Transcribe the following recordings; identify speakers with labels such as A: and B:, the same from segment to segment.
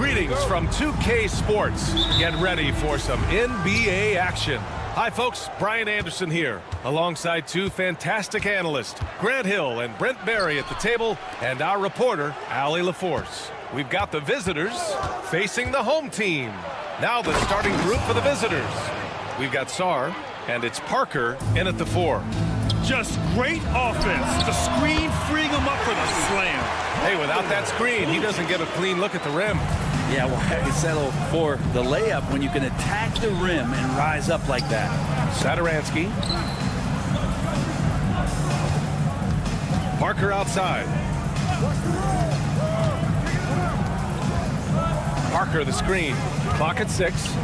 A: Greetings from 2K Sports. Get ready for some NBA action. Hi folks, Brian Anderson here, alongside two fantastic analysts, Grant Hill and Brent Barry at the table, and our reporter, Allie LaForce. We've got the visitors facing the home team. Now the starting group for the visitors. We've got Sarr, and it's Parker in at the 4.
B: Just great offense. The screen freeing him up for the slam.
A: Hey, without that screen, he doesn't get a clean look at the rim.
C: Yeah, well, I settle for the layup when you can attack the rim and rise up like that.
A: Satoransky. Parker outside. Parker the screen. Clock at 6.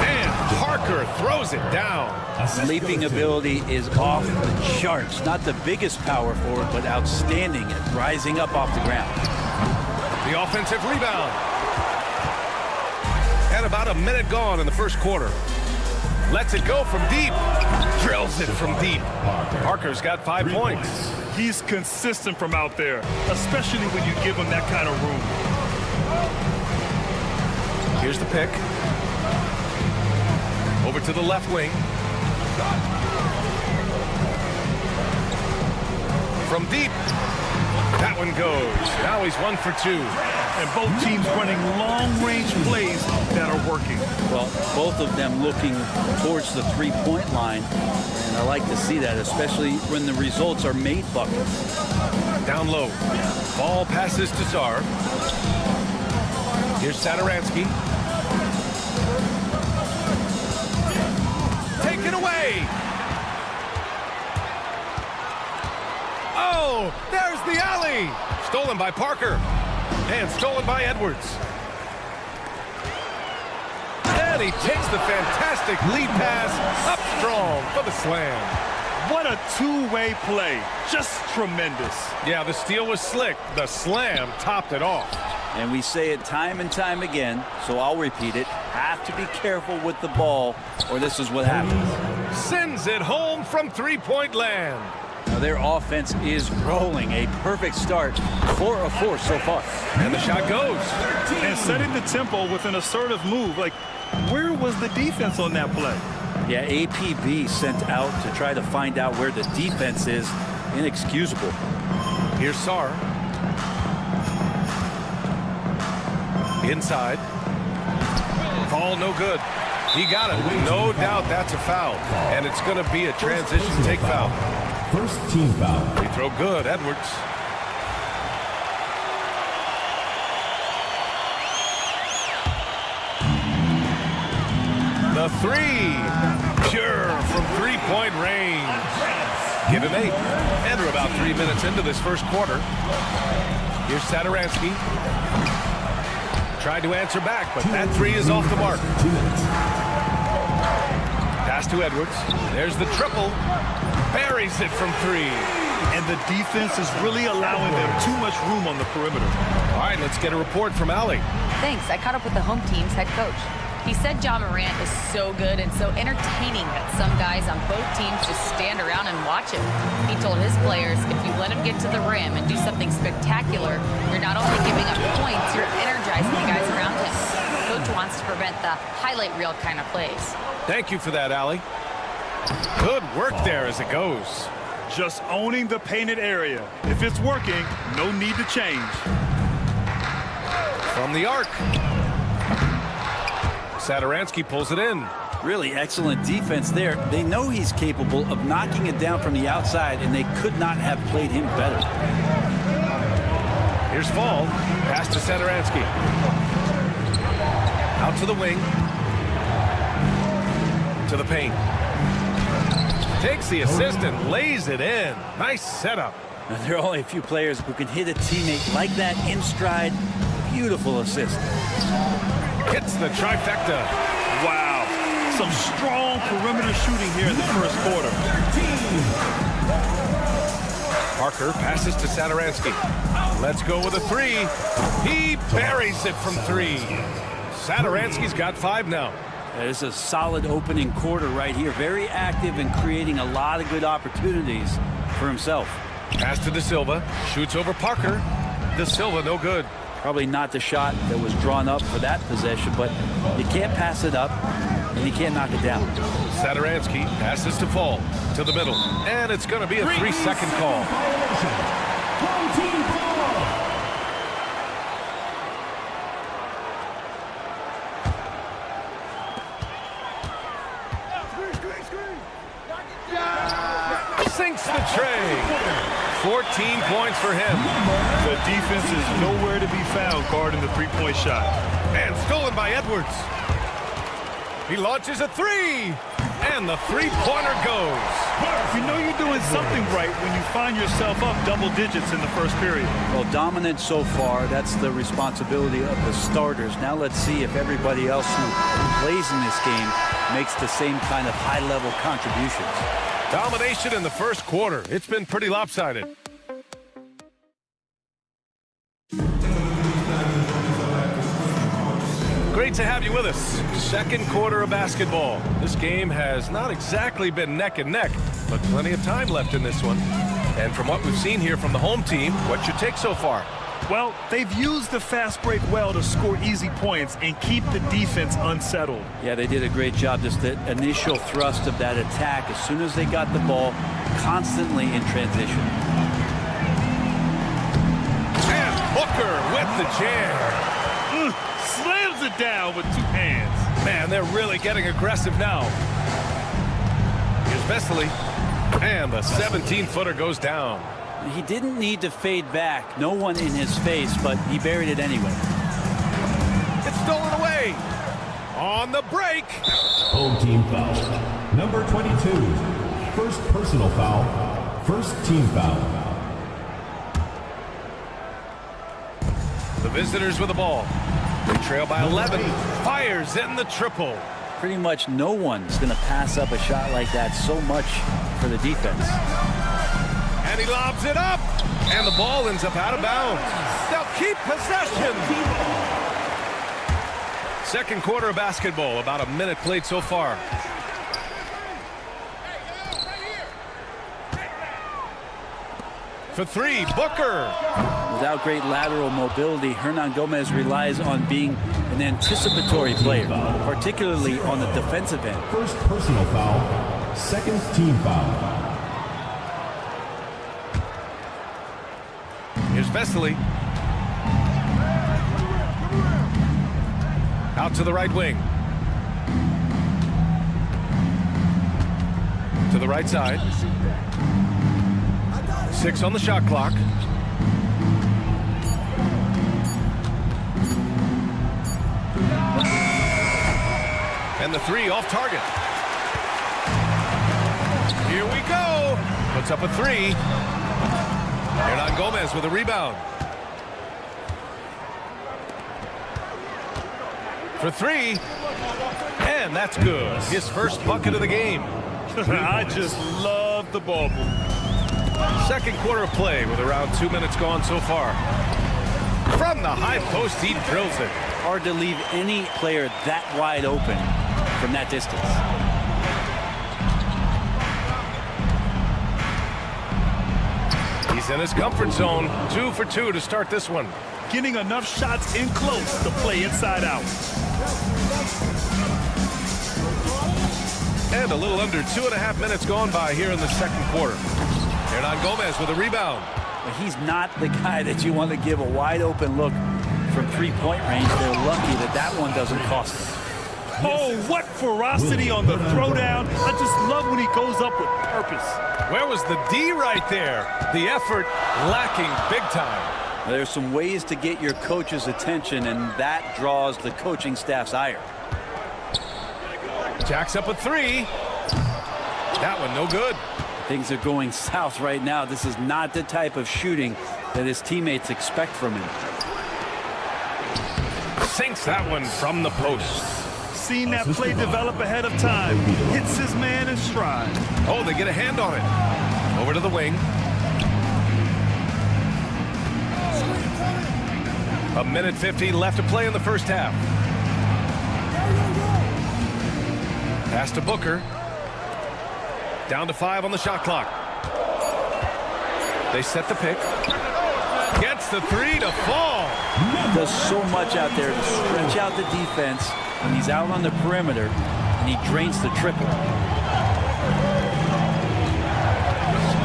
A: And Parker throws it down.
C: Leaping ability is off the charts. Not the biggest power forward, but outstanding at rising up off the ground.
A: The offensive rebound. And about a minute gone in the first quarter. Lets it go from deep. Drills it from deep. Parker's got 5 points.
B: He's consistent from out there, especially when you give him that kind of room.
A: Here's the pick. Over to the left wing. From deep. That one goes. Now he's 1 for 2.
B: And both teams running long-range plays that are working.
C: Well, both of them looking towards the three-point line. And I like to see that, especially when the results are made buckets.
A: Down low. Ball passes to Sarr. Here's Satoransky. Taken away. Oh, there's the alley. Stolen by Parker. And stolen by Edwards. And he takes the fantastic lead pass up strong for the slam.
B: What a two-way play. Just tremendous.
A: Yeah, the steal was slick. The slam topped it off.
C: And we say it time and time again, so I'll repeat it. Have to be careful with the ball, or this is what happens.
A: Sends it home from three-point land.
C: Now their offense is rolling. A perfect start. 4 of 4 so far.
A: And the shot goes.
B: And setting the tempo with an assertive move. Like, where was the defense on that play?
C: Yeah, APB sent out to try to find out where the defense is. Inexcusable.
A: Here's Sarr. Inside. Ball no good. He got it. No doubt that's a foul. And it's going to be a transition take foul.
D: First team foul.
A: Free throw good. Edwards. The 3. Pure from three-point range. Give him 8. And we're about 3 minutes into this first quarter. Here's Satoransky. Tried to answer back, but that 3 is off the mark. Pass to Edwards. There's the triple. Buries it from 3.
B: And the defense is really allowing them too much room on the perimeter.
A: All right, let's get a report from Allie.
E: Thanks. I caught up with the home team's head coach. He said Ja Morant is so good and so entertaining that some guys on both teams just stand around and watch him. He told his players, if you let him get to the rim and do something spectacular, you're not only giving up points, you're energizing the guys around him. Coach wants to prevent the highlight reel kind of plays.
A: Thank you for that, Allie. Good work there as it goes.
B: Just owning the painted area. If it's working, no need to change.
A: From the arc. Satoransky pulls it in.
C: Really excellent defense there. They know he's capable of knocking it down from the outside, and they could not have played him better.
A: Here's Fall. Pass to Satoransky. Out to the wing. To the paint. Takes the assist and lays it in. Nice setup.
C: Now, there are only a few players who can hit a teammate like that in stride. Beautiful assist.
A: Hits the trifecta.
B: Wow. Some strong perimeter shooting here in the first quarter.
A: Parker passes to Satoransky. Let's go with a 3. He buries it from 3. Satoransky's got 5 now.
C: It's a solid opening quarter right here. Very active and creating a lot of good opportunities for himself.
A: Pass to De Silva. Shoots over Parker. De Silva no good.
C: Probably not the shot that was drawn up for that possession, but you can't pass it up, and you can't knock it down.
A: Sadaransky passes to Fall to the middle, and it's going to be a 3-second call. Sinks the tray. 14 points for him.
B: The defense is nowhere to be found guarding the three-point shot.
A: And stolen by Edwards. He launches a three. And the three-pointer goes.
B: You know you're doing something right when you find yourself up double digits in the first period.
C: Well, dominant so far. That's the responsibility of the starters. Now let's see if everybody else who plays in this game makes the same kind of high-level contributions.
A: Domination in the first quarter. It's been pretty lopsided. Great to have you with us. Second quarter of basketball. This game has not exactly been neck and neck, but plenty of time left in this one. And from what we've seen here from the home team, what's your take so far?
B: Well, they've used the fast break well to score easy points and keep the defense unsettled.
C: Yeah, they did a great job. Just the initial thrust of that attack, as soon as they got the ball, constantly in transition.
A: And Booker with the jam.
B: Slams it down with two hands.
A: Man, they're really getting aggressive now. Here's Vesely. And the 17-footer goes down.
C: He didn't need to fade back. No one in his face, but he buried it anyway.
A: It's stolen away. On the break.
D: Home team foul. Number 22. First personal foul. First team foul.
A: The visitors with the ball. They trail by 11. Fires in the triple.
C: Pretty much no one's going to pass up a shot like that so much for the defense.
A: And he lobs it up. And the ball ends up out of bounds. They'll keep possession. Second quarter of basketball. About a minute played so far. For three, Booker.
C: Without great lateral mobility, Hernan Gomez relies on being an anticipatory player, particularly on the defensive end.
D: First personal foul. Second team foul.
A: Here's Vesely. Out to the right wing. To the right side. 6 on the shot clock. And the three off target. Here we go. Puts up a three. Hernan Gomez with a rebound. For three. And that's good. His first bucket of the game.
B: I just love the ball move.
A: Second quarter of play with around 2 minutes gone so far. From the high post, he drills it.
C: Hard to leave any player that wide open from that distance.
A: He's in his comfort zone. 2 for 2 to start this one.
B: Getting enough shots in close to play inside out.
A: And a little under 2.5 minutes gone by here in the second quarter. Hernan Gomez with a rebound.
C: But he's not the guy that you want to give a wide open look from three-point range. They're lucky that that one doesn't cost them.
B: Oh, what ferocity on the throwdown. I just love when he goes up with purpose.
A: Where was the D right there? The effort lacking big time.
C: There's some ways to get your coach's attention, and that draws the coaching staff's ire.
A: Jacks up a three. That one no good.
C: Things are going south right now. This is not the type of shooting that his teammates expect from him.
A: Sinks that one from the post.
B: Seen that play develop ahead of time. Hits his man in stride.
A: Oh, they get a hand on it. Over to the wing. A minute 15 left to play in the first half. Pass to Booker. Down to 5 on the shot clock. They set the pick. Gets the three to fall.
C: Does so much out there to stretch out the defense when he's out on the perimeter, and he drains the triple.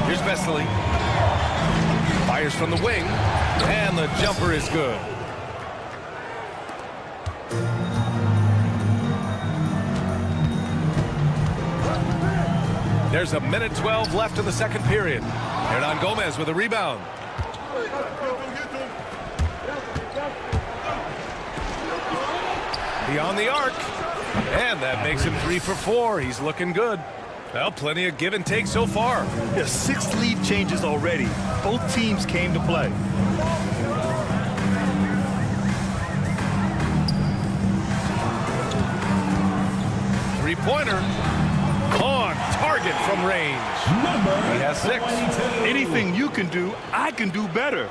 A: Here's Vesely. Fires from the wing, and the jumper is good. There's a minute 12 left in the second period. Hernan Gomez with a rebound. Beyond the arc. And that makes him 3 for 4. He's looking good. Well, plenty of give and take so far.
B: Yeah, 6 lead changes already. Both teams came to play.
A: Three-pointer. On target from range. He has 6.
B: Anything you can do, I can do better.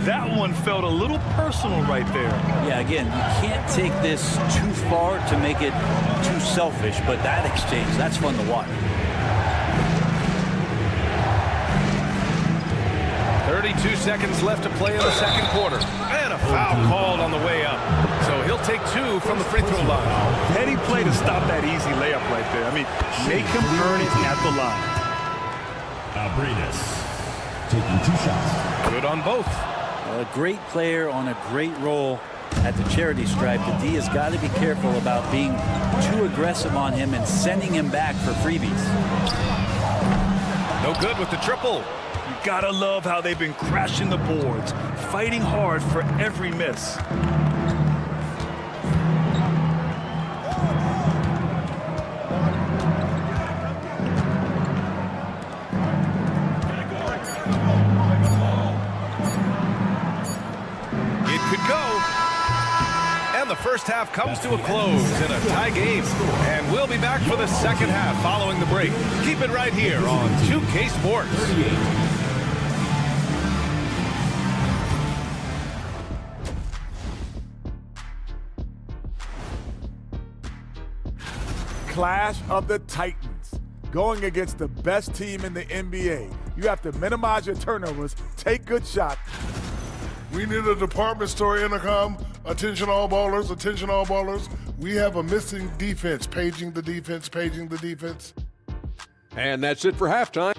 B: That one felt a little personal right there.
C: Yeah, again, you can't take this too far to make it too selfish, but that exchange, that's fun to watch.
A: 32 seconds left to play in the second quarter. And a foul called on the way up. So he'll take 2 from the free throw line.
B: Heady play to stop that easy layup right there. I mean, make him earn it at the line.
D: Abrinas taking 2 shots.
A: Good on both.
C: A great player on a great role at the charity stripe. The D has got to be careful about being too aggressive on him and sending him back for freebies.
A: No good with the triple.
B: You gotta love how they've been crashing the boards, fighting hard for every miss.
A: It could go. And the first half comes to a close in a tie game. And we'll be back for the second half following the break. Keep it right here on 2K Sports.
F: Clash of the Titans. Going against the best team in the NBA. You have to minimize your turnovers, take good shots.
G: We need a department store intercom. Attention all ballers, attention all ballers. We have a missing defense. Paging the defense, paging the defense.
H: And that's it for halftime.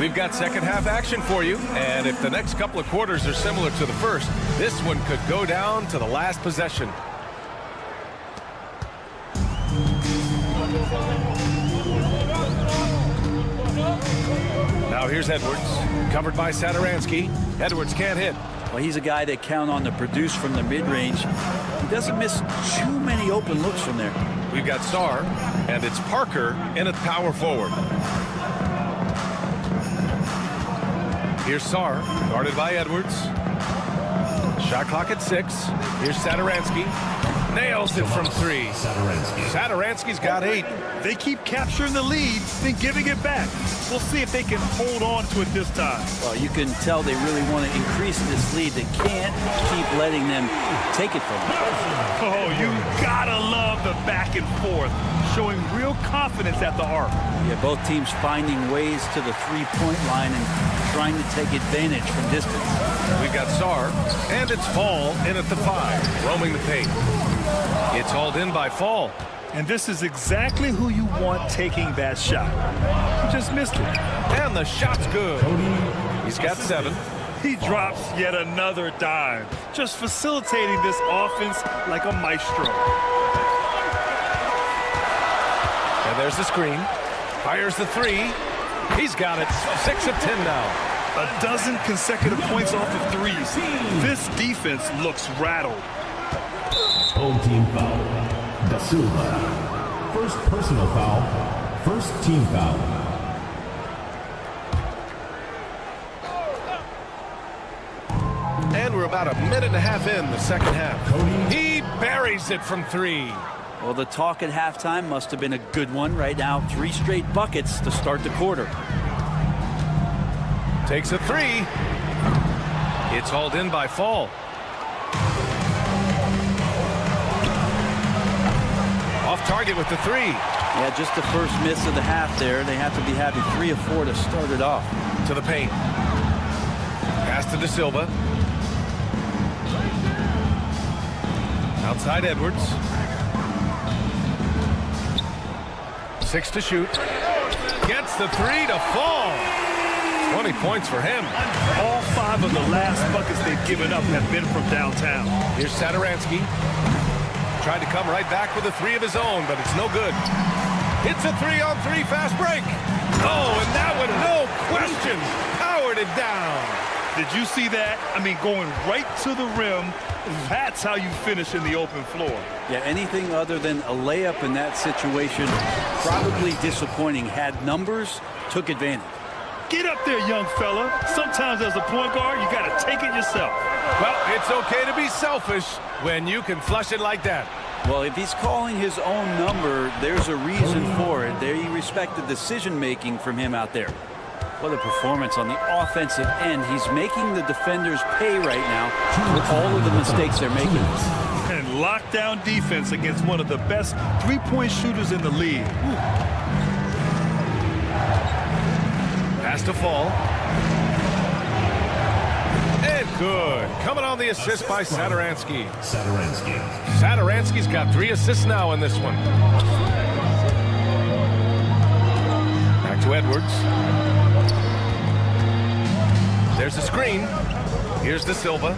A: We've got second half action for you, and if the next couple of quarters are similar to the first, this one could go down to the last possession. Now here's Edwards, covered by Satoransky. Edwards can't hit.
C: Well, he's a guy that count on to produce from the mid-range. He doesn't miss too many open looks from there.
A: We've got Sarr, and it's Parker in at power forward. Here's Sarr, guarded by Edwards. Shot clock at 6. Here's Satoransky. Nails it from 3. Satoransky's got 8.
B: They keep capturing the lead, then giving it back. We'll see if they can hold on to it this time.
C: Well, you can tell they really want to increase this lead. They can't keep letting them take it from them.
B: Oh, you gotta love the back and forth, showing real confidence at the arc.
C: Yeah, both teams finding ways to the three-point line and trying to take advantage from distance.
A: We've got Sarr, and it's Fall in at the 5, roaming the paint. It's hauled in by Fall.
B: And this is exactly who you want taking that shot. He just missed it.
A: And the shot's good. He's got 7.
B: He drops yet another dime, just facilitating this offense like a maestro.
A: And there's the screen. Fires the 3. He's got it. 6 of 10 now.
B: A dozen consecutive points off of threes. This defense looks rattled.
D: Home team foul. Da Silva. First personal foul. First team foul.
A: And we're about a minute and a half in the second half. He buries it from 3.
C: Well, the talk at halftime must have been a good one. Right now, 3 straight buckets to start the quarter.
A: Takes a 3. It's hauled in by Fall. Off target with the three.
C: Yeah, just the first miss of the half there. They have to be having 3 or 4 to start it off.
A: To the paint. Pass to De Silva. Outside Edwards. 6 to shoot. Gets the 3 to fall. 20 points for him.
B: All 5 of the last buckets they've given up have been from downtown.
A: Here's Satoransky. Tried to come right back with a 3 of his own, but it's no good. It's a 3-on-3 fast break. Oh, and that one, no question, powered it down.
B: Did you see that? I mean, going right to the rim, that's how you finish in the open floor.
C: Yeah, anything other than a layup in that situation, probably disappointing. Had numbers, took advantage.
B: Get up there, young fella. Sometimes as a point guard, you got to take it yourself.
A: Well, it's okay to be selfish when you can flush it like that.
C: Well, if he's calling his own number, there's a reason for it. They respect the decision-making from him out there. What a performance on the offensive end. He's making the defenders pay right now for all of the mistakes they're making.
B: And lockdown defense against one of the best three-point shooters in the league.
A: Pass to Fall. And good. Coming on the assist by Satoransky. Satoransky's got 3 assists now in this one. Back to Edwards. There's a screen. Here's De Silva.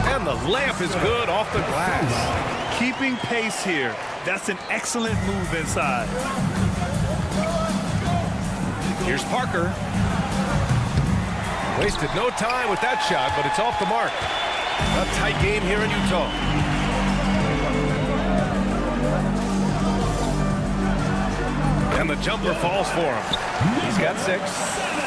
A: And the layup is good off the glass.
B: Keeping pace here. That's an excellent move inside.
A: Here's Parker. Wasted no time with that shot, but it's off the mark. A tight game here in Utah. And the jumper falls for him. He's got 6.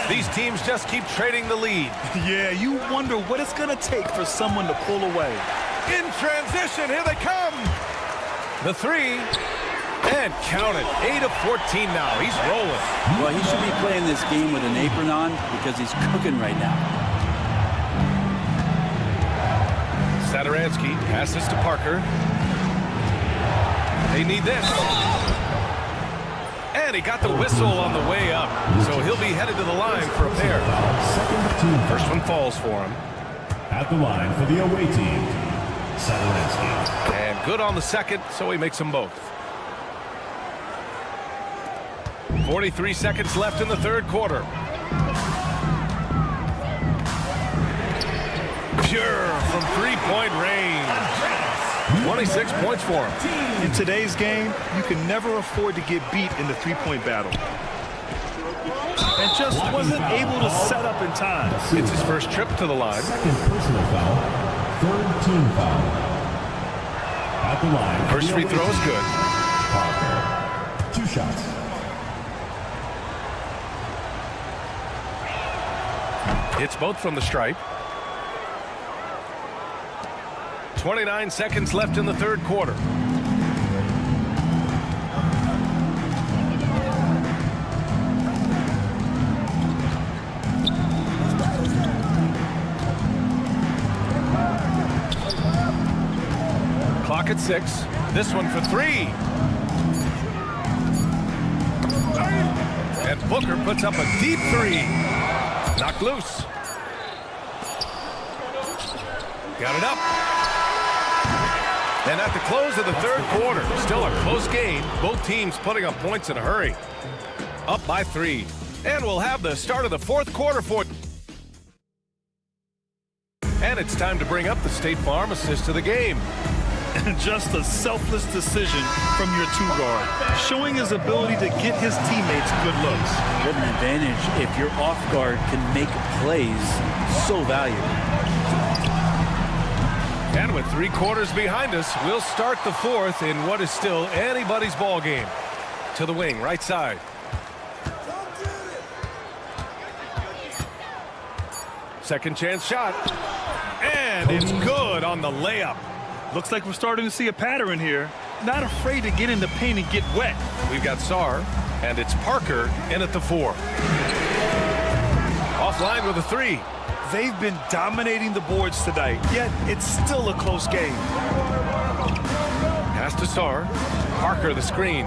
A: These teams just keep trading the lead.
B: Yeah, you wonder what it's going to take for someone to pull away.
A: In transition, here they come. The 3. And count it. 8 of 14 now. He's rolling.
C: Well, he should be playing this game with an apron on because he's cooking right now.
A: Satoransky passes to Parker. They need this. And he got the whistle on the way up. So he'll be headed to the line for a pair. First one falls for him.
D: At the line for the away team, Satoransky.
A: And good on the second, so he makes them both. 43 seconds left in the third quarter. Pure from three-point range. 26 points for him.
B: In today's game, you can never afford to get beat in the three-point battle. And just wasn't able to set up in time.
A: It's his first trip to the line.
D: Second personal foul, third team foul. At the line.
A: First free throw is good.
D: Parker. 2 shots.
A: It's both from the stripe. 29 seconds left in the third quarter. Clock at 6. This one for 3. And Booker puts up a deep 3. Knocked loose. Got it up. And at the close of the third quarter, still a close game. Both teams putting up points in a hurry. Up by 3. And we'll have the start of the fourth quarter for... And it's time to bring up the State Farm assist of the game.
B: Just a selfless decision from your 2-guard, showing his ability to get his teammates good looks.
C: What an advantage if your off guard can make plays. So valuable.
A: And with 3 quarters behind us, we'll start the fourth in what is still anybody's ball game. To the wing, right side. Second chance shot. And it's good on the layup.
B: Looks like we're starting to see a pattern here. Not afraid to get in the paint and get wet.
A: We've got Sarr, and it's Parker in at the 4. Offline with a 3.
B: They've been dominating the boards tonight, yet it's still a close game.
A: to Sar. Parker the screen.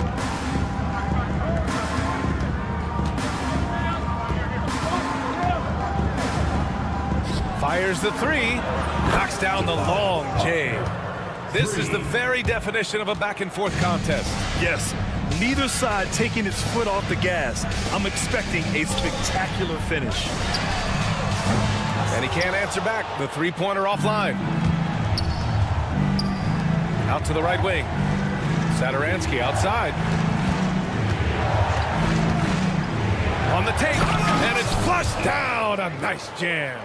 A: Fires the three. Knocks down the long J. This is the very definition of a back-and-forth contest.
B: Yes, neither side taking its foot off the gas. I'm expecting a spectacular finish.
A: And he can't answer back. The three-pointer offline. Out to the right wing. Satoransky outside. On the tape, and it's flushed down. A nice jam.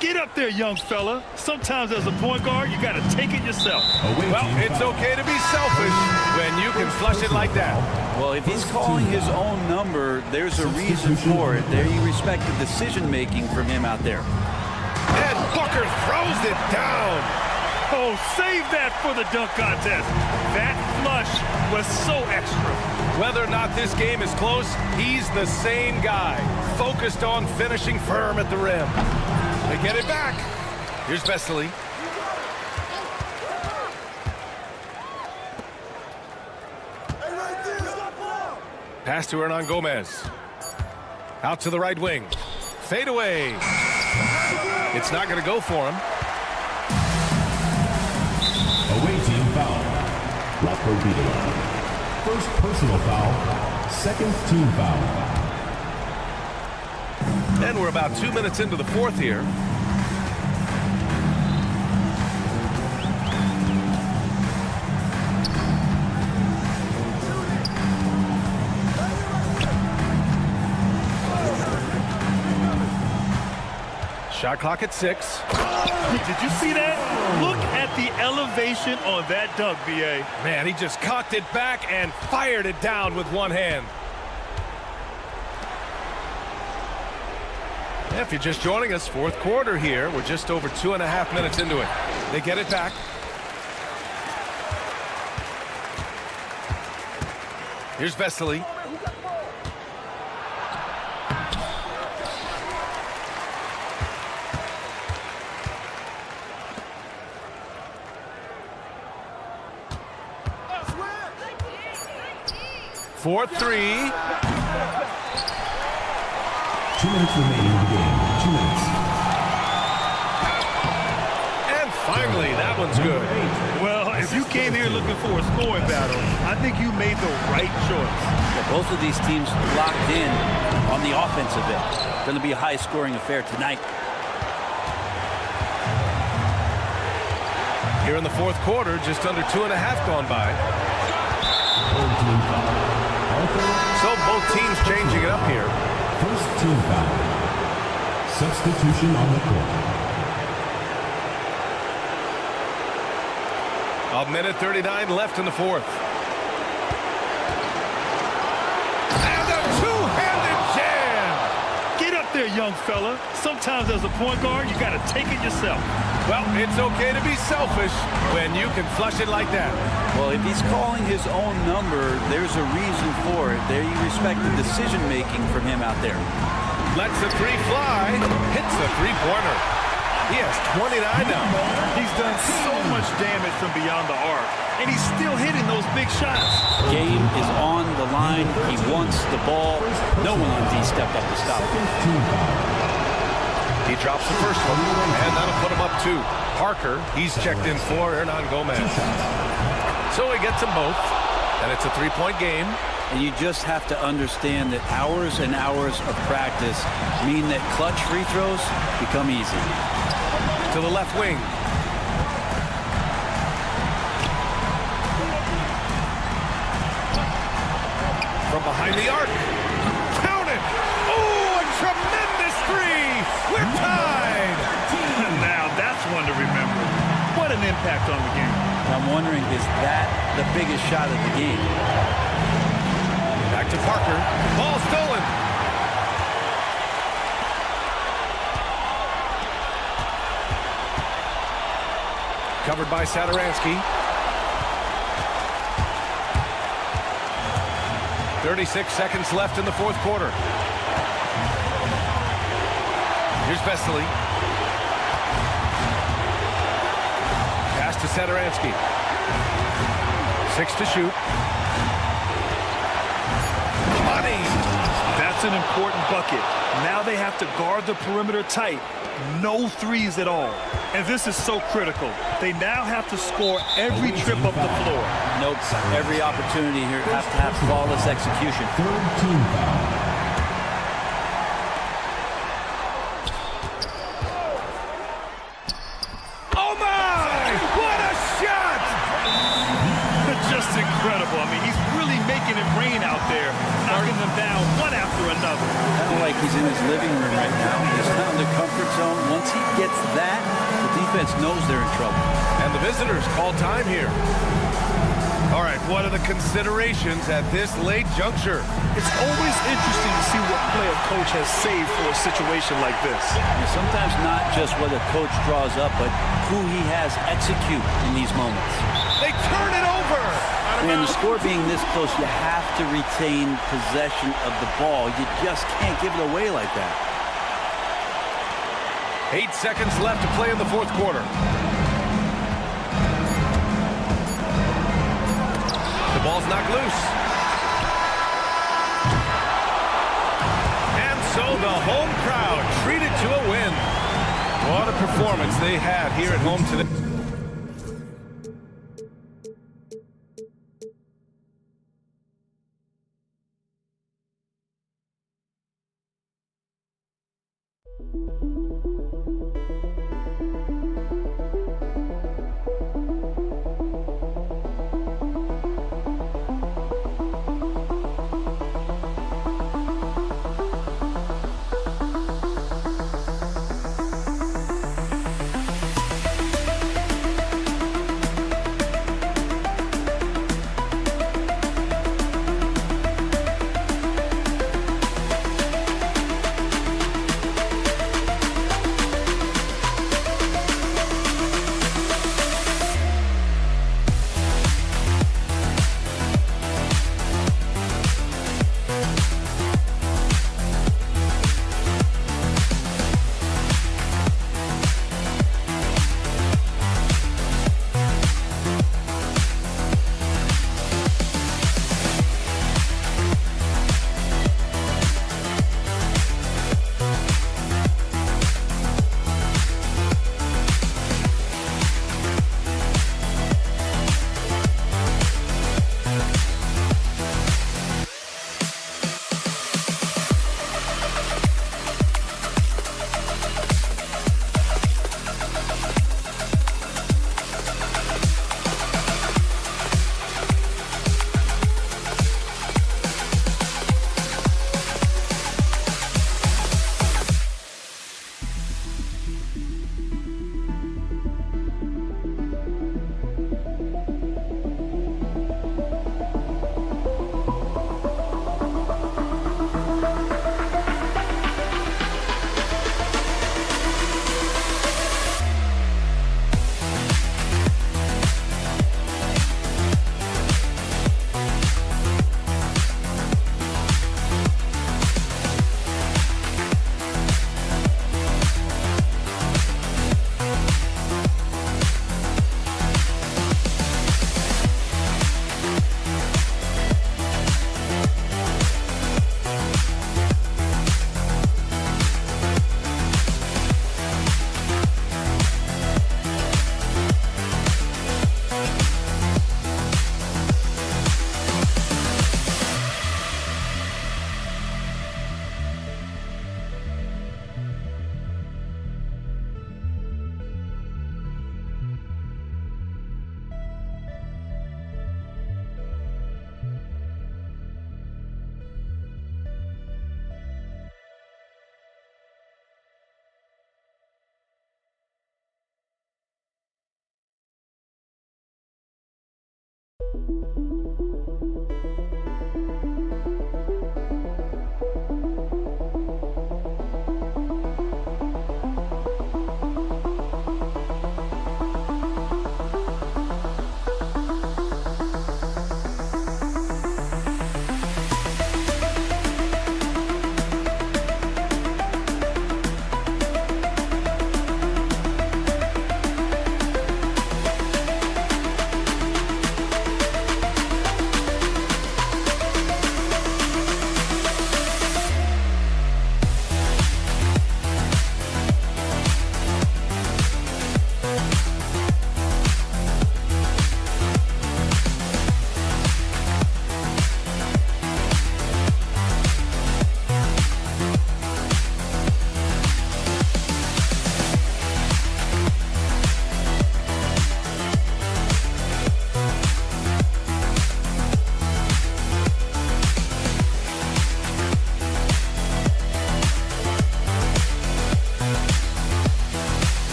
B: Get up there, young fella. Sometimes as a point guard, you got to take it yourself.
A: Well, it's okay to be selfish when you can flush it like that.
C: Well, if he's calling his own number, there's a reason for it. There you respect the decision-making from him out there.
A: And Booker throws it down.
B: Oh, save that for the dunk contest. That flush was so extra.
A: Whether or not this game is close, he's the same guy, focused on finishing firm at the rim. They get it back. Here's Vesely. Pass to Hernan Gomez. Out to the right wing. Fade away. It's not going to go for him.
D: Away team foul. Rocco Vidal. First personal foul. Second team foul.
A: And we're about 2 minutes into the fourth here. Shot clock at 6.
B: Did you see that? Look at the elevation on that dunk, B.A.
A: Man, he just cocked it back and fired it down with one hand. If you're just joining us, fourth quarter here. We're just over 2.5 minutes into it. They get it back. Here's Vesely. Fourth three.
D: 2 minutes remaining in the game. 2 minutes.
A: And finally, that one's good.
B: Well, if you came here looking for a scoring battle, I think you made the right choice.
C: Yeah, both of these teams locked in on the offensive end. Going to be a high-scoring affair tonight.
A: Here in the fourth quarter, just under 2.5 gone by. So both teams changing it up here.
D: First team foul. Substitution on the court.
A: A minute 39 left in the fourth. And a two-handed jam!
B: Get up there, young fella. Sometimes as a point guard, you got to take it yourself.
A: Well, it's okay to be selfish when you can flush it like that.
C: Well, if he's calling his own number, there's a reason for it. There you respect the decision-making from him out there.
A: Lets the three fly. Hits the three-pointer. He has 29 now.
B: He's done so much damage from beyond the arc, and he's still hitting those big shots.
C: Game is on the line. He wants the ball. No one on D stepped up to stop him.
D: Team foul.
A: He drops the first one, and that'll put him up 2. Parker, he's checked in for Hernan Gomez. So he gets them both, and it's a three-point game.
C: And you just have to understand that hours and hours of practice mean that clutch free throws become easy.
A: To the left wing. From behind the arc. Count it! Oh, a tremendous three! We're tied!
B: Now, that's one to remember. What an impact on the game.
C: I'm wondering, is that the biggest shot of the game?
A: Back to Parker. Ball stolen. Covered by Satoransky. 36 seconds left in the fourth quarter. Here's Vesely. Pass to Satoransky. 6 to shoot. Money!
B: That's an important bucket. Now they have to guard the perimeter tight. No threes at all. And this is so critical. They now have to score every trip up the floor.
C: Nope. Every opportunity here has to have flawless execution.
D: Third team foul.
B: Oh my! What a shot! Just incredible. I mean, he's really making it rain out there, knocking them down one after another.
C: Kind of like he's in his living room right now. He's found the comfort zone. Once he gets that, the defense knows they're in trouble.
A: And the visitors call time here. All right, what are the considerations at this late juncture?
B: It's always interesting to see what play a coach has saved for a situation like this.
C: And sometimes not just what a coach draws up, but who he has execute in these moments.
A: They turn it over.
C: And the score being this close, you have to retain possession of the ball. You just can't give it away like that.
A: 8 seconds left to play in the fourth quarter. The ball's knocked loose. And so the home crowd treated to a win. What a performance they had here at home today.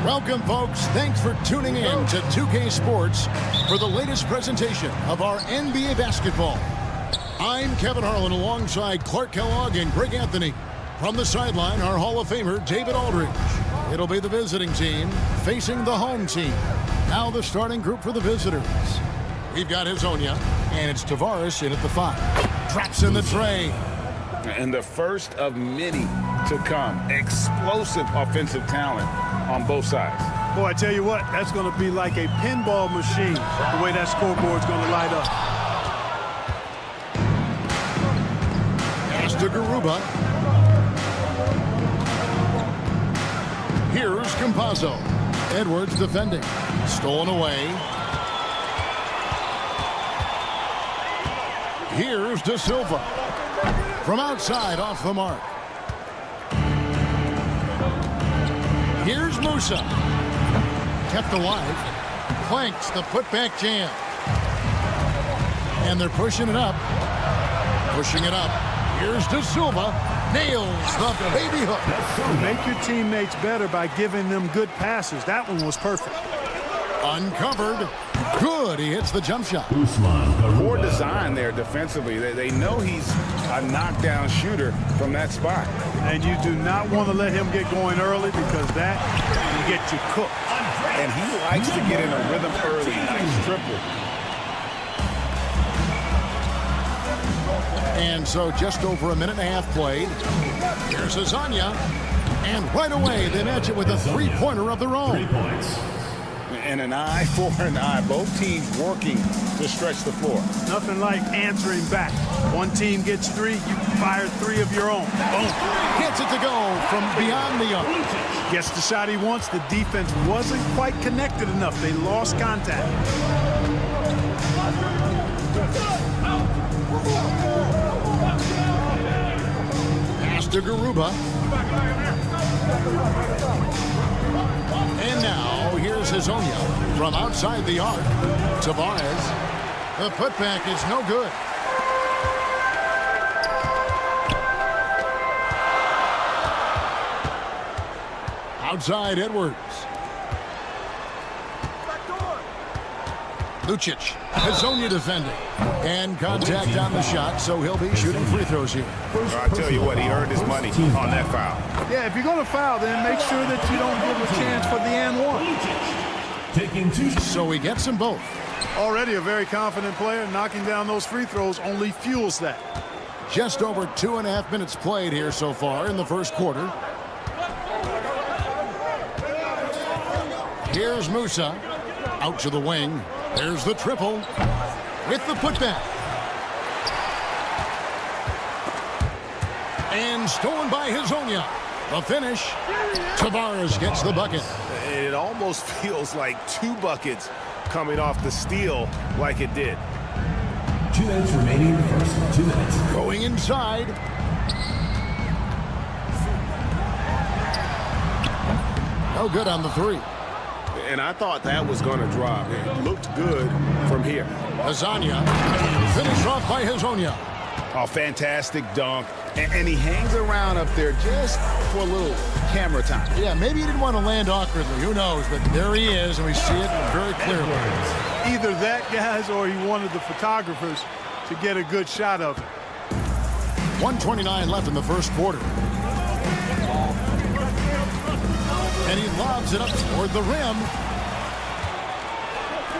I: Welcome, folks. Thanks for tuning in to 2K Sports for the latest presentation of our NBA basketball. I'm Kevin Harlan alongside Clark Kellogg and Greg Anthony. From the sideline, our Hall of Famer, David Aldridge. It'll be the visiting team facing the home team. Now the starting group for the visitors. We've got Hazonia, and it's Tavares in at the 5. Drops in the tray.
J: And the first of many to come. Explosive offensive talent on both sides.
B: Boy, I tell you what, that's going to be like a pinball machine, the way that scoreboard's going to light up.
I: Pass to Garuba. Here's Campazzo. Edwards defending. Stolen away. Here's De Silva. From outside, off the mark. Here's Musa. Kept alive. Clanks the putback jam. And they're pushing it up. Pushing it up. Here's De Silva. Nails the baby hook.
B: Make your teammates better by giving them good passes. That one was perfect.
I: Uncovered. Good. He hits the jump shot.
J: Poor design there defensively. They know he's a knockdown shooter from that spot.
B: And you do not want to let him get going early because that can get you cooked.
J: And he likes to get in a rhythm early. Nice triple.
I: And so just over a minute and a half played. Here's Hazonia. And right away they match it with a three-pointer of their own. 3 points.
J: And an eye for an eye. Both teams working to stretch the floor.
B: Nothing like answering back. One team gets 3, you fire 3 of your own. Boom.
I: Gets it to go from beyond the arc.
B: Gets the shot he wants. The defense wasn't quite connected enough. They lost contact.
I: Pass to Garuba. And now, here's Hazonia from outside the arc. Tavares. The putback is no good. Outside Edwards. Lucic. Hazonia defending. And contact on the shot, so he'll be shooting free throws here.
J: I tell you what, he earned his money on that foul.
B: Yeah, if you're going to foul, then make sure that you don't give a chance for the and one.
D: Taking 2 shots.
I: So he gets them both.
B: Already a very confident player. Knocking down those free throws only fuels that.
I: Just over 2.5 minutes played here so far in the first quarter. Here's Musa. Out to the wing. There's the triple. With the putback. And stolen by Hazonia. The finish. Tavares gets the bucket.
J: It almost feels like 2 buckets coming off the steal like it did.
D: 2 minutes remaining in the first. 2 minutes.
I: Going inside. No good on the 3.
J: And I thought that was going to drop. It looked good from here.
I: Hazonia. Finished off by Hazonia.
J: Oh, fantastic dunk. And he hangs around up there just for a little camera time.
I: Yeah, maybe he didn't want to land awkwardly. Who knows? But there he is, and we see it very clearly.
B: Either that, guys, or he wanted the photographers to get a good shot of it.
I: 1:29 left in the first quarter. And he lobs it up toward the rim.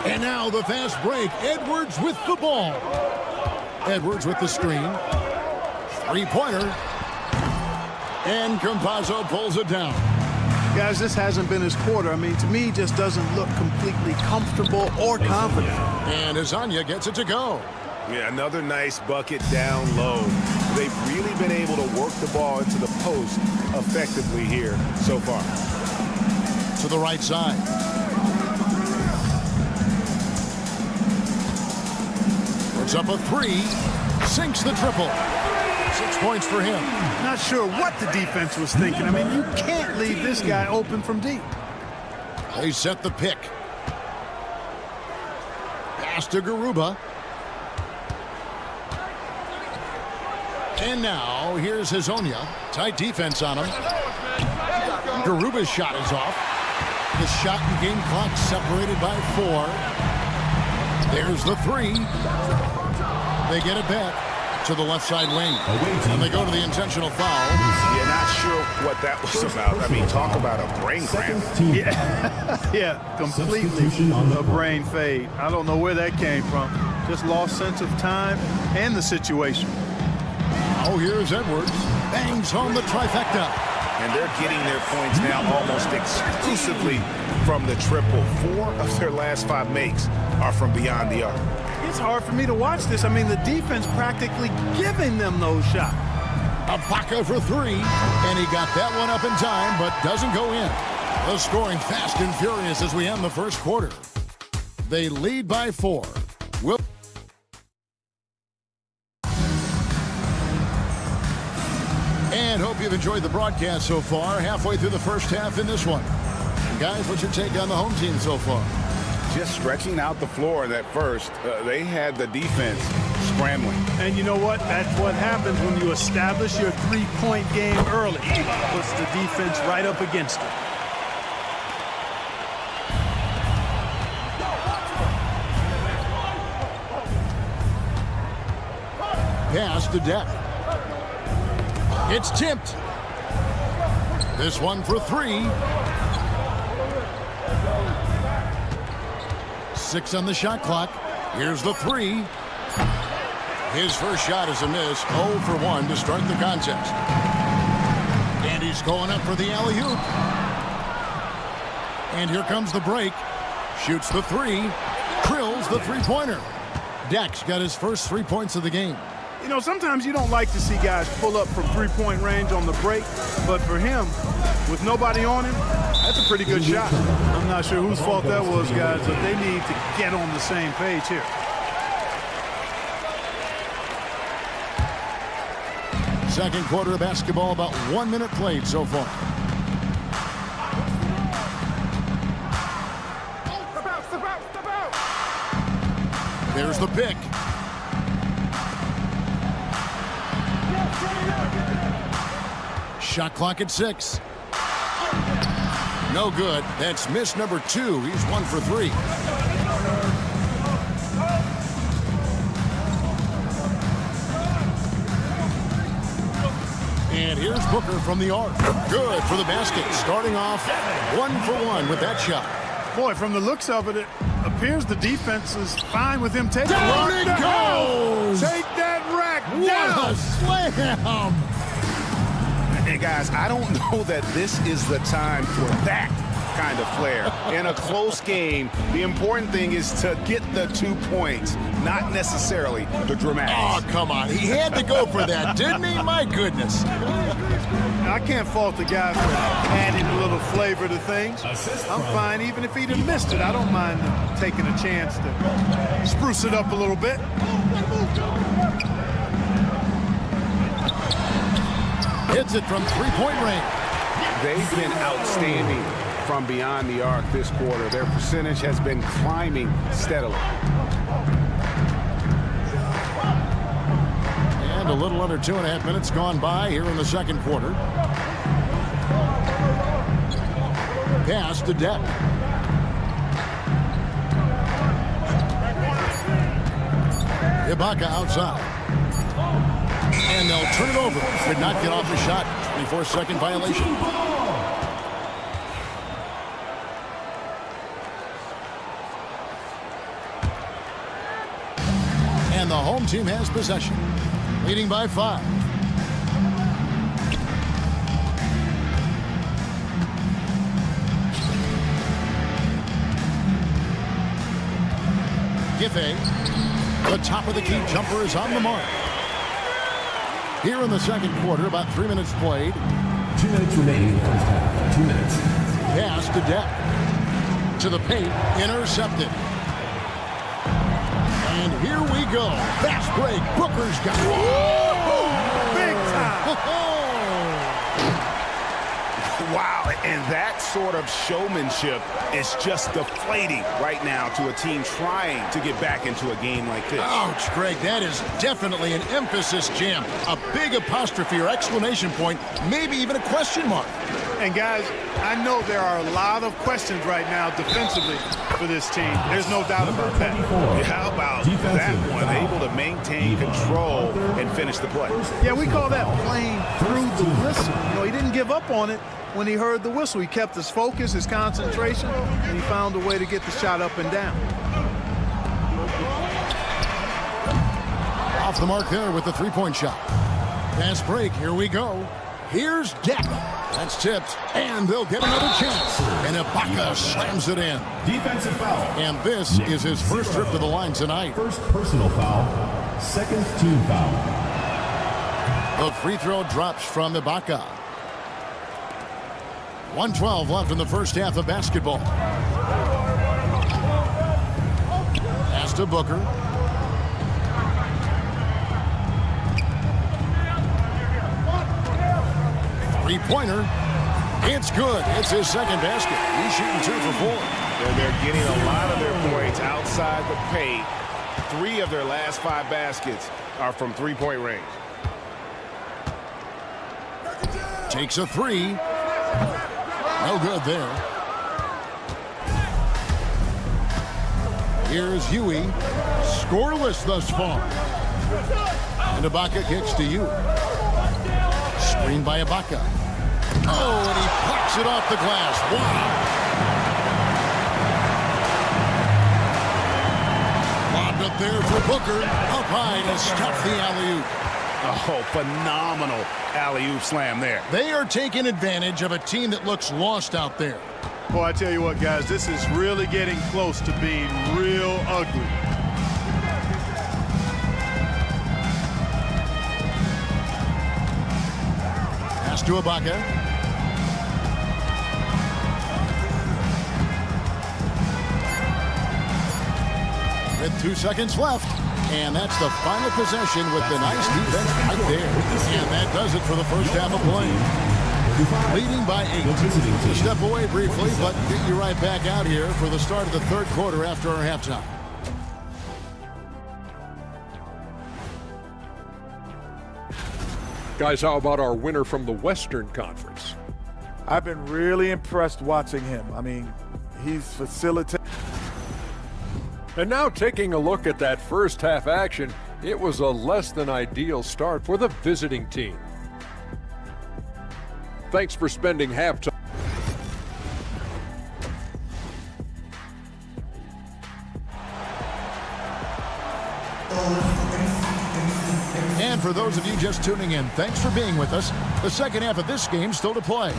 I: And now the fast break. Edwards with the ball. Edwards with the screen. 3-pointer. And Campazzo pulls it down.
B: Guys, this hasn't been his quarter. I mean, to me, just doesn't look completely comfortable or confident.
I: And Hazonia gets it to go.
J: Yeah, another nice bucket down low. They've really been able to work the ball into the post effectively here so far.
I: To the right side. Puts up a 3. Sinks the triple. 6 points for him.
B: Not sure what the defense was thinking. I mean, you can't leave this guy open from deep.
I: They set the pick. Pass to Garuba. And now, here's Hazonia. Tight defense on him. Garuba's shot is off. The shot and game clock separated by 4. There's the 3. They get it back to the left side wing. And they go to the intentional foul.
J: You're not sure what that was about. I mean, talk about a brain cramp.
B: Yeah, completely a brain fade. I don't know where that came from. Just lost sense of time and the situation.
I: Oh, here's Edwards. Bangs home the trifecta.
J: And they're getting their points now almost exclusively from the triple. 4 of their last 5 makes are from beyond the arc.
B: It's hard for me to watch this. I mean, the defense practically giving them those shots.
I: Ibaka for 3. And he got that one up in time, but doesn't go in. The scoring fast and furious as we end the first quarter. They lead by 4. And hope you've enjoyed the broadcast so far. Halfway through the first half in this one. Guys, what's your take on the home team so far?
J: Just stretching out the floor that first. They had the defense scrambling.
B: And you know what? That's what happens when you establish your 3-point game early. Puts the defense right up against it.
I: Pass to Deck. It's tipped. This one for 3. 6 on the shot clock. Here's the 3. His first shot is a miss. 0 for 1 to start the contest. And he's going up for the alley-oop. And here comes the break. Shoots the three. Drills the three-pointer. Dex got his first 3 points of the game.
B: You know, sometimes you don't like to see guys pull up from three-point range on the break, but for him, with nobody on him, that's a pretty good shot. I'm not sure whose fault that was, guys, but they need to get on the same page here.
I: Second quarter of basketball, about 1 minute played so far. There's the pick. Shot clock at 6. No good. That's miss number 2. He's 1 for 3. And here's Booker from the arc. Good for the basket. Starting off 1 for 1 with that shot.
B: Boy, from the looks of it, it appears the defense is fine with him taking
I: Down it goes!
B: Take that rack down!
I: What a slam!
J: And guys, I don't know that this is the time for that kind of flair. In a close game, the important thing is to get the 2 points, not necessarily the dramatics.
I: Oh, come on. He had to go for that, didn't he? My goodness.
B: I can't fault the guy for adding a little flavor to things. I'm fine even if he'd have missed it. I don't mind taking a chance to spruce it up a little bit.
I: Hits it from three-point range.
J: They've been outstanding from beyond the arc this quarter. Their percentage has been climbing steadily.
I: And a little under 2.5 minutes gone by here in the second quarter. Pass to Depp. Ibaka outside. And they'll turn it over. Could not get off the shot. 24-second violation. And the home team has possession. Leading by 5. Giffey, the top of the key jumper is on the mark. Here in the second quarter, about 3 minutes played.
D: 2 minutes remaining in the first half. 2 minutes.
I: Pass to Depp. To the paint, intercepted. And here we go. Fast break. Booker's got it.
B: Big time.
J: Wow, and that sort of showmanship is just deflating right now to a team trying to get back into a game like this.
I: Ouch, Greg, that is definitely an emphasis jam. A big apostrophe or exclamation point, maybe even a question mark.
B: And guys, I know there are a lot of questions right now defensively for this team. There's no doubt about that.
J: How about that one? Able to maintain control and finish the play.
B: Yeah, we call that playing through the whistle. You know, he didn't give up on it when he heard the whistle. He kept his focus, his concentration, and he found a way to get the shot up and down.
I: Off the mark there with the three-point shot. Fast break, here we go. Here's Depp. That's tipped, and they'll get another chance. And Ibaka slams it in.
D: Defensive foul.
I: And this is his first trip to the line tonight.
D: First personal foul. Second team foul.
I: The free throw drops from Ibaka. 1:12 left in the first half of basketball. Pass to Booker. Three-pointer. It's good. It's his second basket. He's shooting 2 for 4.
J: They're getting a lot of their points outside the paint. 3 of their last 5 baskets are from three-point range.
I: Takes a 3. No good there. Here's Huey. Scoreless thus far. And Ibaka kicks to you. Screen by Ibaka. Oh, and he plucks it off the glass. Wow. Lobbed up there for Booker. Up high to stuff the alley-oop.
J: Oh, phenomenal alley-oop slam there.
I: They are taking advantage of a team that looks lost out there.
B: Boy, I tell you what, guys, this is really getting close to being real ugly.
I: Pass to Ibaka. With 2 seconds left. And that's the final possession with the nice defense right there. And that does it for the first half of play. Leading by 8. We'll step away briefly, but get you right back out here for the start of the third quarter after our halftime.
H: Guys, how about our winner from the Western Conference?
F: I've been really impressed watching him. I mean, he's facilitating.
H: And now taking a look at that first half action, it was a less than ideal start for the visiting team. Thanks for spending halftime.
I: And for those of you just tuning in, thanks for being with us. The second half of this game still to play.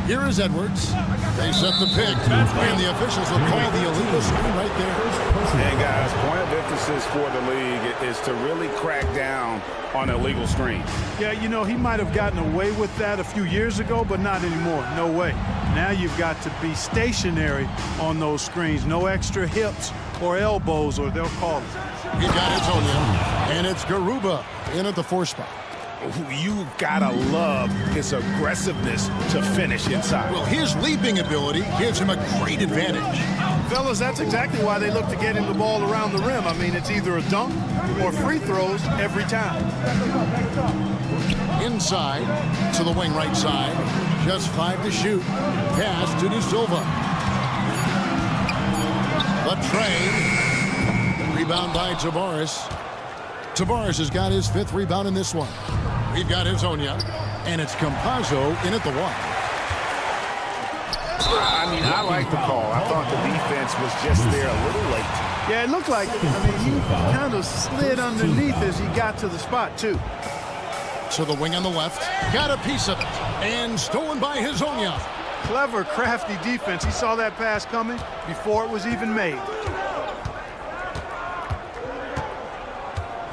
I: Here is Edwards. They set the pick, and the officials will call the illegal screen right there.
J: And guys, point of emphasis for the league is to really crack down on illegal screens.
B: Yeah, you know, he might have gotten away with that a few years ago, but not anymore. No way. Now you've got to be stationary on those screens. No extra hips or elbows, or they'll call it.
I: He got his own in, and it's Garuba in at the 4 spot.
J: You gotta love his aggressiveness to finish inside.
I: Well, his leaping ability gives him a great advantage.
B: Fellas, that's exactly why they look to get him the ball around the rim. I mean, it's either a dunk or free throws every time.
I: Inside to the wing right side. Just 5 to shoot. Pass to De Silva. The trade. Rebound by Tavares. Tavares has got his 5th rebound in this one. We've got Hezonja, and it's Campazzo in at the 1.
J: I mean, I like the call. I thought the defense was just there a little late.
B: Yeah, it looked like, I mean, he kind of slid underneath as he got to the spot, too.
I: To the wing on the left. Got a piece of it. And stolen by Hezonja.
B: Clever, crafty defense. He saw that pass coming before it was even made.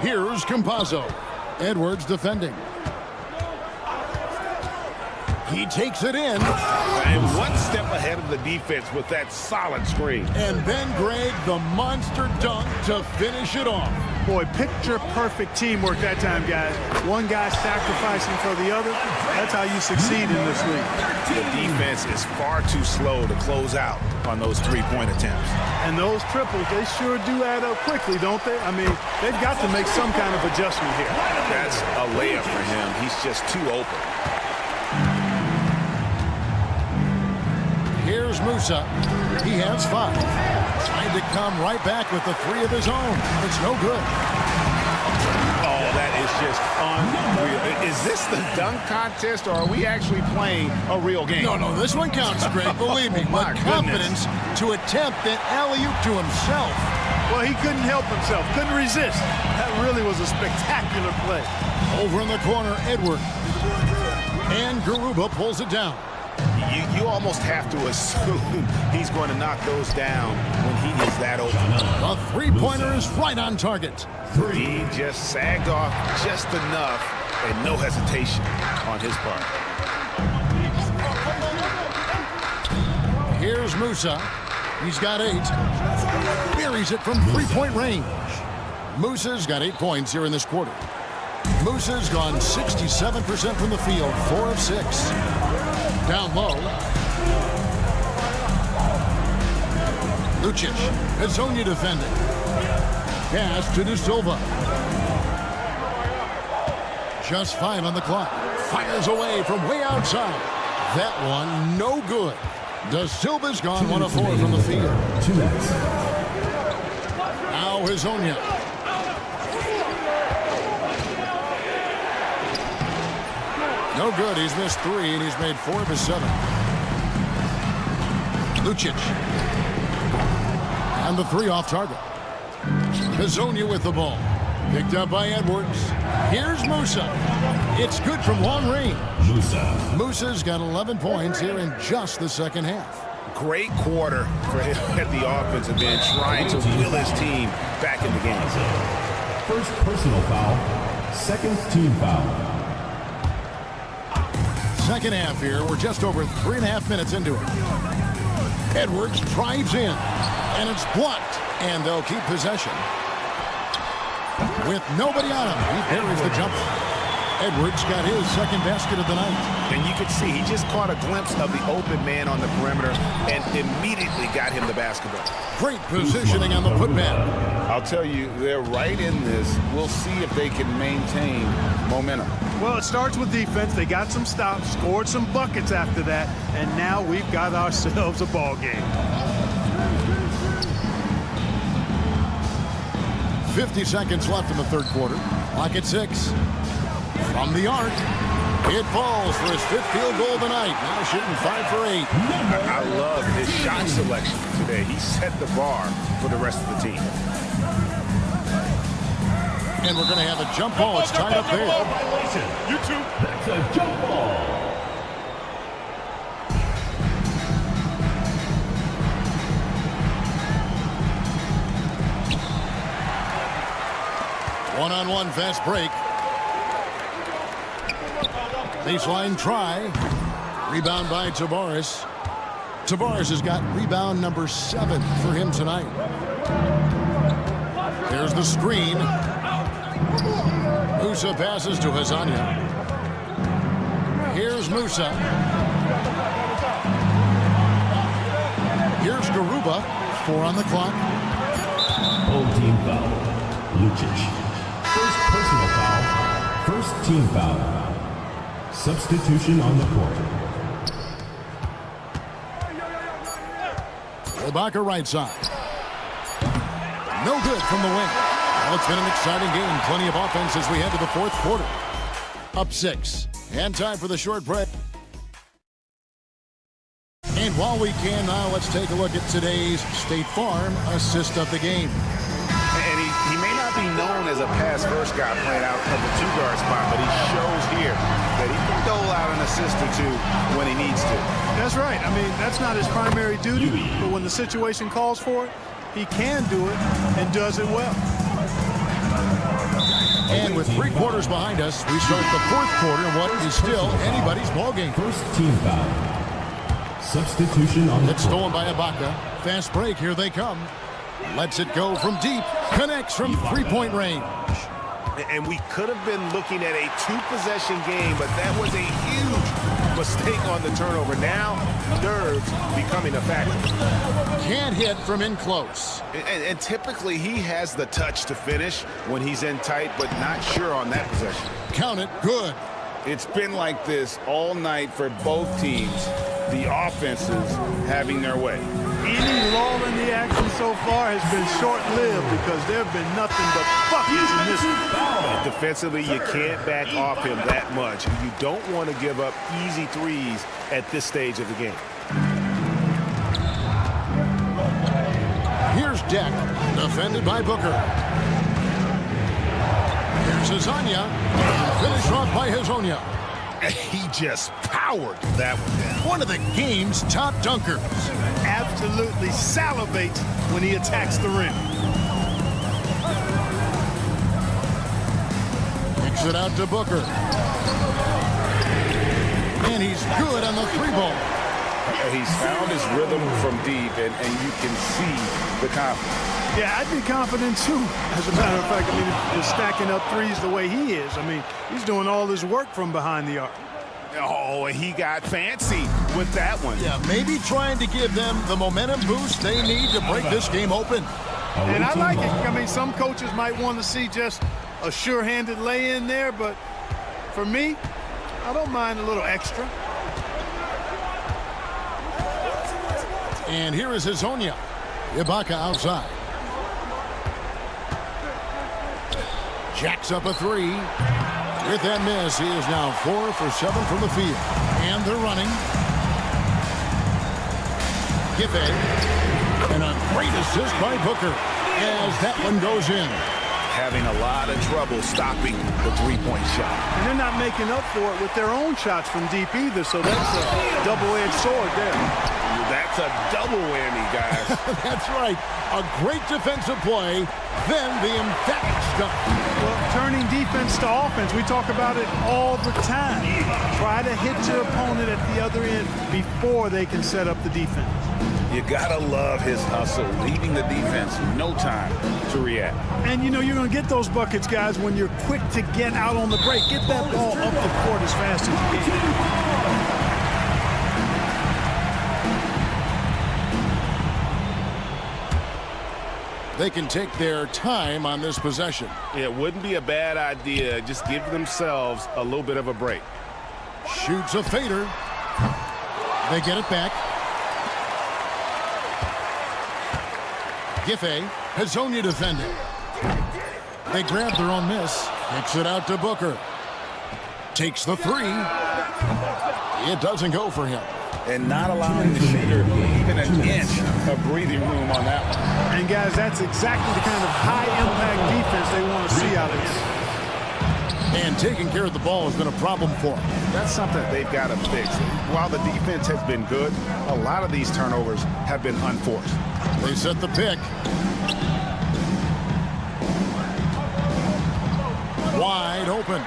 I: Here's Campazzo. Edwards defending. He takes it in.
J: And one step ahead of the defense with that solid screen.
I: And then Greg, the monster dunk to finish it off.
B: Boy, picture-perfect teamwork that time, guys. One guy sacrificing for the other. That's how you succeed in this league.
J: The defense is far too slow to close out on those 3-point attempts.
B: And those triples, they sure do add up quickly, don't they? I mean, they've got to make some kind of adjustment here.
J: That's a layup for him. He's just too open.
I: Here's Musa. He has 5. Trying to come right back with the 3 of his own. It's no good.
J: Oh, that is just unreal. Is this the dunk contest, or are we actually playing a real game?
I: No, this one counts, Greg. Believe me. But confidence to attempt an alley-oop to himself.
B: Well, he couldn't help himself. Couldn't resist. That really was a spectacular play.
I: Over in the corner, Edwards. And Garuba pulls it down.
J: You almost have to assume he's going to knock those down when he is that open.
I: The 3-pointer is right on target.
J: He just sagged off just enough, and no hesitation on his part.
I: Here's Musa. He's got 8. Buries it from 3-point range. Musa's got 8 points here in this quarter. Musa's gone 67% from the field, 4 of 6. Down low. Lucic. Hezonja defending. Pass to De Silva. Just 5 on the clock. Fires away from way outside. That one no good. De Silva's gone 1 of 4 from the field. Now Hezonja. No good. He's missed 3, and he's made 4 of his 7. Lucic. And the 3 off target. Hezonja with the ball. Picked up by Edwards. Here's Musa. It's good from long range. Musa's got 11 points here in just the second half.
J: Great quarter for him at the offensive end, trying to will his team back in the game.
D: First personal foul, second team foul.
I: Second half here. We're just over 3.5 minutes into it. Edwards drives in, and it's blocked, and they'll keep possession. With nobody on him, he buries the jumper. Edwards got his second basket of the night.
J: And you could see he just caught a glimpse of the open man on the perimeter and immediately got him the basketball.
I: Great positioning on the putback.
J: I'll tell you, they're right in this. We'll see if they can maintain momentum.
B: Well, it starts with defense. They got some stops, scored some buckets after that, and now we've got ourselves a ball game.
I: 50 seconds left in the third quarter. Clock at 6. From the arc, it falls for his 5th field goal of the night. Now shooting 5 for 8.
J: I love his shot selection today. He set the bar for the rest of the team.
I: And we're going to have a jump ball. It's tied up there.
D: You two. That's a jump ball.
I: One-on-one fast break. Baseline try. Rebound by Tavares. Tavares has got rebound number 7 for him tonight. There's the screen. Musa passes to Hazanya. Here's Musa. Here's Garuba. 4 on the clock.
D: Home team foul. Lucic. First personal foul. First team foul. Substitution on the court.
I: Ibaka right side. No good from the wing. Well, it's been an exciting game. Plenty of offense as we head to the fourth quarter. Up 6. And time for the short break. And while we can now, let's take a look at today's State Farm assist of the game.
J: And he may not be known as a pass-first guy playing out of the 2-guard spot, but he shows here that he can dole out an assist or 2 when he needs to.
B: That's right. I mean, that's not his primary duty, but when the situation calls for it, he can do it and does it well.
I: And with 3 quarters behind us, we start the fourth quarter in what is still anybody's ballgame.
D: First team foul. Substitution on the
I: It's
D: court.
I: stolen by Ibaka. Fast break. Here they come. Lets it go from deep. Connects from 3-point range.
J: And we could have been looking at a 2-possession game, but that was a huge mistake on the turnover. Now, nerves becoming a factor.
I: Can't hit from in close.
J: And typically, he has the touch to finish when he's in tight, but not sure on that possession.
I: Count it. Good.
J: It's been like this all night for both teams. The offenses having their way.
B: Any lull in the action so far has been short-lived because there have been nothing but buckets in this one.
J: Defensively, you can't back off him that much. You don't want to give up easy threes at this stage of the game.
I: Here's Deck, defended by Booker. Here's Hazanya, finished off by Hazonia.
J: He just powered that one down.
I: One of the game's top dunkers.
B: Absolutely salivates when he attacks the rim.
I: Kicks it out to Booker. And he's good on the 3-ball.
J: He's found his rhythm from deep, and you can see the confidence.
B: Yeah, I'd be confident too. As a matter of fact, I mean, just stacking up threes the way he is. I mean, he's doing all his work from behind the arc.
J: Oh, and he got fancy with that one.
I: Yeah, maybe trying to give them the momentum boost they need to break this game open.
B: And I like it. I mean, some coaches might want to see just a sure-handed lay-in there, but for me, I don't mind a little extra.
I: And here is Hazonia. Ibaka outside. Jacks up a 3. With that miss, he is now 4 for 7 from the field. And they're running. Giffey. And a great assist by Booker as that one goes in.
J: having a lot of trouble stopping the three-point shot.
B: And they're not making up for it with their own shots from deep either, so that's a double-edged sword there.
J: That's a double whammy, guys.
I: That's right. A great defensive play, then the emphatic stuff.
B: Well, turning defense to offense, we talk about it all the time. Try to hit your opponent at the other end before they can set up the defense.
J: You gotta love his hustle, leaving the defense no time to react.
B: And you know you're going to get those buckets, guys, when you're quick to get out on the break. Get that ball up the court as fast as you can.
I: They can take their time on this possession.
J: It wouldn't be a bad idea. Just give themselves a little bit of a break.
I: Shoots a fader. They get it back. Giffey, Hazonia defending. They grab their own miss. Kicks it out to Booker. Takes the three. It doesn't go for him.
J: And not allowing the shooter even an inch of breathing room on that one.
B: And guys, that's exactly the kind of high-impact defense they want to see out of here.
I: And taking care of the ball has been a problem for them.
J: That's something they've got to fix. While the defense has been good, a lot of these turnovers have been unforced.
I: They set the pick. Wide open.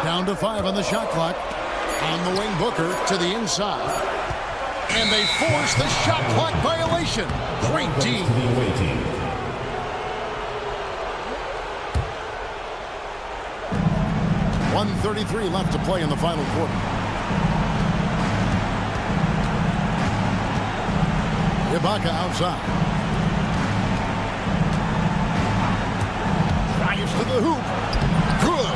I: Down to 5 on the shot clock. On the wing, Booker to the inside. And they force the shot clock violation. Great D. 1:33 left to play in the final quarter. Ibaka outside. Drives to the hoop. Good.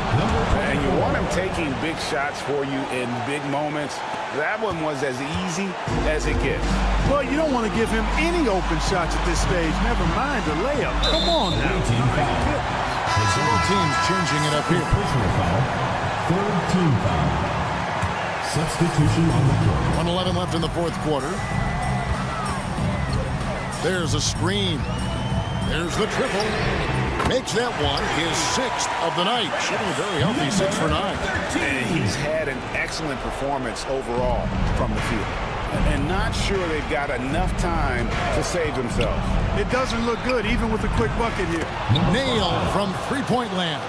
J: And you want him taking big shots for you in big moments. That one was as easy as it gets.
B: Well, you don't want to give him any open shots at this stage. Never mind the layup. Come on now.
I: Both teams changing it up here.
D: Personal foul. Third team foul. Substitution on the court.
I: 1:11 left in the fourth quarter. There's a screen. There's the triple. Makes that one his 6th of the night. Shooting very healthy, 6 for 9.
J: And he's had an excellent performance overall from the field. And not sure they've got enough time to save themselves.
B: It doesn't look good, even with a quick bucket here.
I: Nailed from three-point land.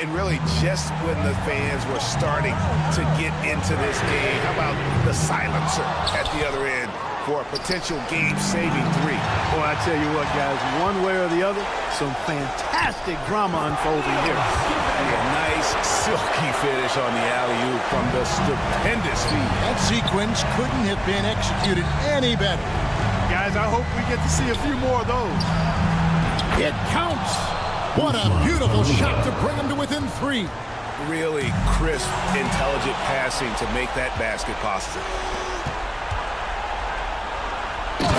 J: And really, just when the fans were starting to get into this game, how about the silencer at the other end for a potential game-saving three?
B: Boy, I tell you what, guys, one way or the other, some fantastic drama unfolding here.
J: And a nice, silky finish on the alley-oop from the stupendous feed.
I: That sequence couldn't have been executed any better.
B: Guys, I hope we get to see a few more of those.
I: It counts. What a beautiful shot to bring him to within 3.
J: Really crisp, intelligent passing to make that basket possible.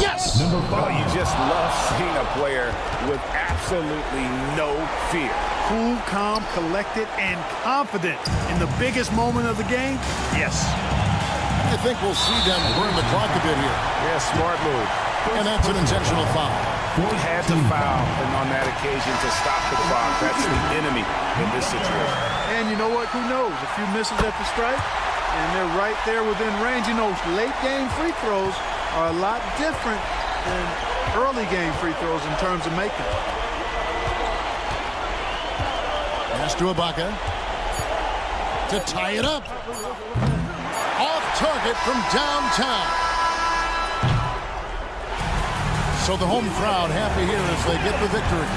I: Yes!
J: Well, you just love seeing a player with absolutely no fear.
B: Cool, calm, collected, and confident in the biggest moment of the game? Yes.
I: I think we'll see them burn the clock a bit here.
J: Yeah, smart move.
I: And that's an intentional foul.
J: He had to foul and on that occasion to stop the clock. That's the enemy in this situation.
B: And you know what? Who knows? A few misses at the strike, and they're right there within range. You know, late game free throws are a lot different than early game free throws in terms of making.
I: Pass to Ibaka to tie it up. Off target from downtown. So the home crowd happy here as they get the victory.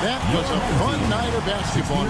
I: That was a fun night of basketball.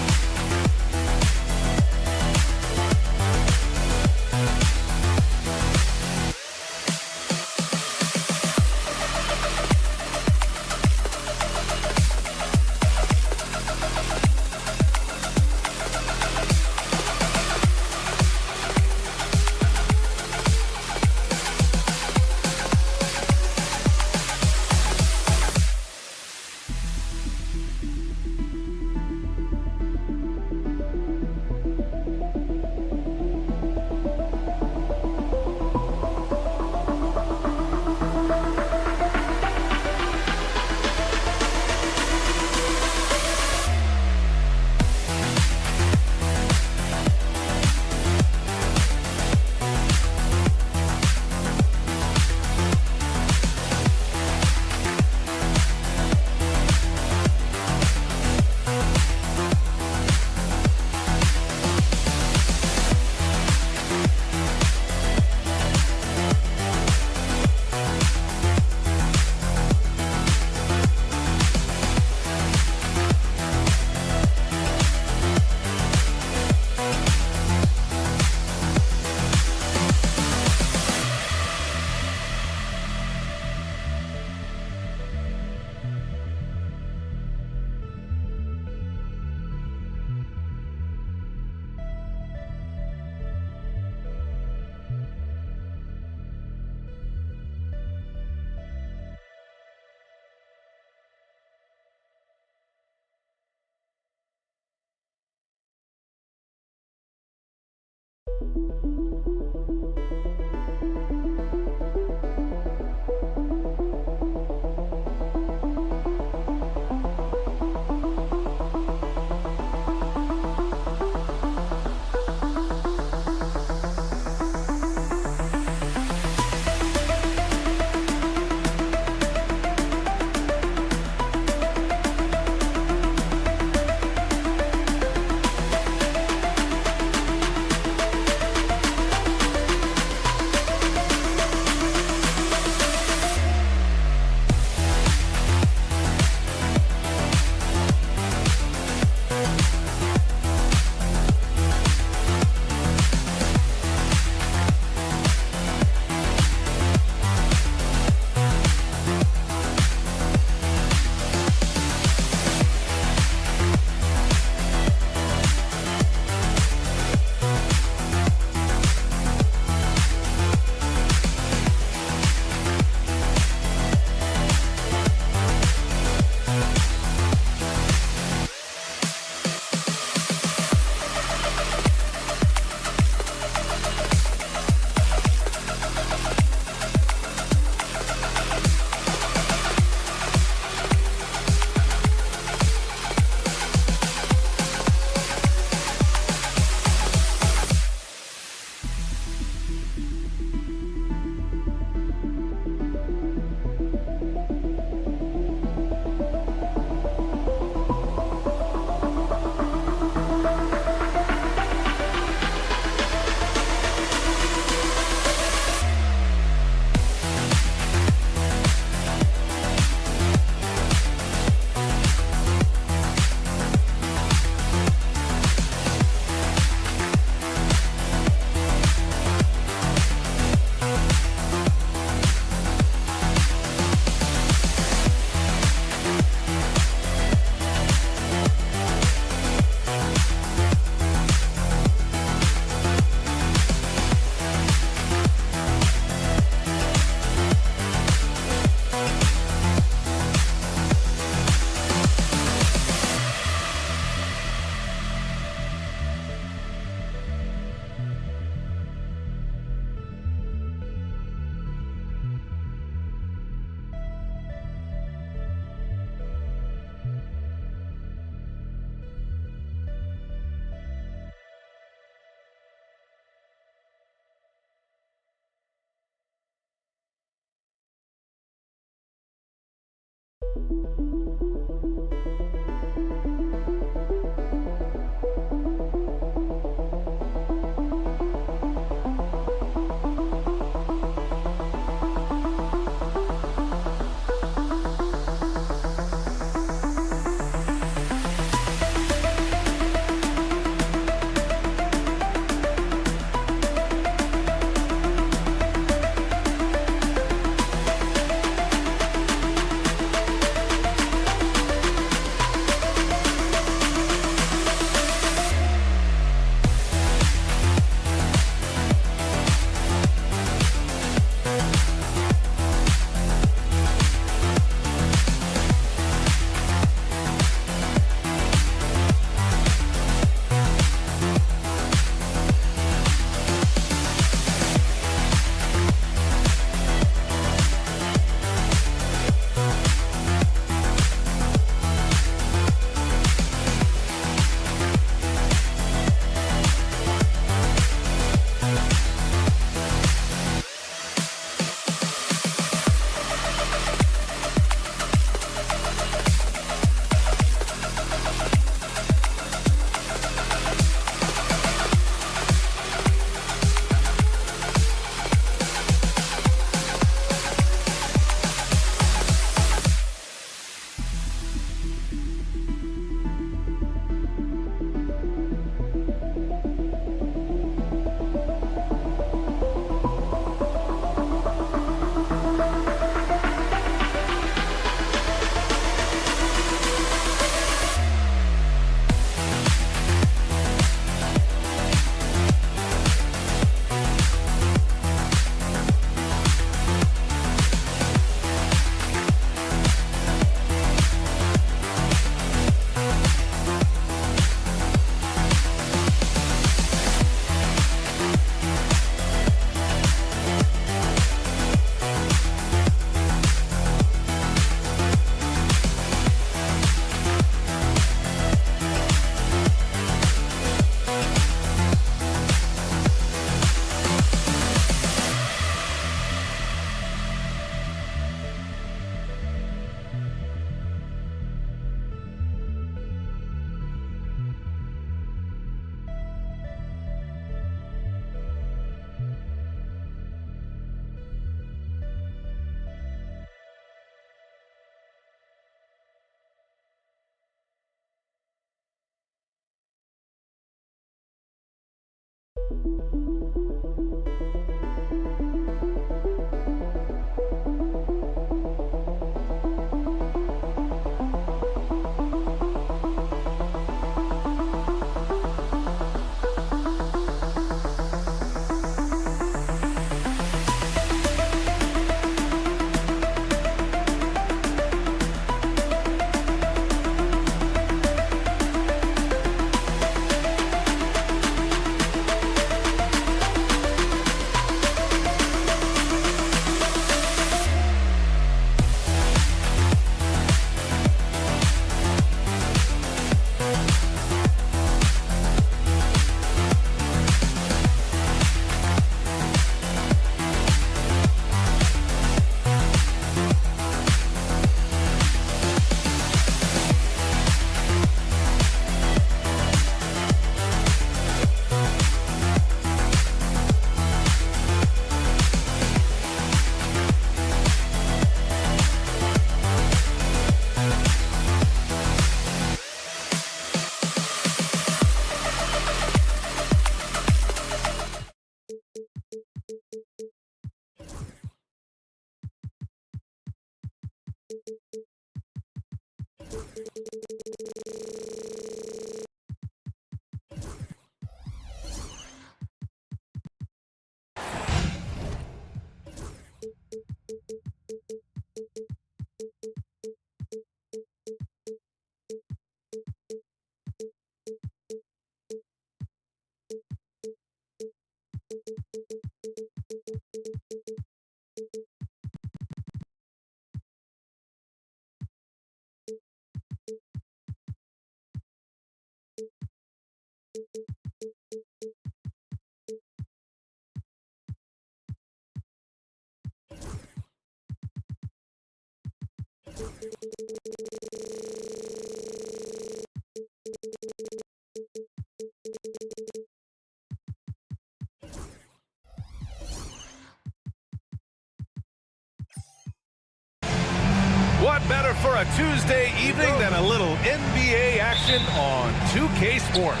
A: What better for a Tuesday evening than a little NBA action on 2K Sports?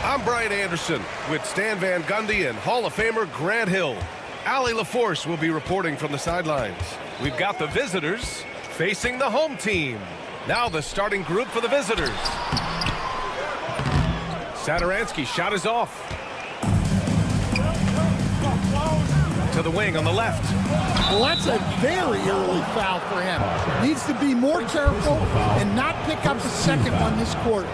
A: I'm Brian Anderson with Stan Van Gundy and Hall of Famer Grant Hill. Allie LaForce will be reporting from the sidelines. We've got the visitors facing the home team. Now the starting group for the visitors. Satoransky's shot is off. To the wing on the left.
K: Well, that's a very early foul for him. Needs to be more careful and not pick up the second one this quarter.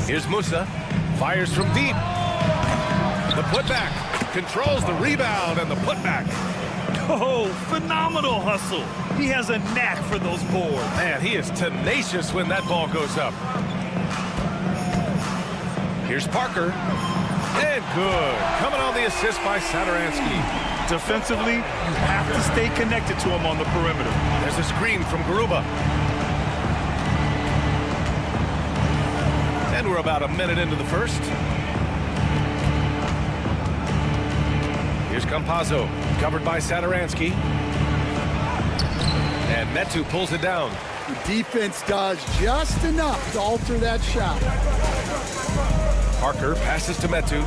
A: Here's Musa. Fires from deep. The putback. Controls the rebound and the putback.
L: Oh, phenomenal hustle. He has a knack for those boards.
A: Man, he is tenacious when that ball goes up. Here's Parker. And good. Coming on the assist by Satoransky.
L: Defensively, you have to stay connected to him on the perimeter.
A: There's a screen from Garuba. And we're about a minute into the first. Here's Campazzo, covered by Satoransky. And Metu pulls it down.
K: The defense does just enough to alter that shot.
A: Parker passes to Metu.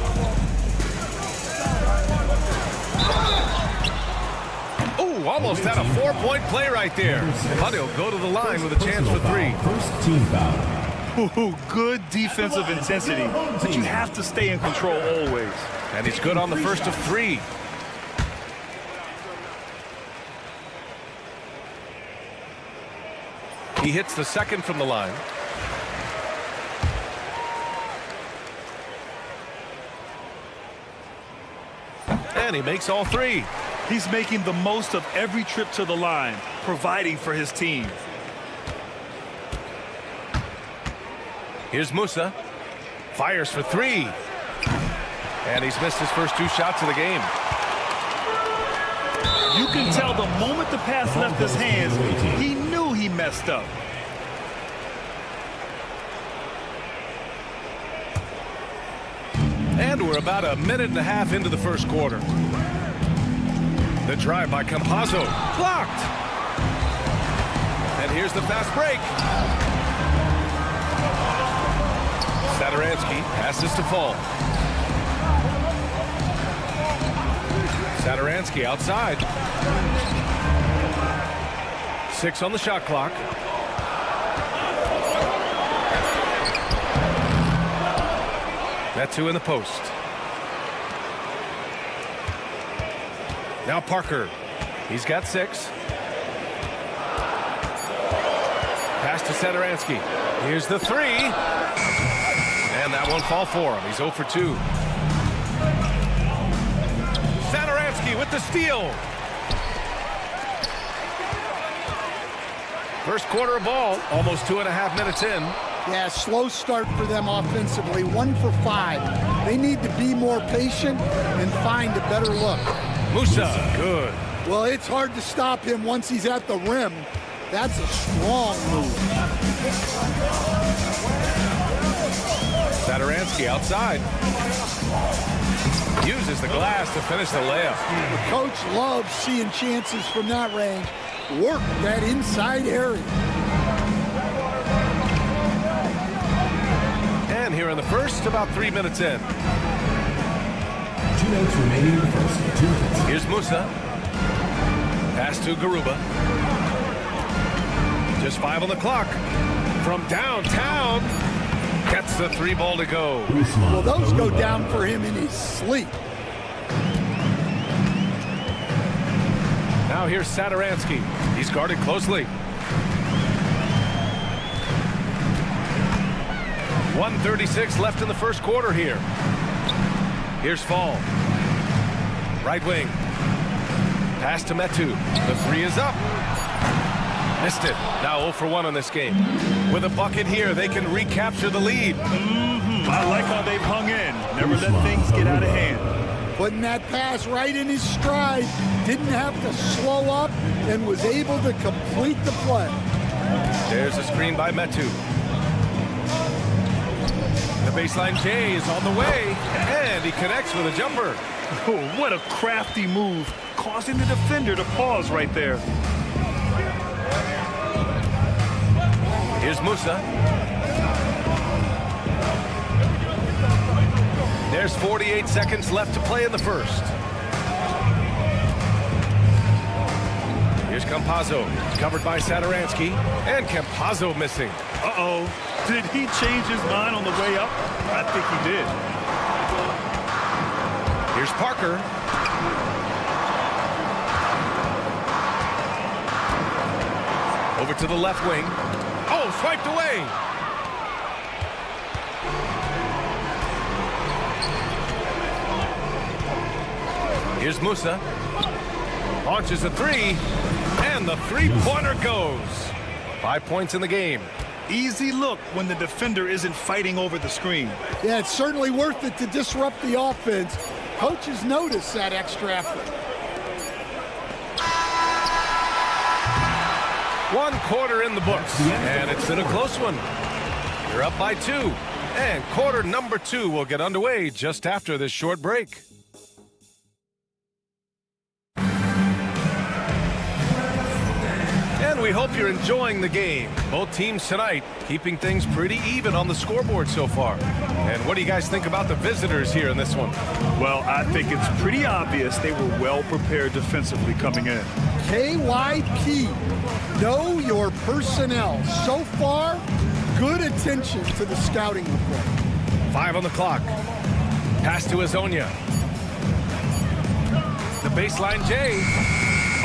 A: Oh, almost had a 4-point play right there. But he'll go to the line with a chance for three.
D: First team foul.
L: Ooh, good defensive intensity, but you have to stay in control always.
A: And he's good on the first of three. He hits the second from the line. And he makes all three.
L: He's making the most of every trip to the line, providing for his team.
A: Here's Musa. Fires for three. And he's missed his first two shots of the game.
L: You can tell the moment the pass left his hands, he knew he messed up.
A: And we're about a minute and a half into the first quarter. The drive by Campazzo. Blocked. And here's the fast break. Satoransky passes to Fall. Satoransky outside. 6 on the shot clock. Metu in the post. Now Parker. He's got 6. Pass to Satoransky. Here's the 3. And that won't fall for him. He's 0 for 2. Satoransky with the steal. First quarter of ball, almost 2.5 minutes in.
K: Yeah, slow start for them offensively. 1 for 5. They need to be more patient and find a better look.
A: Musa, good.
K: Well, it's hard to stop him once he's at the rim. That's a strong move.
A: Satoransky outside. Uses the glass to finish the layup.
K: The coach loves seeing chances from that range. Work that inside area.
A: And here in the first, about 3 minutes in.
D: 2 minutes remaining in the first. 2 minutes.
A: Here's Musa. Pass to Garuba. Just 5 on the clock. From downtown. Gets the 3 ball to go.
K: Well, those go down for him in his sleep.
A: Now here's Satoransky. He's guarded closely. 1:36 left in the first quarter here. Here's Fall. Right wing. Pass to Metu. The 3 is up. Missed it. Now 0 for 1 on this game. With a bucket here, they can recapture the lead.
L: I like how they've hung in. Never let things get out of hand.
K: Putting that pass right in his stride. Didn't have to slow up and was able to complete the play.
A: There's a screen by Metu. The baseline J is on the way, and he connects with a jumper.
L: Oh, what a crafty move, causing the defender to pause right there.
A: Here's Musa. There's 48 seconds left to play in the first. Here's Campazzo, covered by Satoransky, and Campazzo missing.
L: Uh-oh. Did he change his mind on the way up? I think he did.
A: Here's Parker. Over to the left wing. Oh, swiped away. Here's Musa. Launches a 3. And the 3-pointer goes. 5 points in the game.
L: Easy look when the defender isn't fighting over the screen.
K: Yeah, it's certainly worth it to disrupt the offense. Coaches notice that extra effort.
A: 1 quarter in the books, and it's been a close one. You're up by 2, and quarter number 2 will get underway just after this short break. And we hope you're enjoying the game. Both teams tonight keeping things pretty even on the scoreboard so far. And what do you guys think about the visitors here in this one?
L: Well, I think it's pretty obvious they were well prepared defensively coming in.
K: KYP, know your personnel. So far, good attention to the scouting report.
A: 5 on the clock. Pass to Azonia. The baseline J.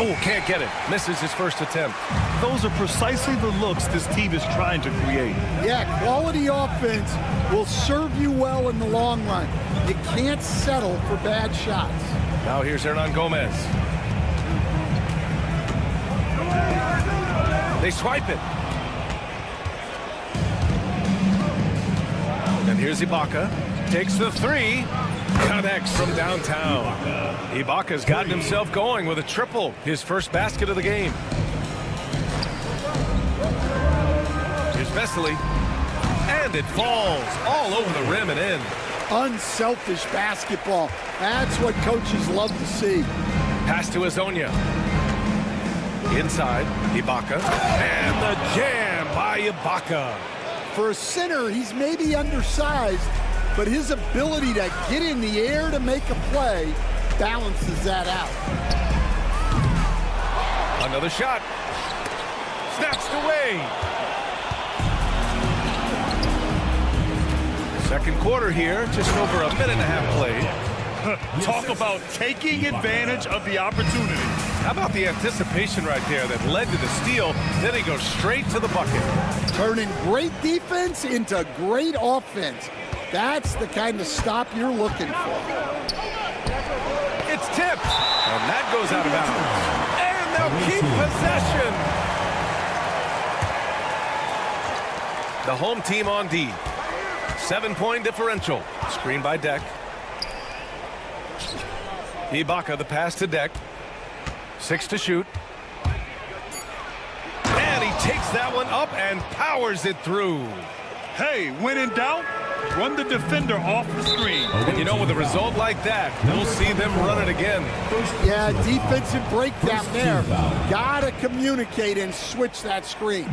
A: Oh, can't get it. Misses his first attempt.
L: Those are precisely the looks this team is trying to create.
K: Yeah, quality offense will serve you well in the long run. You can't settle for bad shots.
A: Now here's Hernan Gomez. They swipe it. And here's Ibaka. Takes the 3. Connects from downtown. Ibaka's gotten himself going with a triple. His first basket of the game. Here's Vesely. And it falls all over the rim and in.
K: Unselfish basketball. That's what coaches love to see.
A: Pass to Azonia. Inside, Ibaka. And the jam by Ibaka.
K: For a center, he's maybe undersized, but his ability to get in the air to make a play balances that out.
A: Another shot. Snatched away. Second quarter here, just over a minute and a half played.
L: Talk about taking advantage of the opportunity.
A: How about the anticipation right there that led to the steal? Then he goes straight to the bucket.
K: Turning great defense into great offense. That's the kind of stop you're looking for.
A: It's tipped. And that goes out of bounds. And they'll keep possession. The home team on D. 7-point differential. Screen by Deck. Ibaka, the pass to Deck. 6 to shoot. And he takes that one up and powers it through.
L: Hey, when in doubt, run the defender off the screen.
A: And you know, with a result like that, we'll see them run it again.
K: Yeah, defensive breakdown there. Gotta communicate and switch that screen.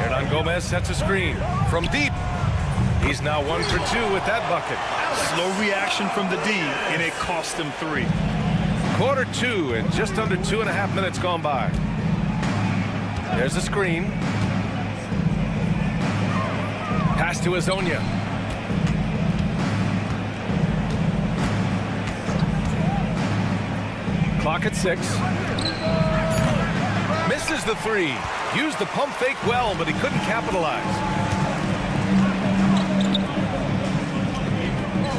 A: Hernan Gomez sets a screen from deep. He's now 1 for 2 with that bucket.
L: Slow reaction from the D, and it cost him 3.
A: Quarter 2 and just under 2.5 minutes gone by. There's a screen. Pass to Azonia. Clock at 6. Misses the 3. Used the pump fake well, but he couldn't capitalize.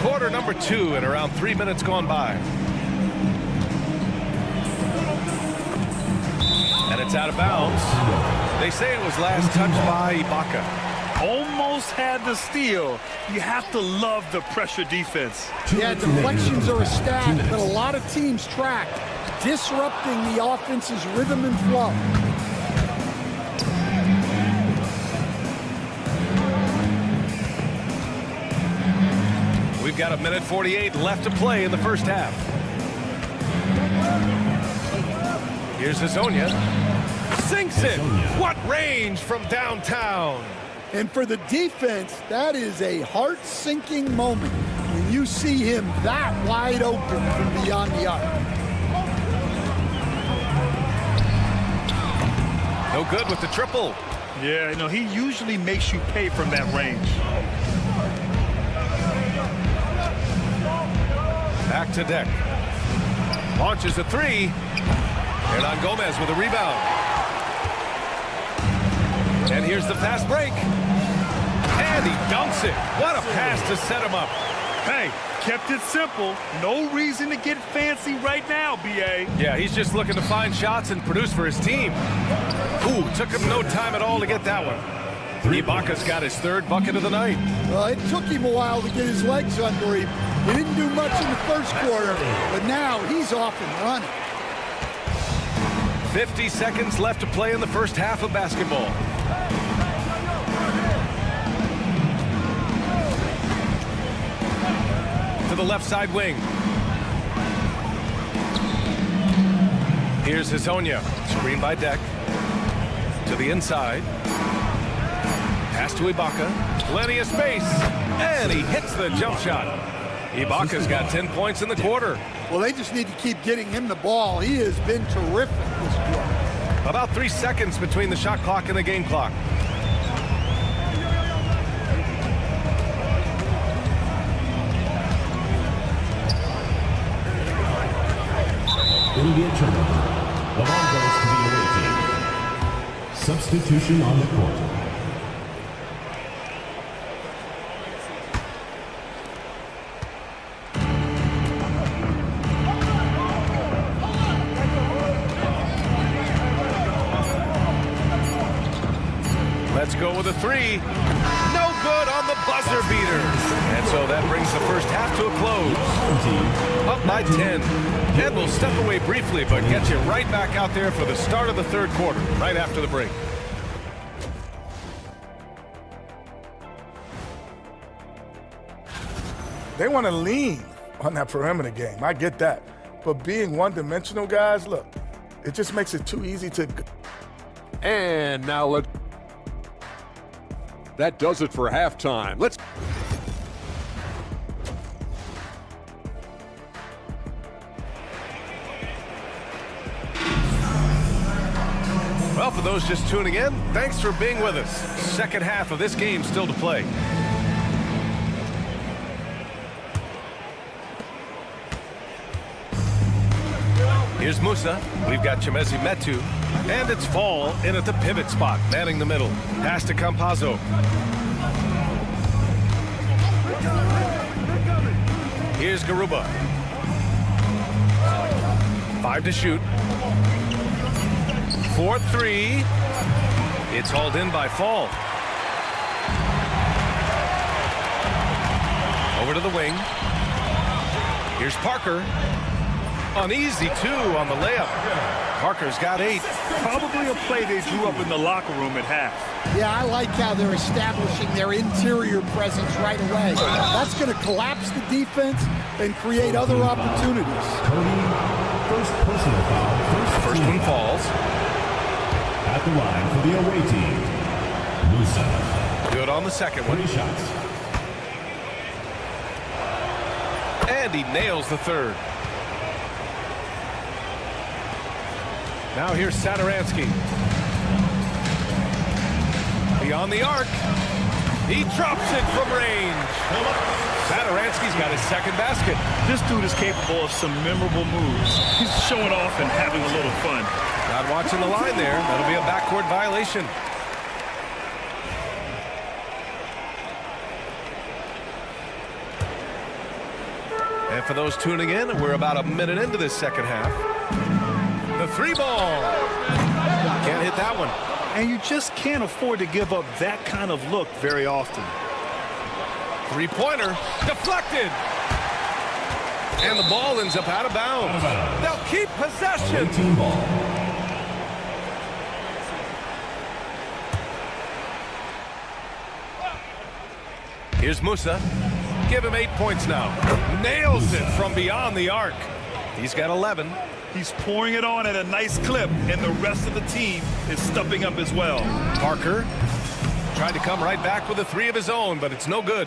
A: Quarter number 2 and around 3 minutes gone by. And it's out of bounds. They say it was last touched by Ibaka.
L: Almost had the steal. You have to love the pressure defense.
K: Yeah, deflections are a stat that a lot of teams track, disrupting the offense's rhythm and flow.
A: We've got 1:48 left to play in the first half. Here's Azonia. Sinks it. What range from downtown.
K: And for the defense, that is a heart-sinking moment when you see him that wide open from beyond the arc.
A: No good with the triple.
L: Yeah, you know, he usually makes you pay from that range.
A: Back to Deck. Launches a 3. Hernan Gomez with a rebound. And here's the fast break. And he dunks it. What a pass to set him up.
L: Hey, kept it simple. No reason to get fancy right now, B.A.
A: Yeah, he's just looking to find shots and produce for his team. Ooh, took him no time at all to get that one. Ibaka's got his 3rd bucket of the night.
K: Well, it took him a while to get his legs under him. He didn't do much in the first quarter, but now he's off and running.
A: 50 seconds left to play in the first half of basketball. To the left side wing. Here's Azonia. Screen by Deck. To the inside. Pass to Ibaka. Plenty of space. And he hits the jump shot. Ibaka's got 10 points in the quarter.
K: Well, they just need to keep getting him the ball. He has been terrific this quarter.
A: About 3 seconds between the shot clock and the game clock.
D: NBA turnover. The ball goes to the away team. Substitution on the court.
A: Let's go with a 3. No good on the buzzer beater. And so that brings the first half to a close. Up by 10. And we'll step away briefly, but get you right back out there for the start of the 3rd quarter, right after the break.
F: They want to lean. on that perimeter game. I get that. But being one-dimensional, guys, look, it just makes it too easy to...
H: And now that does it for halftime. Let's...
A: Well, for those just tuning in, thanks for being with us. Second half of this game still to play. Here's Musa. We've got Chimezie Metu. And it's Fall in at the pivot spot, manning the middle. Pass to Campazzo. Here's Garuba. 5 to shoot. 4-3. It's hauled in by Fall. Over to the wing. Here's Parker. Uneasy, too, on the layup. Parker's got 8.
L: Probably a play they drew up in the locker room at half.
K: Yeah, I like how they're establishing their interior presence right away. That's going to collapse the defense and create other opportunities.
D: First personal foul.
A: First one falls.
D: At the line for the away team, Musa.
A: Good on the second one.
D: 3 shots.
A: And he nails the third. Now here's Saturansky. Beyond the arc. He drops it from range. Saturansky's got his second basket.
L: This dude is capable of some memorable moves. He's showing off and having a little fun.
A: Not watching the line there. That'll be a backcourt violation. And for those tuning in, we're about a minute into this second half. The 3-ball. Can't hit that one.
L: And you just can't afford to give up that kind of look very often.
A: 3-pointer deflected. And the ball ends up out of bounds. They'll keep possession.
D: Team ball.
A: Here's Musa. Give him 8 points now. Nails it from beyond the arc. He's got 11.
L: He's pouring it on at a nice clip, and the rest of the team is stepping up as well.
A: Parker tried to come right back with a 3 of his own, but it's no good.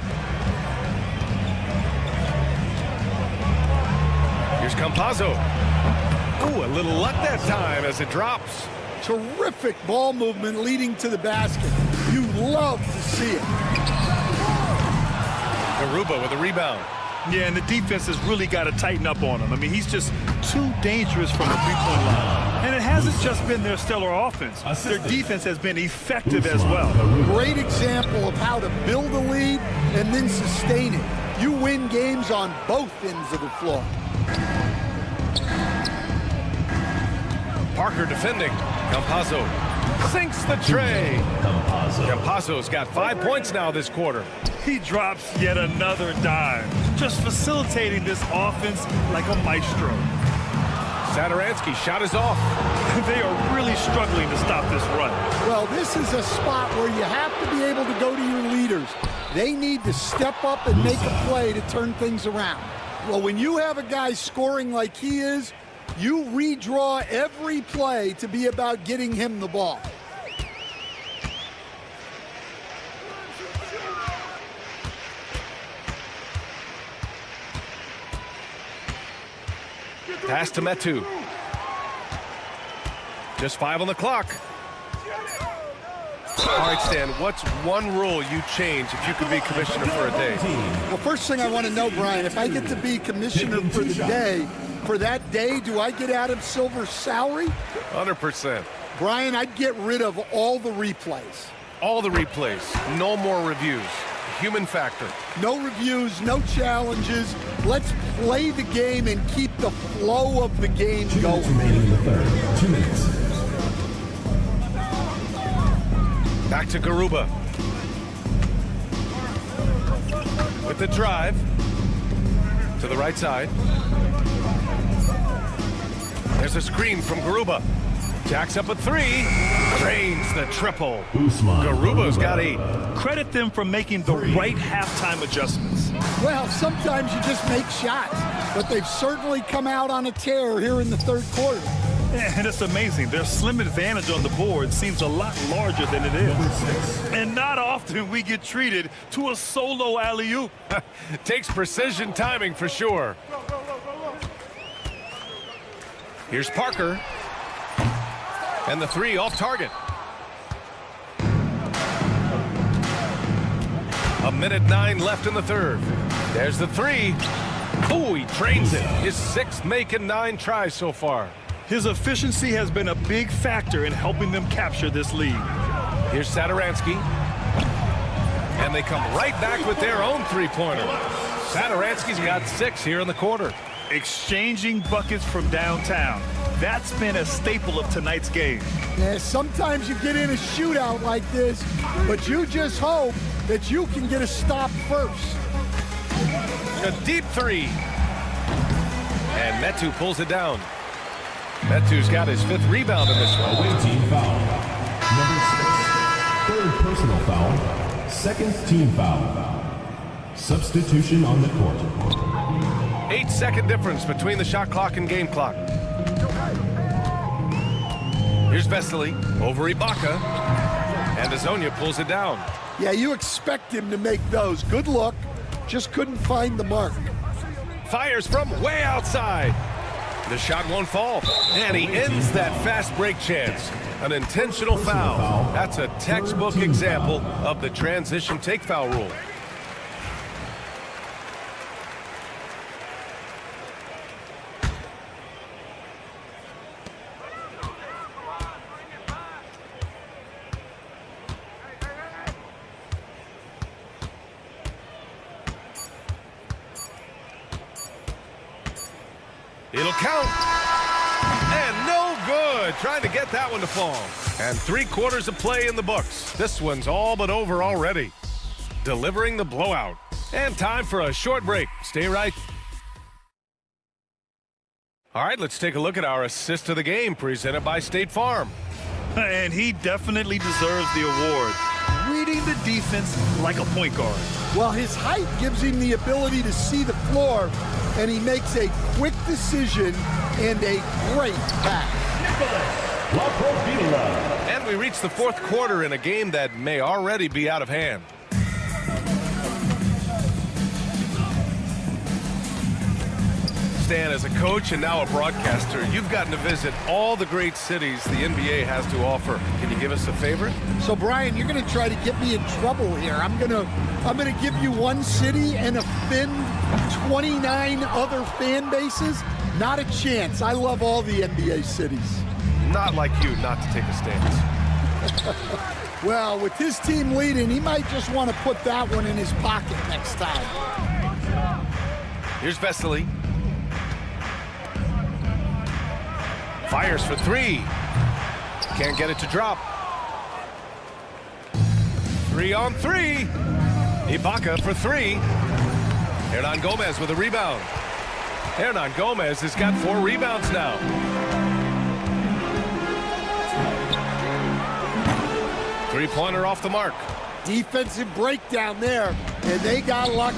A: Here's Campazzo. Ooh, a little luck that time as it drops.
K: Terrific ball movement leading to the basket. You love to see it.
A: Garuba with a rebound.
L: Yeah, and the defense has really got to tighten up on him. I mean, he's just too dangerous from the three-point line. And it hasn't just been their stellar offense. Their defense has been effective as well.
K: Great example of how to build a lead and then sustain it. You win games on both ends of the floor.
A: Parker defending. Campazzo sinks the tray. Campazzo's got 5 points now this quarter.
L: He drops yet another dime, just facilitating this offense like a maestro.
A: Saturansky shot is off.
L: They are really struggling to stop this run.
K: Well, this is a spot where you have to be able to go to your leaders. They need to step up and make a play to turn things around. Well, when you have a guy scoring like he is, you redraw every play to be about getting him the ball.
A: Pass to Metu. Just 5 on the clock. All right, Stan, what's one rule you change if you could be commissioner for a day?
K: Well, first thing I want to know, Brian, if I get to be commissioner for the day, for that day, do I get Adam Silver's salary?
A: 100%.
K: Brian, I'd get rid of all the replays.
A: All the replays. No more reviews. Human factor.
K: No reviews, no challenges. Let's play the game and keep the flow of the game going.
D: 2 minutes remaining in the third. 2 minutes.
A: Back to Garuba. With the drive. To the right side. There's a screen from Garuba. Jacks up a 3. Drains the triple. Garuba's got 8.
L: Credit them for making the right halftime adjustments.
K: Well, sometimes you just make shots, but they've certainly come out on a tear here in the third quarter.
L: And it's amazing. Their slim advantage on the board seems a lot larger than it is. And not often we get treated to a solo alley-oop.
A: Takes precision timing for sure. Here's Parker. And the three off target. 1:09 left in the third. There's the three. Oh, he drains it. His 6th make in 9 tries so far.
L: His efficiency has been a big factor in helping them capture this lead.
A: Here's Satoransky. And they come right back with their own three-pointer. Satoransky's got 6 here in the quarter.
L: Exchanging buckets from downtown. That's been a staple of tonight's game.
K: Yeah, sometimes you get in a shootout like this, but you just hope that you can get a stop first.
A: A deep three. And Metu pulls it down. Metu's got his 5th rebound in this one.
D: Away team foul. Number 6. 3rd personal foul. 2nd team foul. Substitution on the court.
A: 8-second difference between the shot clock and game clock. Here's Vesely over Ibaka. And Azonia pulls it down.
K: Yeah, you expect him to make those. Good look. Just couldn't find the mark.
A: Fires from way outside. The shot won't fall. And he ends that fast break chance. An intentional foul. That's a textbook example of the transition take foul rule. It'll count. And no good. Trying to get that one to fall. And 3/4 of play in the books. This one's all but over already. Delivering the blowout. And time for a short break. Stay right. All right, let's take a look at our assist of the game presented by State Farm.
L: And he definitely deserves the award. Reading the defense like a point guard.
K: Well, his height gives him the ability to see the floor, and he makes a quick decision and a great pass.
A: And we reach the 4th quarter in a game that may already be out of hand. Stan, as a coach and now a broadcaster, you've gotten to visit all the great cities the NBA has to offer. Can you give us a favorite?
K: So, Brian, you're going to try to get me in trouble here. I'm going to give you one city and offend 29 other fan bases. Not a chance. I love all the NBA cities.
A: Not like you not to take a stance.
K: Well, with his team leading, he might just want to put that one in his pocket next time.
A: Here's Vesely. Fires for 3. Can't get it to drop. 3 on 3. Ibaka for 3. Hernan Gomez with a rebound. Hernan Gomez has got 4 rebounds now. Three-pointer off the mark.
K: Defensive breakdown there, and they got lucky.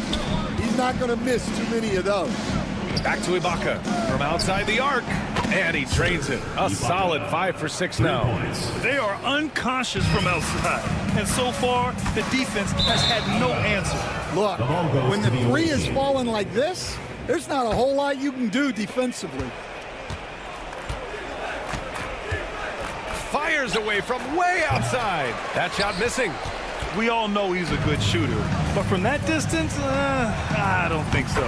K: He's not going to miss too many of those.
A: Back to Ibaka from outside the arc. And he drains it. A solid 5 for 6 now.
L: They are unconscious from outside. And so far, the defense has had no answer.
K: Look, when the 3 is falling like this, there's not a whole lot you can do defensively.
A: Fires away from way outside. That shot missing.
L: We all know he's a good shooter. But from that distance, I don't think so.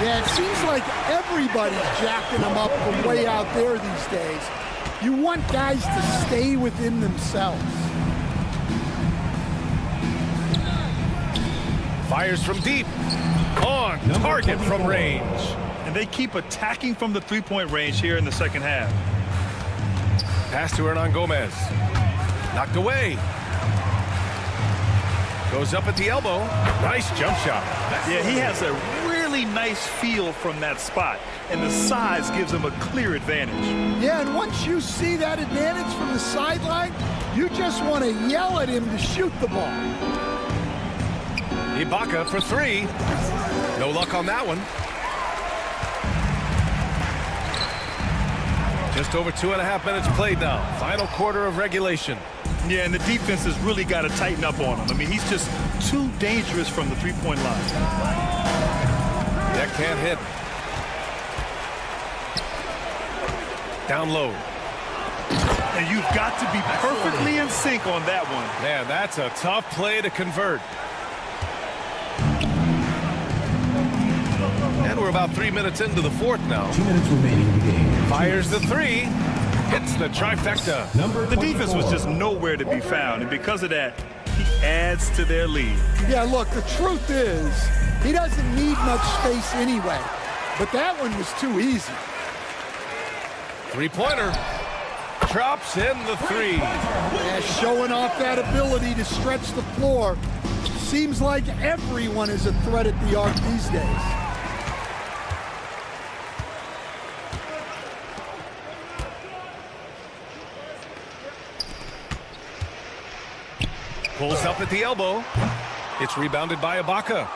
K: Yeah, it seems like everybody's jacking him up from way out there these days. You want guys to stay within themselves.
A: Fires from deep. On target from range.
L: And they keep attacking from the three-point range here in the second half.
A: Pass to Hernan Gomez. Knocked away. Goes up at the elbow. Nice jump shot.
L: Yeah, he has a really nice feel from that spot, and the size gives him a clear advantage.
K: Yeah, and once you see that advantage from the sideline, you just want to yell at him to shoot the ball.
A: Ibaka for 3. No luck on that one. Just over 2.5 minutes played now. Final quarter of regulation.
L: Yeah, and the defense has really got to tighten up on him. I mean, he's just too dangerous from the three-point line.
A: That can't hit. Down low.
L: And you've got to be perfectly in sync on that one.
A: Man, that's a tough play to convert. And we're about 3 minutes into the fourth now.
D: 2 minutes remaining in the game.
A: Fires the three. Hits the trifecta.
L: The defense was just nowhere to be found, and because of that, he adds to their lead.
K: Yeah, look, the truth is, he doesn't need much space anyway. But that one was too easy.
A: Three-pointer. Drops in the three.
K: Yeah, showing off that ability to stretch the floor. Seems like everyone is a threat at the arc these days.
A: Pulls up at the elbow. It's rebounded by Ibaka.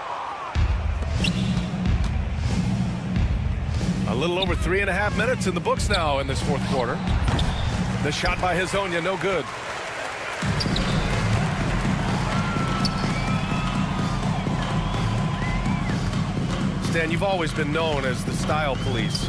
A: A little over 3.5 minutes in the books now in this fourth quarter. The shot by Hazonia, no good. Stan, you've always been known as the style police.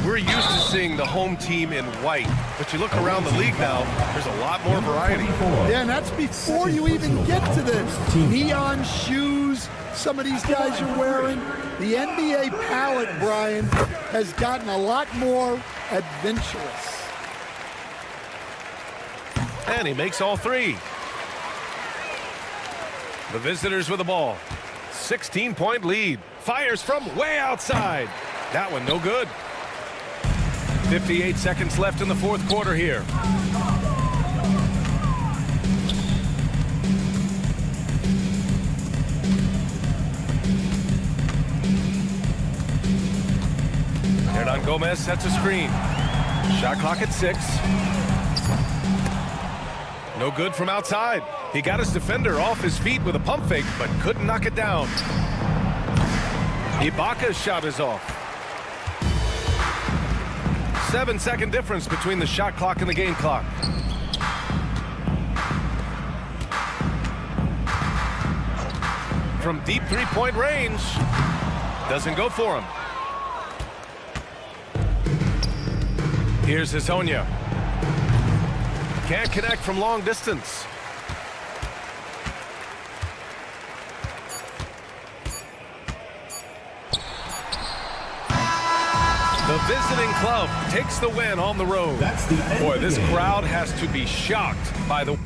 A: We're used to seeing the home team in white, but you look around the league now, there's a lot more variety.
K: Yeah, and that's before you even get to this. Neon shoes some of these guys are wearing. The NBA palette, Brian, has gotten a lot more adventurous.
A: And he makes all three. The visitors with the ball. 16-point lead. Fires from way outside. That one no good. 58 seconds left in the fourth quarter here. Hernan Gomez sets a screen. Shot clock at 6. No good from outside. He got his defender off his feet with a pump fake, but couldn't knock it down. Ibaka's shot is off. 7-second difference between the shot clock and the game clock. From deep three-point range. Doesn't go for him. Here's Hazonia. Can't connect from long distance. The visiting club takes the win on the road. Boy, this crowd has to be shocked by the...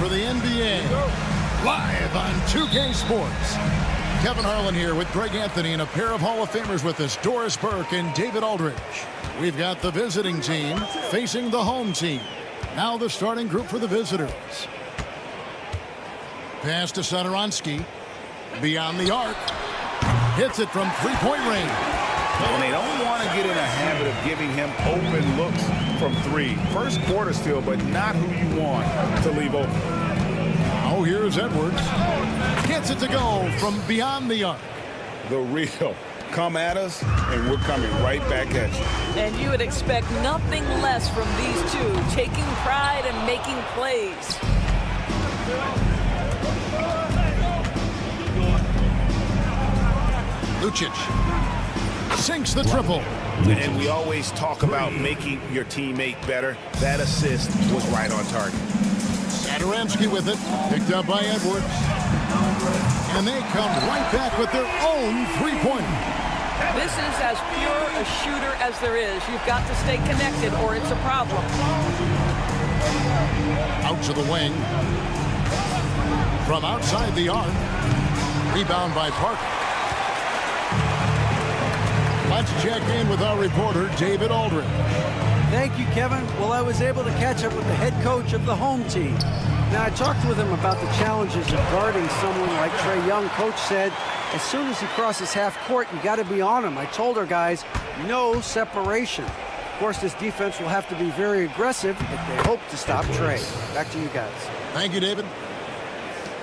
I: For the NBA, live on 2K Sports. Kevin Harlan here with Greg Anthony and a pair of Hall of Famers with us, Doris Burke and David Aldridge. We've got the visiting team facing the home team. Now the starting group for the visitors. Pass to Satoransky. Beyond the arc. Hits it from three-point range.
J: And they don't want to get in a habit of giving him open looks from three. First quarter still, but not who you want to leave open.
I: Now here's Edwards. Gets it to go from beyond the arc.
J: The real. Come at us, and we're coming right back at you.
M: And you would expect nothing less from these two, taking pride and making plays.
I: Lucic sinks the triple.
J: And we always talk about making your teammate better. That assist was right on target.
I: Satoransky with it, picked up by Edwards. And they come right back with their own three-pointer.
M: This is as pure a shooter as there is. You've got to stay connected or it's a problem.
I: Out to the wing. From outside the arc. Rebound by Parker. Let's check in with our reporter, David Aldridge.
N: Thank you, Kevin. Well, I was able to catch up with the head coach of the home team. Now, I talked with him about the challenges of guarding someone like Trae Young. Coach said, as soon as he crosses half court, you got to be on him. I told our guys, no separation. Of course, this defense will have to be very aggressive if they hope to stop Trae. Back to you guys.
I: Thank you, David.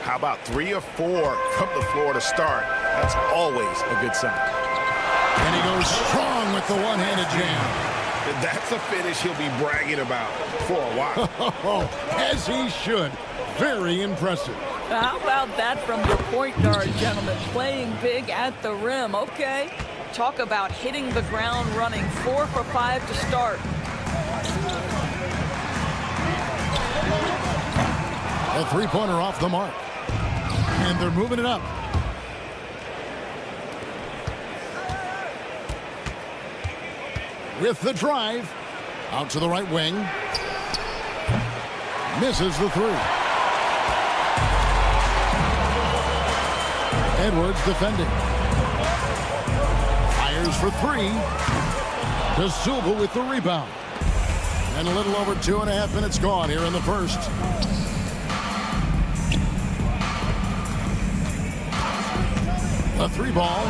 J: How about 3 or 4 from the floor to start? That's always a good sign.
I: And he goes strong with the one-handed jam.
J: That's a finish he'll be bragging about for a while.
I: As he should. Very impressive.
M: How about that from the point guard, gentlemen? Playing big at the rim. Okay. Talk about hitting the ground running. 4 for 5 to start.
I: A three-pointer off the mark. And they're moving it up. With the drive. Out to the right wing. Misses the three. Edwards defending. Fires for three. De Silva with the rebound. And a little over 2.5 minutes gone here in the first. A three ball.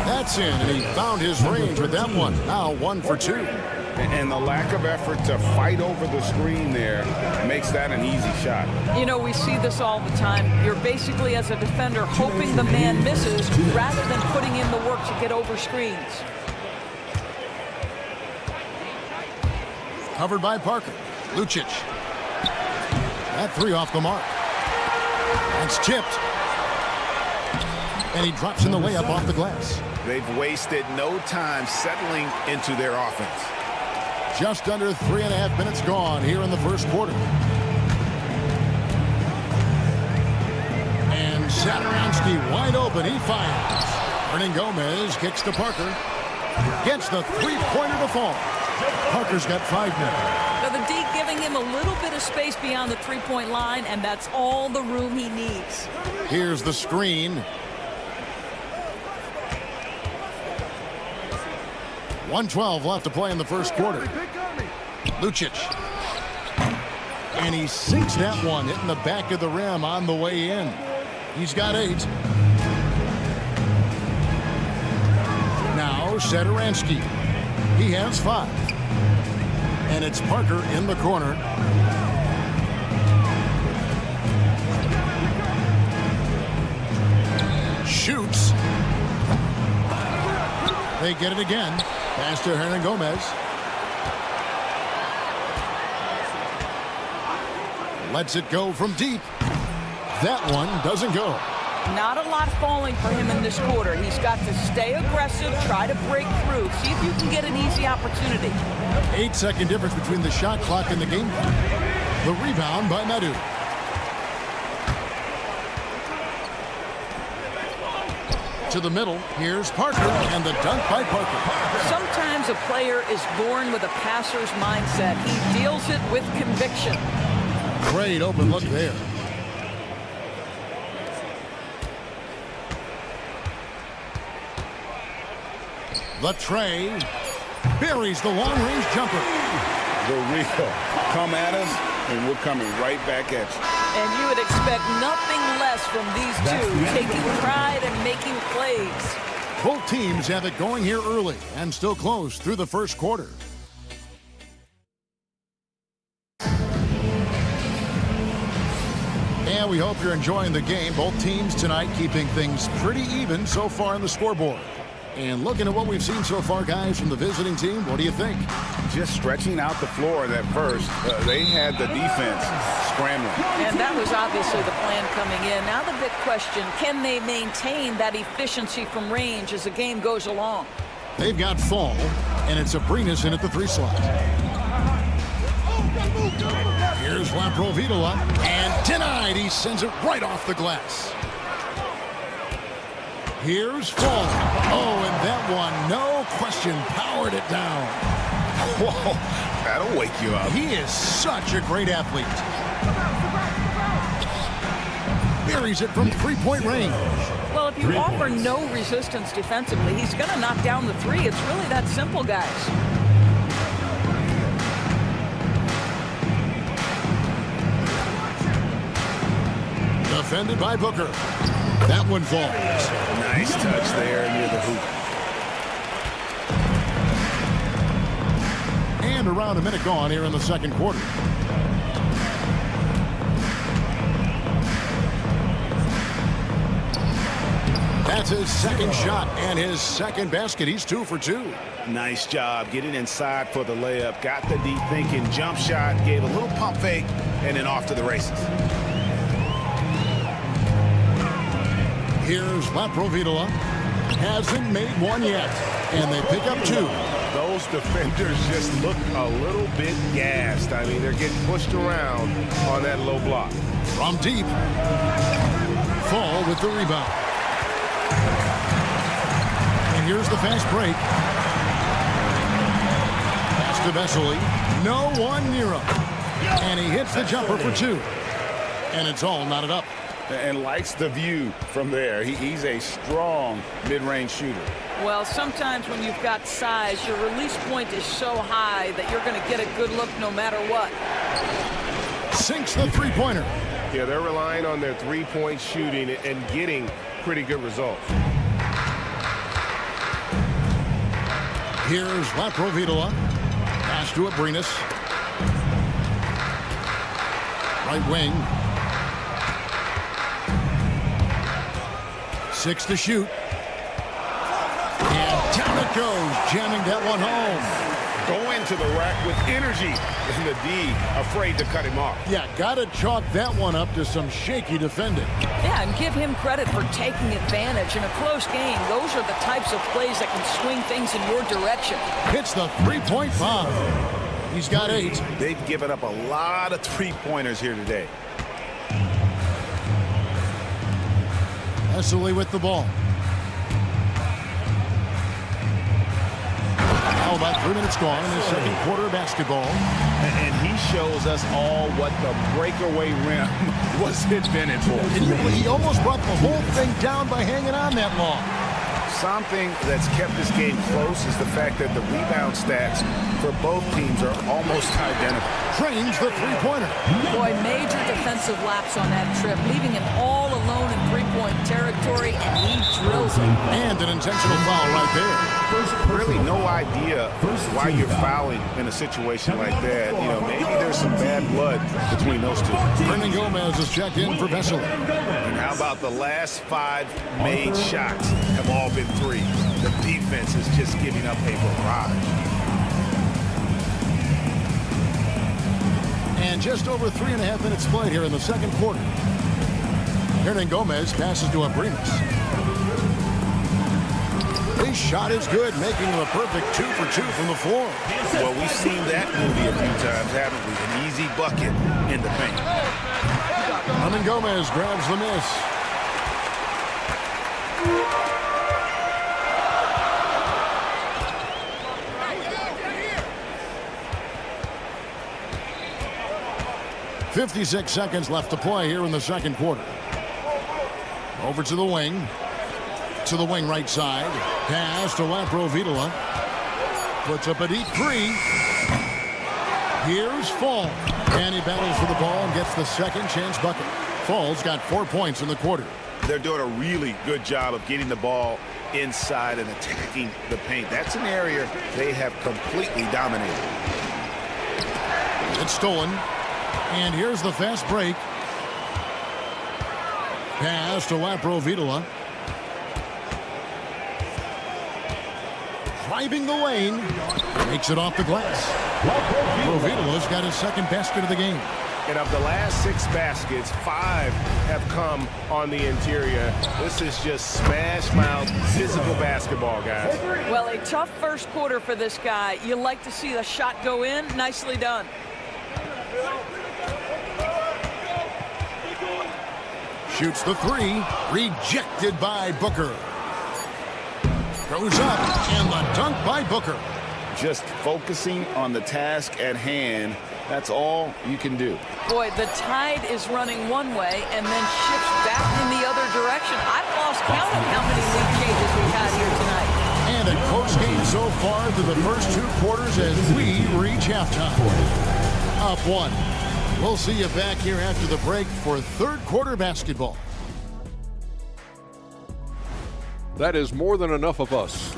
I: That's in, and he found his range with that one. Now 1 for 2.
J: And the lack of effort to fight over the screen there makes that an easy shot.
M: You know, we see this all the time. You're basically, as a defender, hoping the man misses rather than putting in the work to get over screens.
I: Covered by Parker. Lucic. That three off the mark. It's tipped. And he drops in the layup off the glass.
J: They've wasted no time settling into their offense.
I: Just under 3.5 minutes gone here in the first quarter. And Satoransky wide open. He fires. Hernan Gomez kicks to Parker. Gets the three-pointer to fall. Parker's got 5 now.
M: So the D giving him a little bit of space beyond the three-point line, and that's all the room he needs.
I: Here's the screen. 1:12 left to play in the first quarter. Lucic. And he sinks that one, hitting the back of the rim on the way in. He's got 8. Now Satoransky. He has 5. And it's Parker in the corner. Shoots. They get it again. Pass to Hernan Gomez. Lets it go from deep. That one doesn't go.
M: Not a lot falling for him in this quarter. He's got to stay aggressive, try to break through, see if you can get an easy opportunity.
I: 8-second difference between the shot clock and the game clock. The rebound by Madrid. To the middle, here's Parker, and the dunk by Parker.
M: Sometimes a player is born with a passer's mindset. He deals it with conviction.
I: Great open look there. The tray buries the long-range jumper.
J: The real come at us, and we're coming right back at you.
M: And you would expect nothing less from these two, taking pride and making plays.
I: Both teams have it going here early and still close through the first quarter. And we hope you're enjoying the game. Both teams tonight keeping things pretty even so far on the scoreboard. And looking at what we've seen so far, guys, from the visiting team, what do you think?
J: Just stretching out the floor at first. They had the defense scrambling.
M: And that was obviously the plan coming in. Now the big question, can they maintain that efficiency from range as the game goes along?
I: They've got Fall, and it's Abrinas in at the 3 slot. Here's Laprovitola, and denied. He sends it right off the glass. Here's Fall. Oh, and that one, no question, powered it down.
J: Whoa, that'll wake you up.
I: He is such a great athlete. Buries it from 3-point range.
M: Well, if you offer no resistance defensively, he's going to knock down the 3. It's really that simple, guys.
I: Defended by Booker. That one falls.
J: Nice touch there near the hoop.
I: And around a minute gone here in the second quarter. That's his second shot and his second basket. He's 2 for 2.
J: Nice job getting inside for the layup. Got the deep thinking jump shot, gave a little pump fake, and then off to the races.
I: Here's Laprovitola. Hasn't made one yet. And they pick up 2.
A: Those defenders just look a little bit gassed. I mean, they're getting pushed around on that low block.
I: From deep. Fall with the rebound. And here's the fast break. Pass to Vesely. No one near him. And he hits the jumper for 2. And it's all knotted up.
J: And likes the view from there. He's a strong mid-range shooter.
M: Well, sometimes when you've got size, your release point is so high that you're going to get a good look no matter what.
I: Sinks the 3-pointer.
A: Yeah, they're relying on their 3-point shooting and getting pretty good results.
I: Here's Laprovitola. Pass to Abrinas. Right wing. 6 to shoot. And down it goes, jamming that one home.
A: Going to the rack with energy. And the D afraid to cut him off.
I: Yeah, got to chalk that one up to some shaky defending.
M: Yeah, and give him credit for taking advantage. In a close game, those are the types of plays that can swing things in your direction.
I: Hits the 3-point bomb. He's got 8.
J: They've given up a lot of 3-pointers here today.
I: Vesely with the ball. Now about 3 minutes gone in the second quarter of basketball.
J: And he shows us all what the breakaway rim was invented for.
I: And he almost brought the whole thing down by hanging on that long.
J: Something that's kept this game close is the fact that the rebound stats for both teams are almost identical.
I: Trains the 3-pointer.
M: Boy, major defensive lapse on that trip, leaving him all alone in 3-point territory, and he drills it.
I: And an intentional foul right there.
J: Really no idea why you're fouling in a situation like that. You know, maybe there's some bad blood between those two.
I: Brendan Gomez is checked in for Vesely.
J: And how about the last 5 made shots have all been 3. The defense is just giving up a barrage.
I: And just over 3.5 minutes played here in the second quarter. Hernan Gomez passes to Abrinas. His shot is good, making him a perfect 2 for 2 from the floor.
J: Well, we've seen that movie a few times, haven't we? An easy bucket in the paint.
I: Hernan Gomez grabs the miss. .56 seconds left to play here in the second quarter. Over to the wing. To the wing right side. Pass to Laprovitola. Puts up a deep three. Here's Fall. And he battles for the ball and gets the second chance bucket. Fall's got 4 points in the quarter.
J: They're doing a really good job of getting the ball inside and attacking the paint. That's an area they have completely dominated.
I: It's stolen. And here's the fast break. Pass to Laprovitola. Driving the lane. Makes it off the glass. Laprovitola's got his second basket of the game.
O: And of the last 6 baskets, 5 have come on the interior. This is just smash mouth, physical basketball, guys.
M: Well, a tough first quarter for this guy. You like to see the shot go in. Nicely done.
I: Shoots the three. Rejected by Booker. Goes up, and the dunk by Booker.
J: Just focusing on the task at hand. That's all you can do.
M: Boy, the tide is running one way and then shifts back in the other direction. I've lost count of how many lead changes we've had here tonight.
I: And a close game so far through the first 2 quarters as we reach halftime. Up 1. We'll see you back here after the break for third quarter basketball.
H: That is more than enough of us.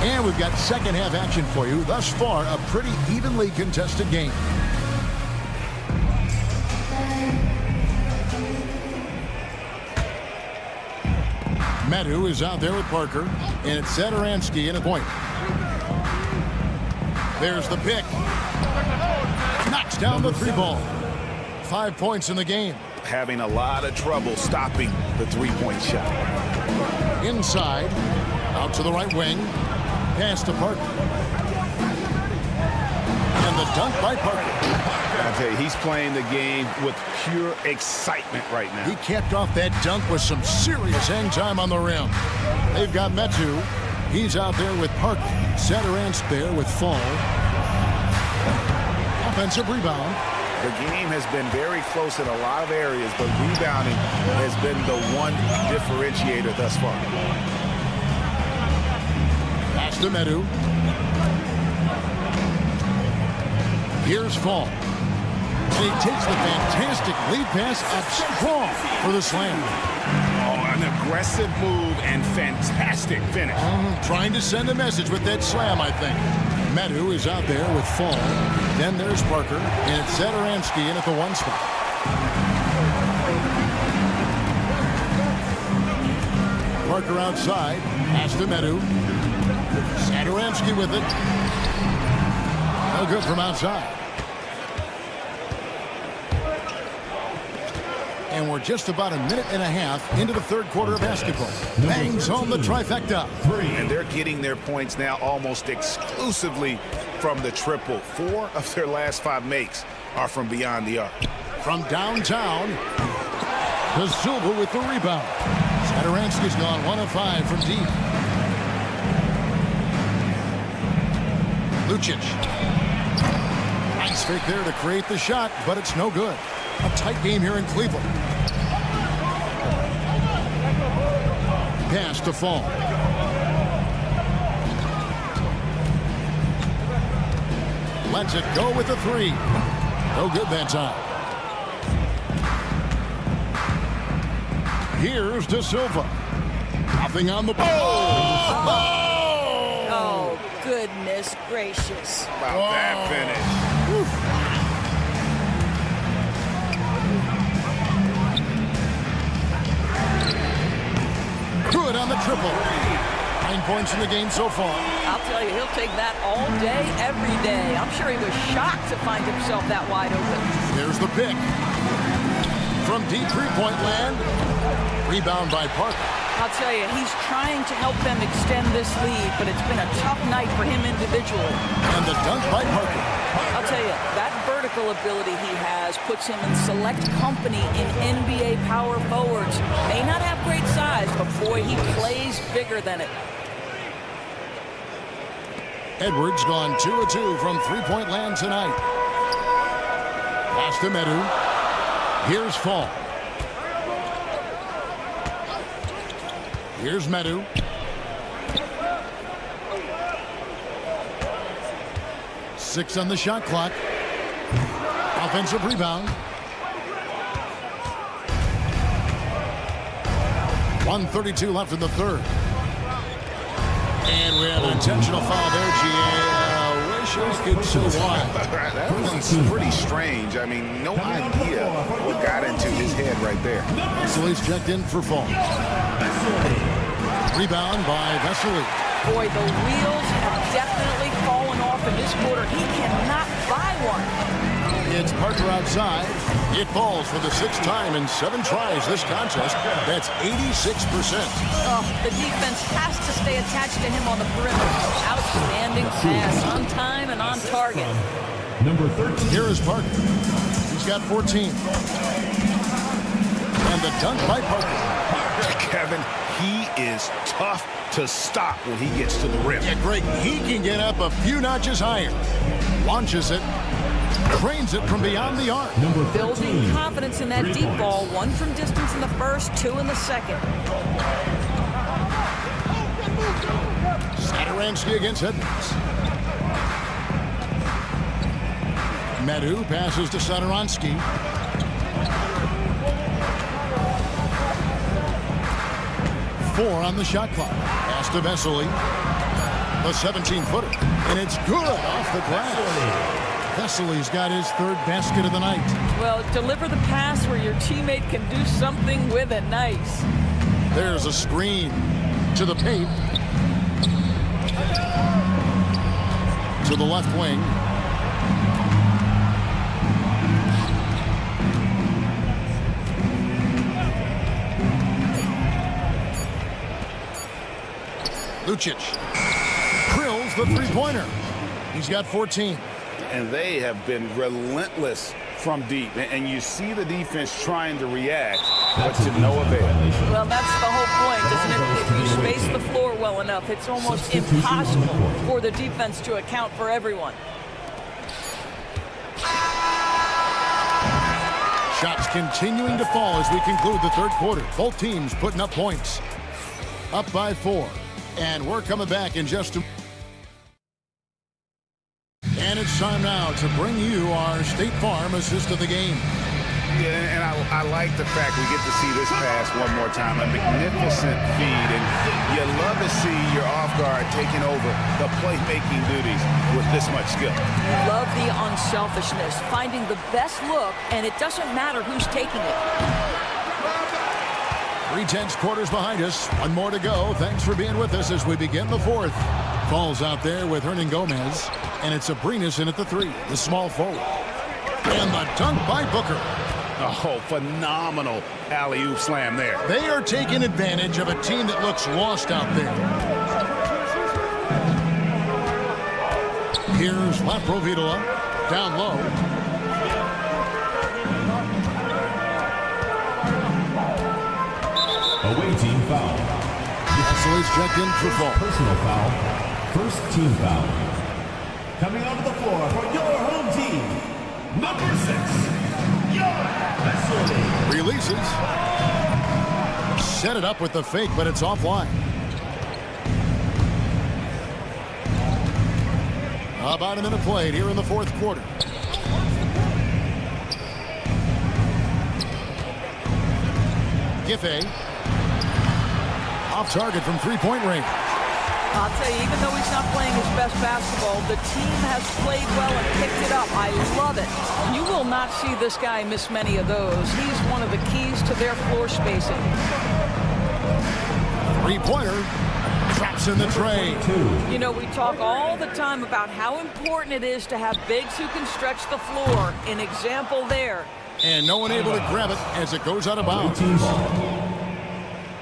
I: And we've got second half action for you. Thus far, a pretty evenly contested game. Medu is out there with Parker, and it's Satoransky in a point. There's the pick. Knocks down the 3 ball. 5 points in the game.
J: Having a lot of trouble stopping the 3-point shot.
I: Inside, out to the right wing. Pass to Parker. And the dunk by Parker.
J: I'll tell you, he's playing the game with pure excitement right now.
I: He capped off that dunk with some serious hang time on the rim. They've got Metu. He's out there with Parker. Satoransky there with Fall. Offensive rebound.
J: The game has been very close in a lot of areas, but rebounding has been the one differentiator thus far.
I: Pass to Medu. Here's Fall. And he takes the fantastic lead pass up strong for the slam.
J: Oh, an aggressive move and fantastic finish.
I: Trying to send a message with that slam, I think. Medu is out there with Fall. Then there's Parker, and it's Satoransky in at the 1 spot. Parker outside. Pass to Medu. Satoransky with it. No good from outside. And we're just about a minute and a half into the third quarter of basketball. Bangs home the trifecta.
J: And they're getting their points now almost exclusively from the triple. 4 of their last 5 makes are from beyond the arc.
I: From downtown, De Silva with the rebound. Satoransky's gone 1 of 5 from deep. Lucic. Nice fake there to create the shot, but it's no good. A tight game here in Cleveland. Pass to Fall. Lets it go with the 3. No good that time. Here's De Silva. Nothing on the ball.
M: Oh, goodness gracious.
J: About that finish. Woo.
I: Good on the triple. 9 points in the game so far.
M: I'll tell you, he'll take that all day, every day. I'm sure he was shocked to find himself that wide open.
I: There's the pick. From deep three-point land. Rebound by Parker.
M: I'll tell you, he's trying to help them extend this lead, but it's been a tough night for him individually.
I: And the dunk by Parker.
M: I'll tell you, that vertical ability he has puts him in select company in NBA power forwards. May not have great size, but boy, he plays bigger than it.
I: Edwards gone 2 of 2 from three-point land tonight. Pass to Medu. Here's Fall. Here's Medu. Six on the shot clock. Offensive rebound. 1:32 left in the third. And we have an intentional foul there, GA. Wish I could say why.
J: That one's pretty strange. I mean, no idea what got into his head right there.
I: Vesely's checked in for Fall. Rebound by Vesely.
M: Boy, the wheels have definitely fallen off in this quarter. He cannot buy one.
I: It's Parker outside. It falls for the 6th time in 7 tries this contest. That's 86%.
M: Oh, the defense has to stay attached to him on the perimeter. Outstanding pass, on time and on target.
D: Number 13.
I: Here is Parker. He's got 14. And the dunk by Parker.
J: Kevin, he is tough to stop when he gets to the rim.
I: Yeah, Greg, he can get up a few notches higher. Launches it. Trains it from beyond the arc.
M: Building confidence in that deep ball. 1 from distance in the first, 2 in the second.
I: Saturansky against Edwards. Medu passes to Saturansky. Four on the shot clock. Pass to Vesely. The 17-footer. And it's good off the glass. Vesely's got his 3rd basket of the night.
M: Well, deliver the pass where your teammate can do something with it. Nice.
I: There's a screen to the paint. To the left wing. Lucic. Krills the three-pointer. He's got 14.
J: And they have been relentless from deep. And you see the defense trying to react, but to no avail.
M: Well, that's the whole point, isn't it? If you space the floor well enough, it's almost impossible for the defense to account for everyone.
I: Shots continuing to fall as we conclude the 3rd quarter. Both teams putting up points. Up by 4. And we're coming back in just a... And it's time now to bring you our State Farm assist of the game.
J: Yeah, and I like the fact we get to see this pass one more time. A magnificent feed, and you love to see your off guard taking over the playmaking duties with this much skill.
M: Love the unselfishness, finding the best look, and it doesn't matter who's taking it.
I: 3/10 quarters behind us. One more to go. Thanks for being with us as we begin the 4th. Falls out there with Hernan Gomez. And it's Abrinas in at the 3, the small forward. And the dunk by Booker.
J: Oh, phenomenal alley-oop slam there.
I: They are taking advantage of a team that looks lost out there. Here's Laprovitola down low.
D: Away team foul.
I: Vesely's checked in for Fall.
D: Personal foul. First team foul. Coming onto the floor for your home team, number 6, Vesely.
I: Releases. Set it up with the fake, but it's offline. About a minute played here in the 4th quarter. Giffey. Off target from three-point range.
M: I'll tell you, even though he's not playing his best basketball, the team has played well and picked it up. I love it. You will not see this guy miss many of those. He's one of the keys to their floor spacing.
I: Three-pointer. Traps in the tray.
M: You know, we talk all the time about how important it is to have bigs who can stretch the floor. An example there.
I: And no one able to grab it as it goes out of bounds.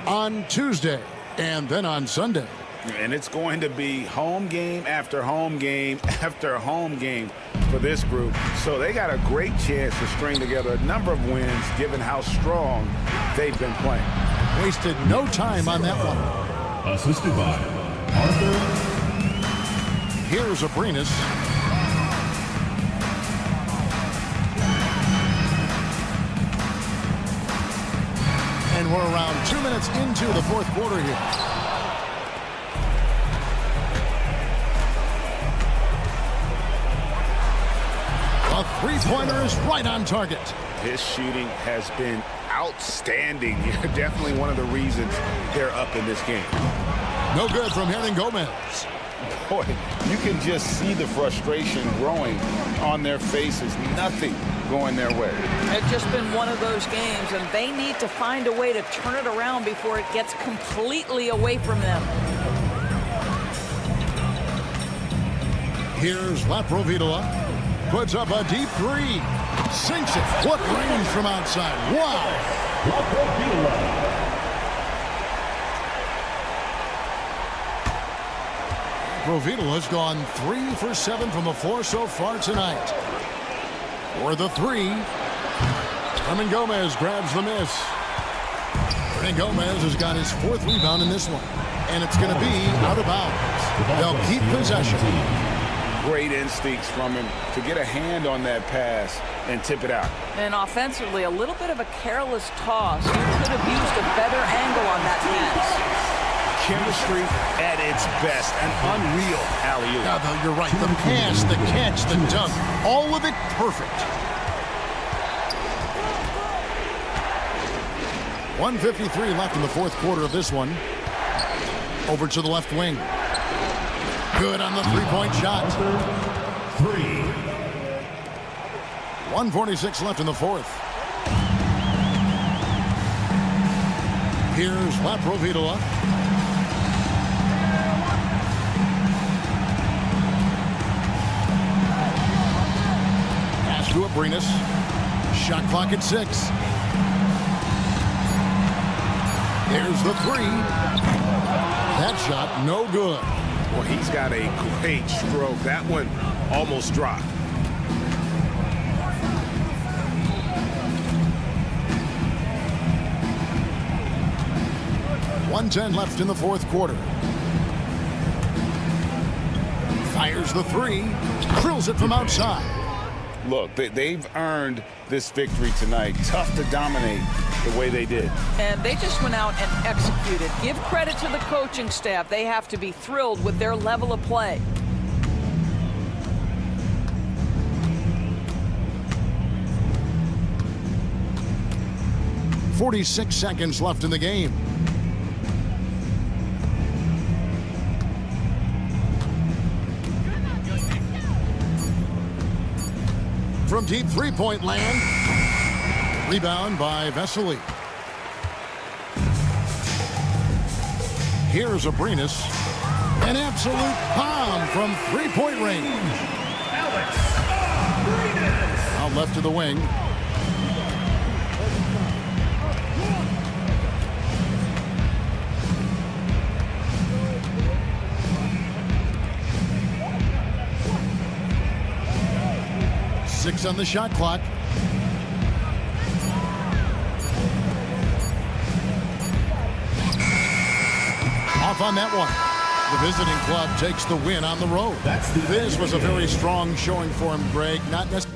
I: On Tuesday and then on Sunday.
J: And it's going to be home game after home game after home game for this group. So they got a great chance to string together a number of wins given how strong they've been playing.
I: Wasted no time on that one.
D: Assisted by Arthur.
I: Here's Abrinas. And we're around 2 minutes into the fourth quarter here. A three-pointer is right on target.
J: His shooting has been outstanding. Definitely one of the reasons they're up in this game.
I: No good from Gomez.
J: Boy, you can just see the frustration growing on their faces. Nothing going their way.
M: It's just been one of those games, and they need to find a way to turn it around before it gets completely away from them.
I: Here's Laprovitola. Puts up a deep three. Sinks it. What range from outside. Wow. Laprovitola's gone 3 for 7 from the floor so far tonight. For the three. Gomez grabs the miss. Gomez has got his 4th rebound in this one. And it's going to be out of bounds. They'll keep possession.
J: Great instincts from him to get a hand on that pass and tip it out.
M: And offensively, a little bit of a careless toss. You could have used a better angle on that pass.
J: Chemistry at its best. An unreal alley-oop.
I: Yeah, you're right. The pass, the catch, the dunk. All of it perfect. 1:53 left in the fourth quarter of this one. Over to the left wing. Good on the three-point shot. 1:46 left in the fourth. Here's Laprovitola. Pass to Abrinas. Shot clock at 6. Here's the three. That shot no good.
J: Well, he's got a great stroke. That one almost dropped. .110 left in the fourth quarter. Fires the three. Drills it from outside. Look, they've earned this victory tonight. Tough to dominate the way they did.
M: And they just went out and executed. Give credit to the coaching staff. They have to be thrilled with their level of play.
I: .46 seconds left in the game. From deep three-point land. Rebound by Vesely. Here's Abrinas. An absolute bomb from three-point range. Out left to the wing. Six on the shot clock. Off on that one. The visiting club takes the win on the road. This was a very strong showing for him, Greg. Not necessarily.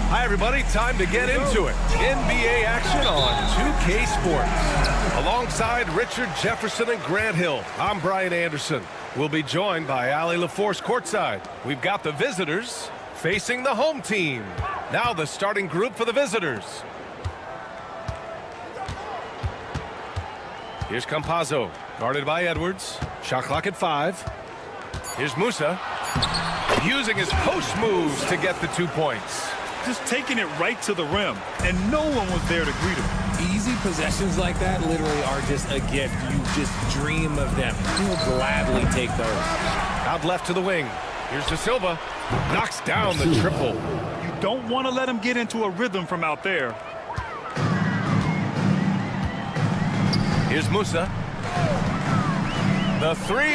A: Hi, everybody. Time to get into it. NBA action on 2K Sports. Alongside Richard Jefferson and Grant Hill, I'm Brian Anderson. We'll be joined by Ali LaForce courtside. We've got the visitors facing the home team. Now the starting group for the visitors. Here's Campazzo, guarded by Edwards. Shot clock at 5. Here's Musa, using his post moves to get the 2 points.
L: Just taking it right to the rim, and no one was there to greet him.
P: Easy possessions like that literally are just a gift. You just dream of them. You'll gladly take those.
A: Out left to the wing. Here's De Silva. Knocks down the triple.
L: You don't want to let him get into a rhythm from out there.
A: Here's Musa. The 3.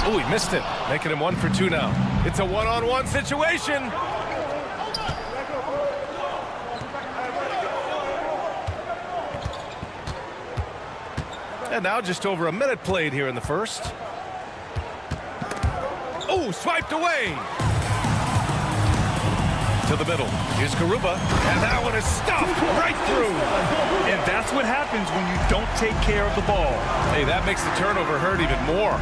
A: Oh, he missed it. Making him 1 for 2 now. It's a one-on-one situation. And now just over a minute played here in the first. Oh, swiped away. To the middle. Here's Garuba. And that one is stuffed right through.
L: And that's what happens when you don't take care of the ball.
A: Hey, that makes the turnover hurt even more.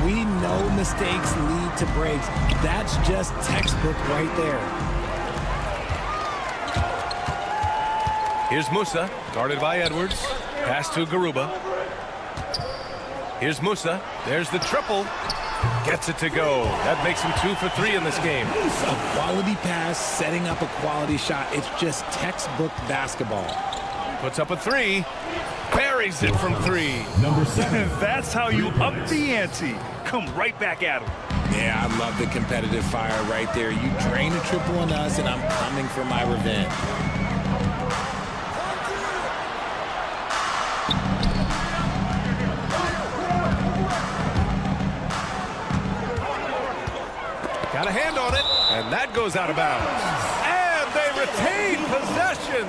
P: We know mistakes lead to breaks. That's just textbook right there.
A: Here's Musa, guarded by Edwards. Pass to Garuba. Here's Musa. There's the triple. Gets it to go. That makes him 2 for 3 in this game.
P: A quality pass, setting up a quality shot. It's just textbook basketball.
A: Puts up a 3. Buries it from 3.
H: Number 7.
L: That's how you up the ante. Come right back at him.
P: Yeah, I love the competitive fire right there. You drain a triple on us, and I'm coming for my revenge.
A: Got a hand on it, and that goes out of bounds. And they retain possession.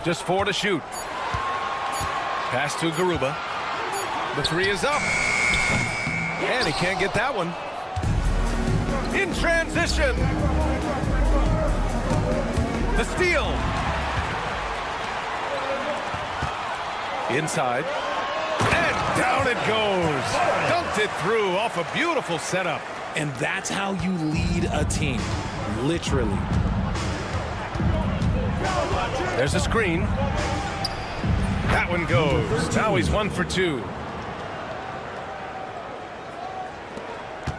A: Just 4 to shoot. Pass to Garuba. The 3 is up. And he can't get that one. In transition. The steal. Inside. And down it goes. Dunked it through off a beautiful setup.
P: And that's how you lead a team. Literally.
A: There's a screen. That one goes. Now he's 1 for 2.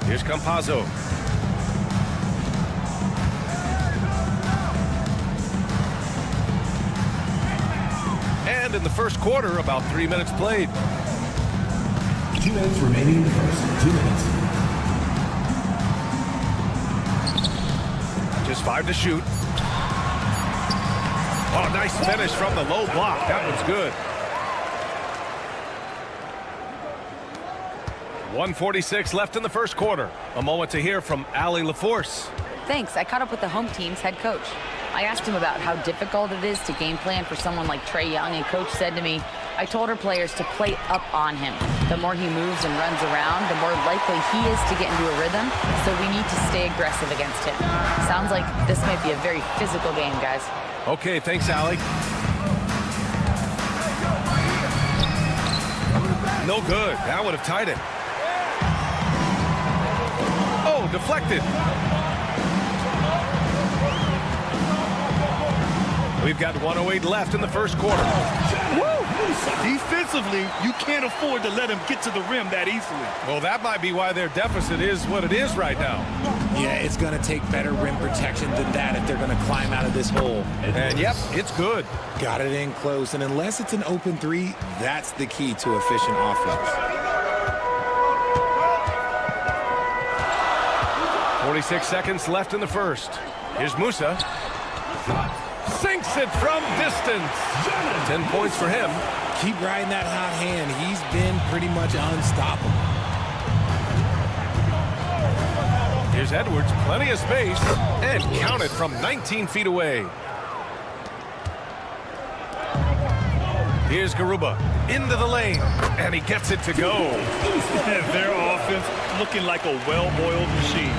A: Here's Campazzo. And in the first quarter, about 3 minutes played.
D: 2 minutes remaining in the first. 2 minutes.
A: Just 5 to shoot. Oh, nice finish from the low block. That one's good. 1:46 left in the first quarter. A moment to hear from Ali LaForce.
E: Thanks. I caught up with the home team's head coach. I asked him about how difficult it is to game plan for someone like Trae Young, and coach said to me, I told our players to play up on him. The more he moves and runs around, the more likely he is to get into a rhythm, so we need to stay aggressive against him. Sounds like this might be a very physical game, guys.
A: Okay, thanks, Ali. No good. That would have tied it. Oh, deflected. We've got 1:08 left in the first quarter.
L: Woo! Defensively, you can't afford to let him get to the rim that easily.
A: Well, that might be why their deficit is what it is right now.
P: Yeah, it's going to take better rim protection than that if they're going to climb out of this hole.
A: And yep, it's good.
P: Got it in close, and unless it's an open three, that's the key to efficient offense.
A: 46 seconds left in the first. Here's Musa. Sinks it from distance. 10 points for him.
P: Keep riding that hot hand. He's been pretty much unstoppable.
A: Here's Edwards, plenty of space, and counted from 19 feet away. Here's Garuba into the lane, and he gets it to go.
L: Their offense looking like a well-oiled machine.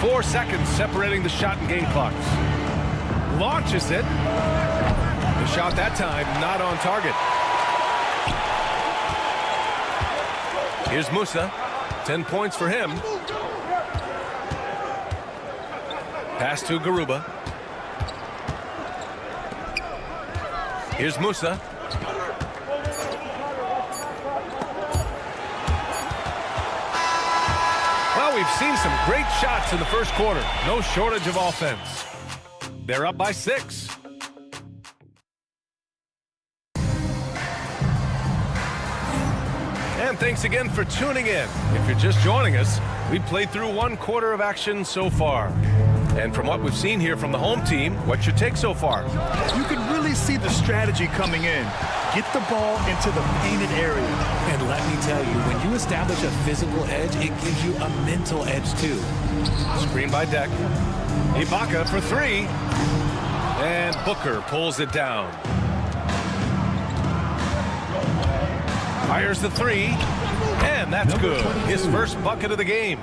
A: 4 seconds separating the shot and game clocks. Launches it. The shot that time not on target. Here's Musa. 10 points for him. Pass to Garuba. Here's Musa. Well, we've seen some great shots in the first quarter. No shortage of offense. They're up by 6. And thanks again for tuning in. If you're just joining us, we've played through 1 quarter of action so far. And from what we've seen here from the home team, what's your take so far?
L: You can really see the strategy coming in. Get the ball into the painted area.
P: And let me tell you, when you establish a physical edge, it gives you a mental edge too.
A: Screen by Deck. Ibaka for 3. And Booker pulls it down. Fires the 3. And that's good. His first bucket of the game.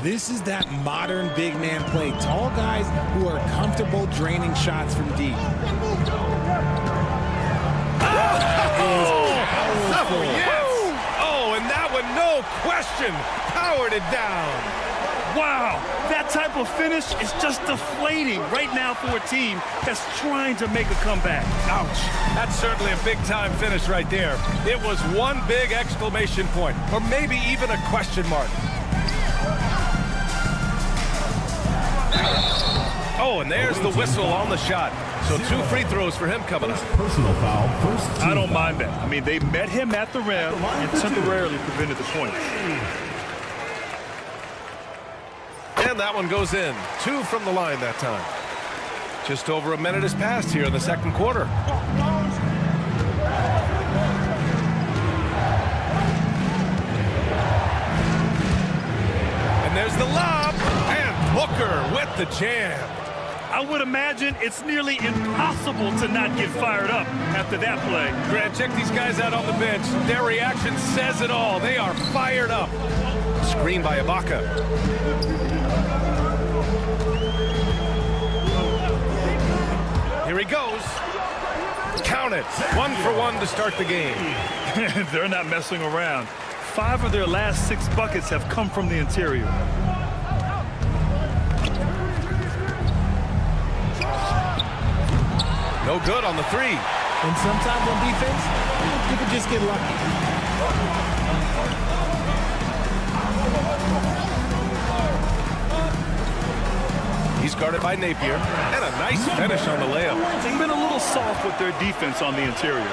P: This is that modern big man play. Tall guys who are comfortable draining shots from deep.
A: Oh, yes! Oh, and that one, no question, powered it down.
L: Wow, that type of finish is just deflating right now for a team that's trying to make a comeback.
A: Ouch. That's certainly a big-time finish right there. It was one big exclamation point, or maybe even a question mark. Oh, and there's the whistle on the shot. So 2 free throws for him coming up.
D: Personal foul, first team
L: I don't
D: foul.
L: mind that. I mean, they met him at the rim and temporarily prevented the point.
A: And that one goes in. 2 from the line that time. Just over a minute has passed here in the second quarter. And there's the lob. And Booker with the jam.
L: I would imagine it's nearly impossible to not get fired up after that play.
A: Grant, check these guys out on the bench. Their reaction says it all. They are fired up. Screen by Ibaka. Here he goes. Count it. 1 for 1 to start the game.
L: They're not messing around. 5 of their last 6 buckets have come from the interior.
A: No good on the 3.
P: And sometimes on defense, you can just get lucky.
A: He's guarded by Napier. And a nice finish on the layup.
L: They've been a little soft with their defense on the interior.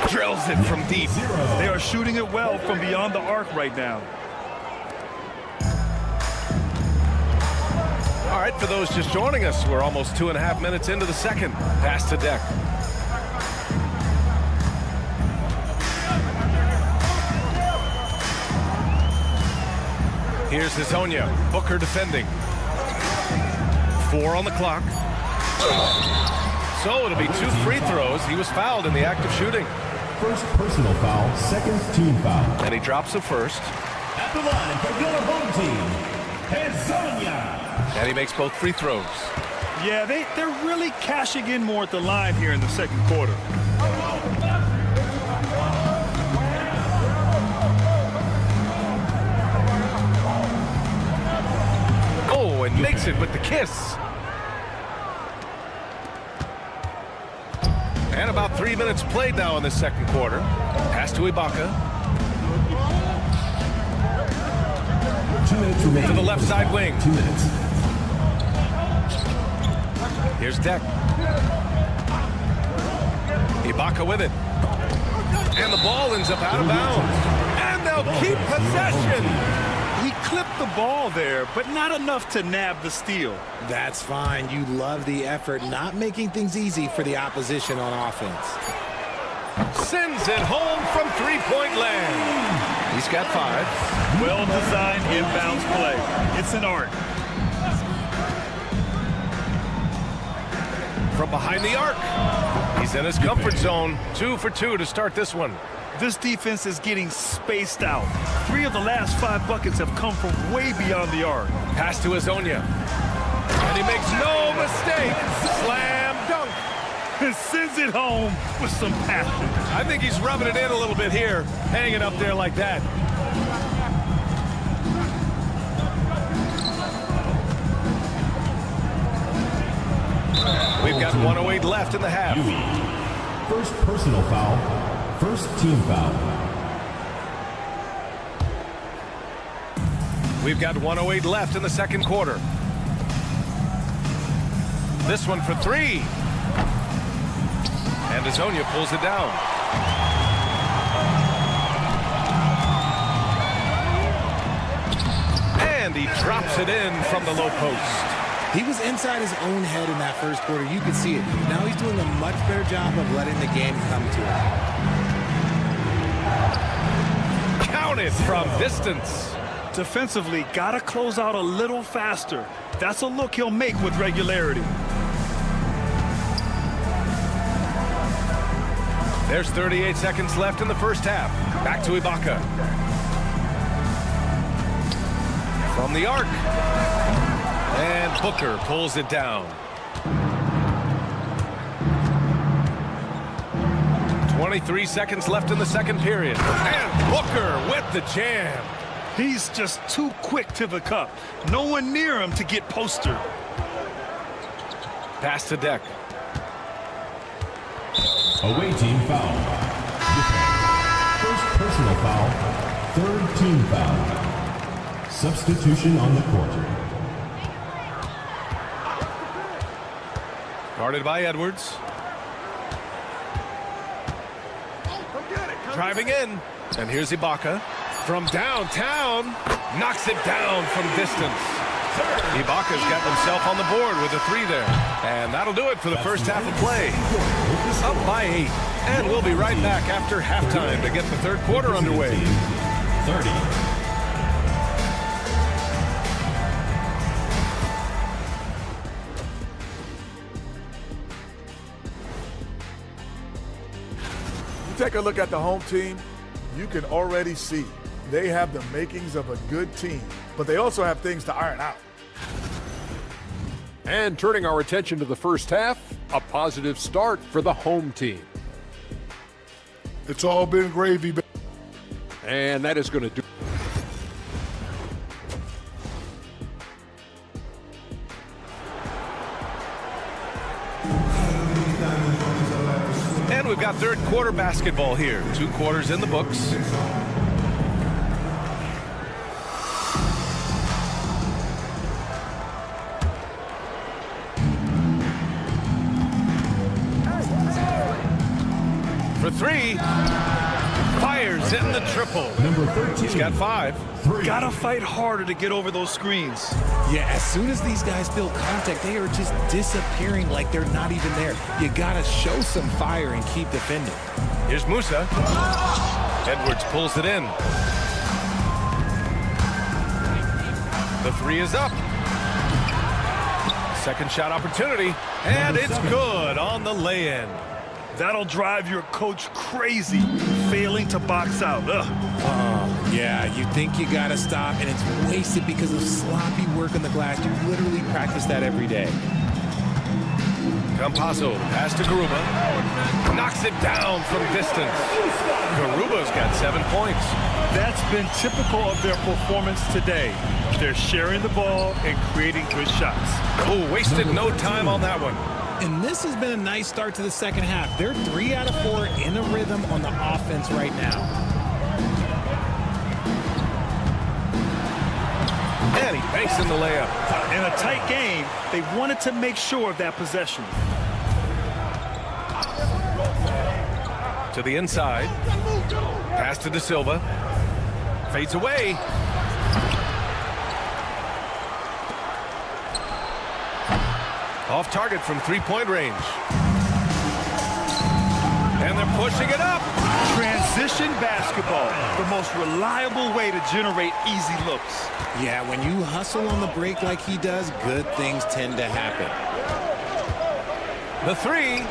A: Drills it from deep.
L: They are shooting it well from beyond the arc right now.
A: All right, for those just joining us, we're almost 2.5 minutes into the second. Pass to Deck. Here's Hezonja. Booker defending. 4 on the clock. So it'll be 2 free throws. He was fouled in the act of shooting.
D: First personal foul, second team foul.
A: And he drops the first.
D: At the line for your home team, Hezonja.
A: And he makes both free throws.
L: Yeah, they're really cashing in more at the line here in the second quarter.
A: takes it with the kiss. And about 3 minutes played now in the second quarter. Pass to Ibaka.
D: 2 minutes remaining.
A: To the left side wing.
D: 2 minutes.
A: Here's Deck. Ibaka with it. And the ball ends up out of bounds. And they'll keep possession.
L: He clipped the ball there, but not enough to nab the steal.
P: That's fine. You love the effort, not making things easy for the opposition on offense.
A: Sends it home from three-point land. He's got 5.
L: Well-designed inbounds play. It's an art.
A: From behind the arc. He's in his comfort zone. 2 for 2 to start this one.
L: This defense is getting spaced out. 3 of the last 5 buckets have come from way beyond the arc.
A: Pass to Azonia. And he makes no mistake. Slam dunk.
L: And sends it home with some passion.
A: I think he's rubbing it in a little bit here. Hanging up there like that. We've got 1:08 left in the half.
D: First personal foul. First team foul.
A: We've got 1:08 left in the second quarter. This one for 3. And Azonia pulls it down. And he drops it in from the low post.
P: He was inside his own head in that first quarter. You could see it. Now he's doing a much better job of letting the game come to him.
A: Counted from distance.
L: Defensively, gotta close out a little faster. That's a look he'll make with regularity.
A: There's 38 seconds left in the first half. Back to Ibaka. From the arc. And Booker pulls it down. 23 seconds left in the second period. And Booker with the jam.
L: He's just too quick to the cup. No one near him to get postered.
A: Pass to Deck.
D: Away team foul. First personal foul. Third team foul. Substitution on the court.
A: Guarded by Edwards. Driving in. And here's Ibaka. From downtown. Knocks it down from distance. Ibaka's got himself on the board with a 3 there. And that'll do it for the first half of play. Up by 8. And we'll be right back after halftime to get the third quarter underway.
D: 30.
F: Take a look at the home team, you can already see they have the makings of a good team, but they also have things to iron out.
H: And turning our attention to the first half, a positive start for the home team.
G: It's all been gravy.
H: And that is going to do.
A: And we've got third quarter basketball here. 2 quarters in the books. For 3. Fires in the triple.
D: Number 13.
A: He's got 5.
L: Gotta fight harder to get over those screens.
P: Yeah, as soon as these guys feel contact, they are just disappearing like they're not even there. You gotta show some fire and keep defending.
A: Here's Musa. Edwards pulls it in. The 3 is up. Second shot opportunity. And it's good on the lay-in.
L: That'll drive your coach crazy, failing to box out.
P: Yeah, you think you gotta stop, and it's wasted because of sloppy work on the glass. You literally practice that every day.
A: Campazzo, pass to Garuba. Knocks it down from distance. Garuba's got 7 points.
L: That's been typical of their performance today. They're sharing the ball and creating good shots.
A: Oh, wasted no time on that one.
P: And this has been a nice start to the second half. They're 3 out of 4 in a rhythm on the offense right now.
A: And he banks in the layup.
L: In a tight game, they wanted to make sure of that possession.
A: To the inside. Pass to De Silva. Fades away. Off target from 3-point range. And they're pushing it up.
L: Transition basketball, the most reliable way to generate easy looks.
P: Yeah, when you hustle on the break like he does, good things tend to happen.
A: The 3.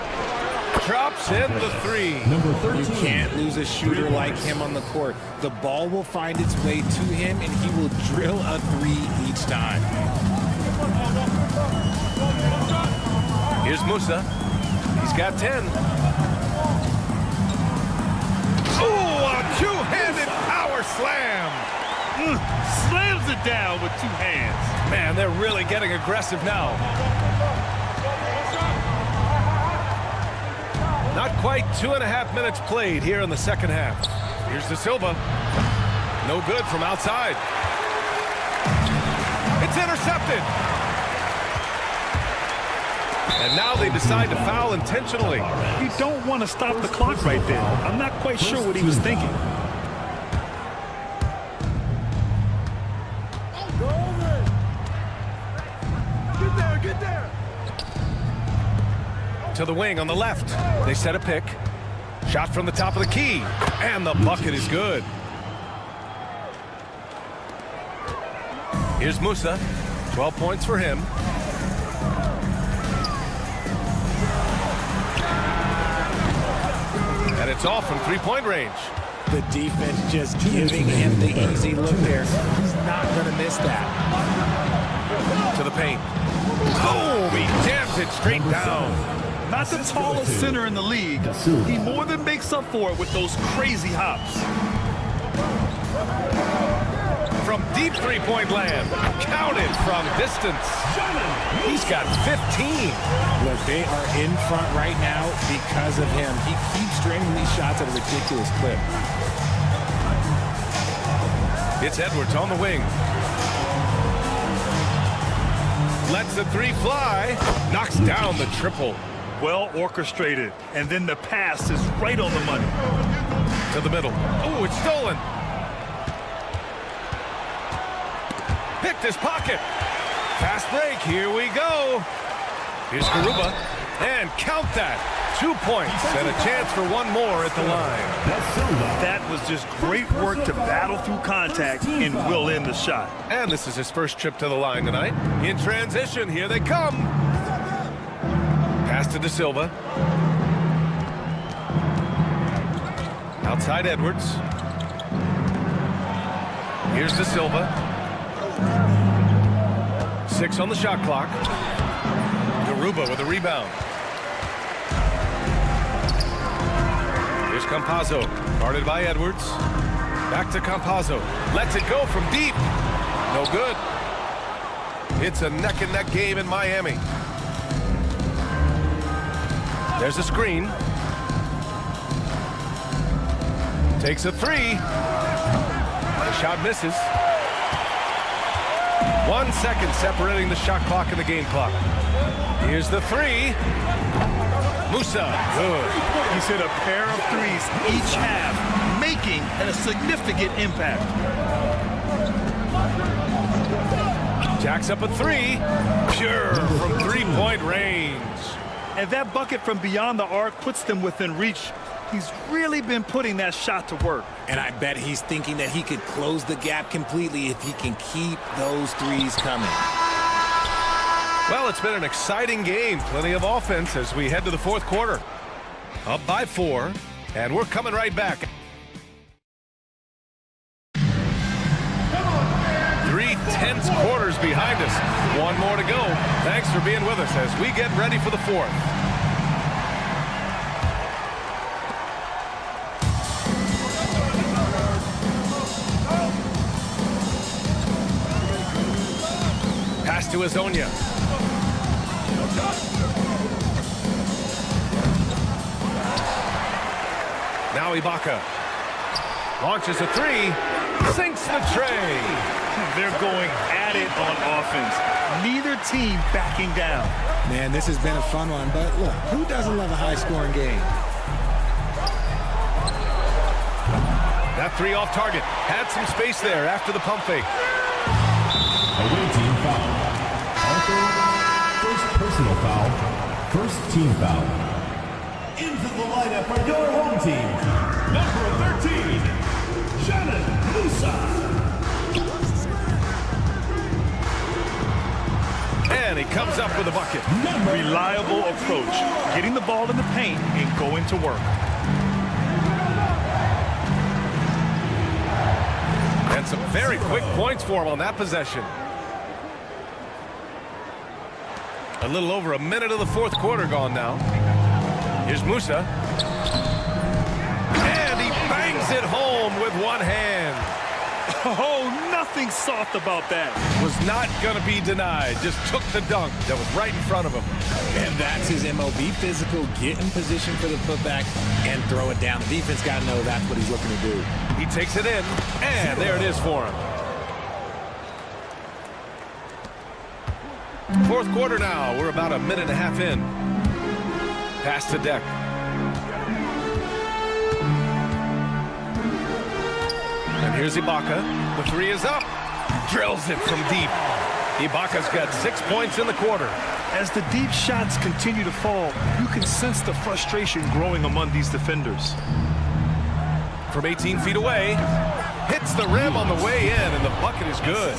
A: Drops in the 3.
D: Number 13.
P: You can't lose a shooter like him on the court. The ball will find its way to him, and he will drill a 3 each time.
A: Here's Musa. He's got 10. Oh, a two-handed power slam.
L: Slams it down with 2 hands.
A: Man, they're really getting aggressive now. Not quite 2.5 minutes played here in the second half. Here's De Silva. No good from outside. It's intercepted. And now they decide to foul intentionally.
L: You don't want to stop the clock right there. I'm not quite sure what he was thinking.
B: Get there.
A: To the wing on the left. They set a pick. Shot from the top of the key. And the bucket is good. Here's Musa. 12 points for him. And it's off from 3-point range.
P: The defense just giving him the easy look there. He's not going to miss that.
A: To the paint. Oh, he jams it straight down.
L: Not the tallest center in the league. He more than makes up for it with those crazy hops.
A: From deep 3-point land. Counted from distance. He's got 15.
P: Look, they are in front right now because of him. He keeps draining these shots at a ridiculous clip.
A: It's Edwards on the wing. Lets the 3 fly. Knocks down the triple.
L: Well orchestrated. And then the pass is right on the money.
A: To the middle. Oh, it's stolen. Picked his pocket. Fast break. Here we go. Here's Garuba. And count that. 2 points and a chance for one more at the line.
L: That was just great work to battle through contact and will end the shot.
A: And this is his first trip to the line tonight. In transition, here they come. Pass to De Silva. Outside Edwards. Here's De Silva. 6 on the shot clock. Garuba with a rebound. Here's Campazzo, guarded by Edwards. Back to Campazzo. Lets it go from deep. No good. It's a neck-and-neck game in Miami. There's a screen. Takes a 3. The shot misses. 1 second separating the shot clock and the game clock. Here's the 3. Musa, good.
L: He's hit a pair of 3s each half, making a significant impact.
A: Jacks up a 3. Pure from 3-point range.
L: And that bucket from beyond the arc puts them within reach. He's really been putting that shot to work.
P: And I bet he's thinking that he could close the gap completely if he can keep those 3s coming.
A: Well, it's been an exciting game. Plenty of offense as we head to the fourth quarter. Up by 4, and we're coming right back. 3/10 intense quarters behind us. One more to go. Thanks for being with us as we get ready for the fourth. Pass to Azonia. Now Ibaka launches a three, sinks the tray.
L: They're going at it on offense. Neither team backing down.
P: Man, this has been a fun one, but look, who doesn't love a high-scoring game?
A: That three off target. Had some space there after the pump fake.
D: Away team foul. Arthur, first personal foul. First team foul. Into the lineup for your home team. Number 13, Shannon Musa.
A: And he comes up with a bucket.
L: Reliable approach. Getting the ball in the paint and going to work.
A: And some very quick points for him on that possession. A little over a minute of the fourth quarter gone now. Here's Musa. And he bangs it home with one hand.
L: Oh, nothing soft about that.
A: Was not going to be denied. Just took the dunk that was right in front of him.
P: And that's his MO. Be physical, get in position for the putback, and throw it down. The defense got to know that's what he's looking to do.
A: He takes it in, and there it is for him. Fourth quarter now. We're about a minute and a half in. Pass to Deck. And here's Ibaka. The three is up. Drills it from deep. Ibaka's got 6 points in the quarter.
L: As the deep shots continue to fall, you can sense the frustration growing among these defenders.
A: From 18 feet away, hits the rim on the way in, and the bucket is good.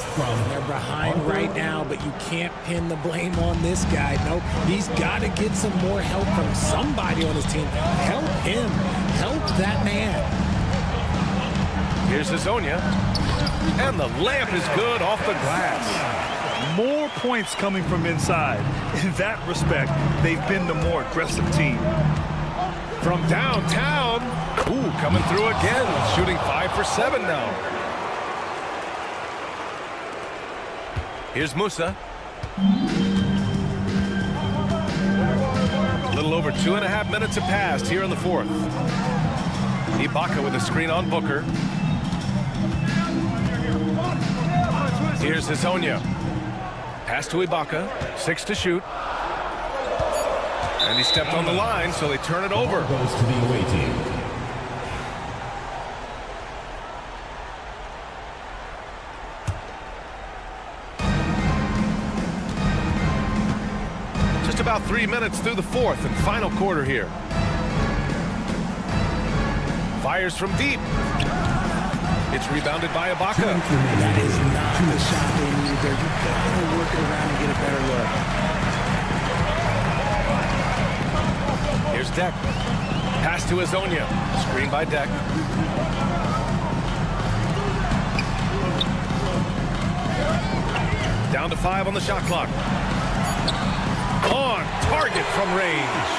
P: They're behind right now, but you can't pin the blame on this guy. Nope, he's got to get some more help from somebody on his team. Help him. Help that man.
A: Here's Azonia, and the layup is good off the glass.
L: More points coming from inside. In that respect, they've been the more aggressive team.
A: From downtown, ooh, coming through again, shooting 5 for 7 now. Here's Musa. A little over 2.5 minutes have passed here in the fourth. Ibaka with a screen on Booker. Here's Azonia. Pass to Ibaka. 6 to shoot. And he stepped on the line, so they turn it over.
D: Goes to the away team.
A: Just about 3 minutes through the fourth and final quarter here. Fires from deep. It's rebounded by Ibaka.
P: That is not the shot they needed there. You gotta work it around and get a better look.
A: Here's Deck. Pass to Azonia. Screen by Deck. Down to 5 on the shot clock. On target from range.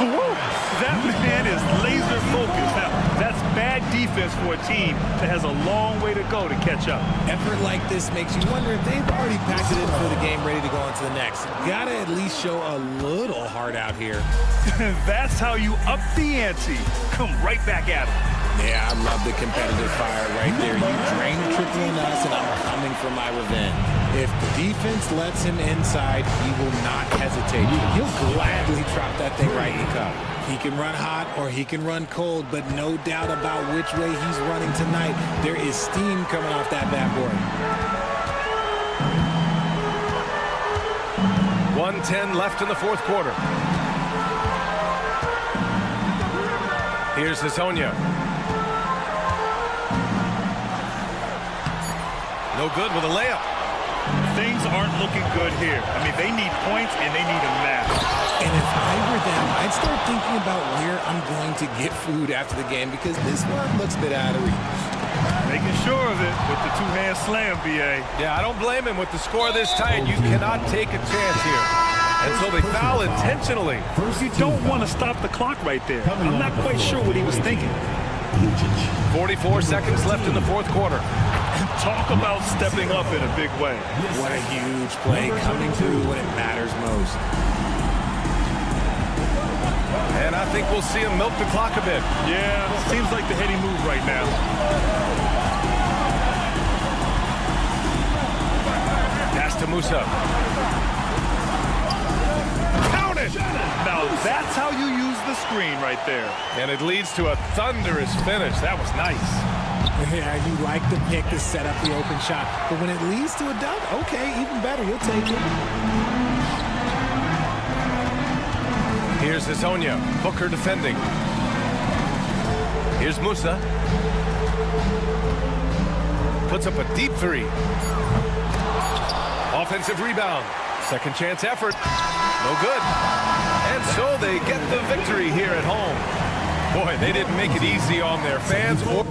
L: Woo! That man is laser focused. Now, that's bad defense for a team that has a long way to go to catch up.
P: Effort like this makes you wonder if they've already packed it in for the game, ready to go on to the next. Gotta at least show a little heart out here.
L: That's how you up the ante. Come right back at it.
P: Yeah, I love the competitive fire right there. You drain the triple on us, and I'm coming for my revenge. If the defense lets him inside, he will not hesitate. He'll gladly drop that thing right in the cup. He can run hot or he can run cold, but no doubt about which way he's running tonight. There is steam coming off that bad boy.
A: 1:10 left in the fourth quarter. Here's Azonia. No good with a layup.
L: Things aren't looking good here. I mean, they need points and they need a match.
P: And if I were them, I'd start thinking about where I'm going to get food after the game because this one looks a bit out of reach.
L: They making sure of it with the two-hand slam, B.A.
A: Yeah, I don't blame him. With the score this tight, you cannot take a chance here. And so they foul intentionally.
L: You don't want to stop the clock right there. I'm not quite sure what he was thinking.
A: 44 seconds left in the fourth quarter.
L: Talk about stepping up in a big way.
P: What a huge play coming through when it matters most.
A: And I think we'll see him milk the clock a bit.
L: Yeah, seems like the heady move right now.
A: Pass to Musa. Count it!
L: Now that's how you use the screen right there.
A: And it leads to a thunderous finish. That was nice.
P: Yeah, you like the pick to set up the open shot. But when it leads to a dunk, okay, even better. You'll take it.
A: Here's Hezonja. Booker defending. Here's Musa. Puts up a deep three. Offensive rebound. Second chance effort. No good. And so they get the victory here at home. Boy, they didn't make it easy on their fans or...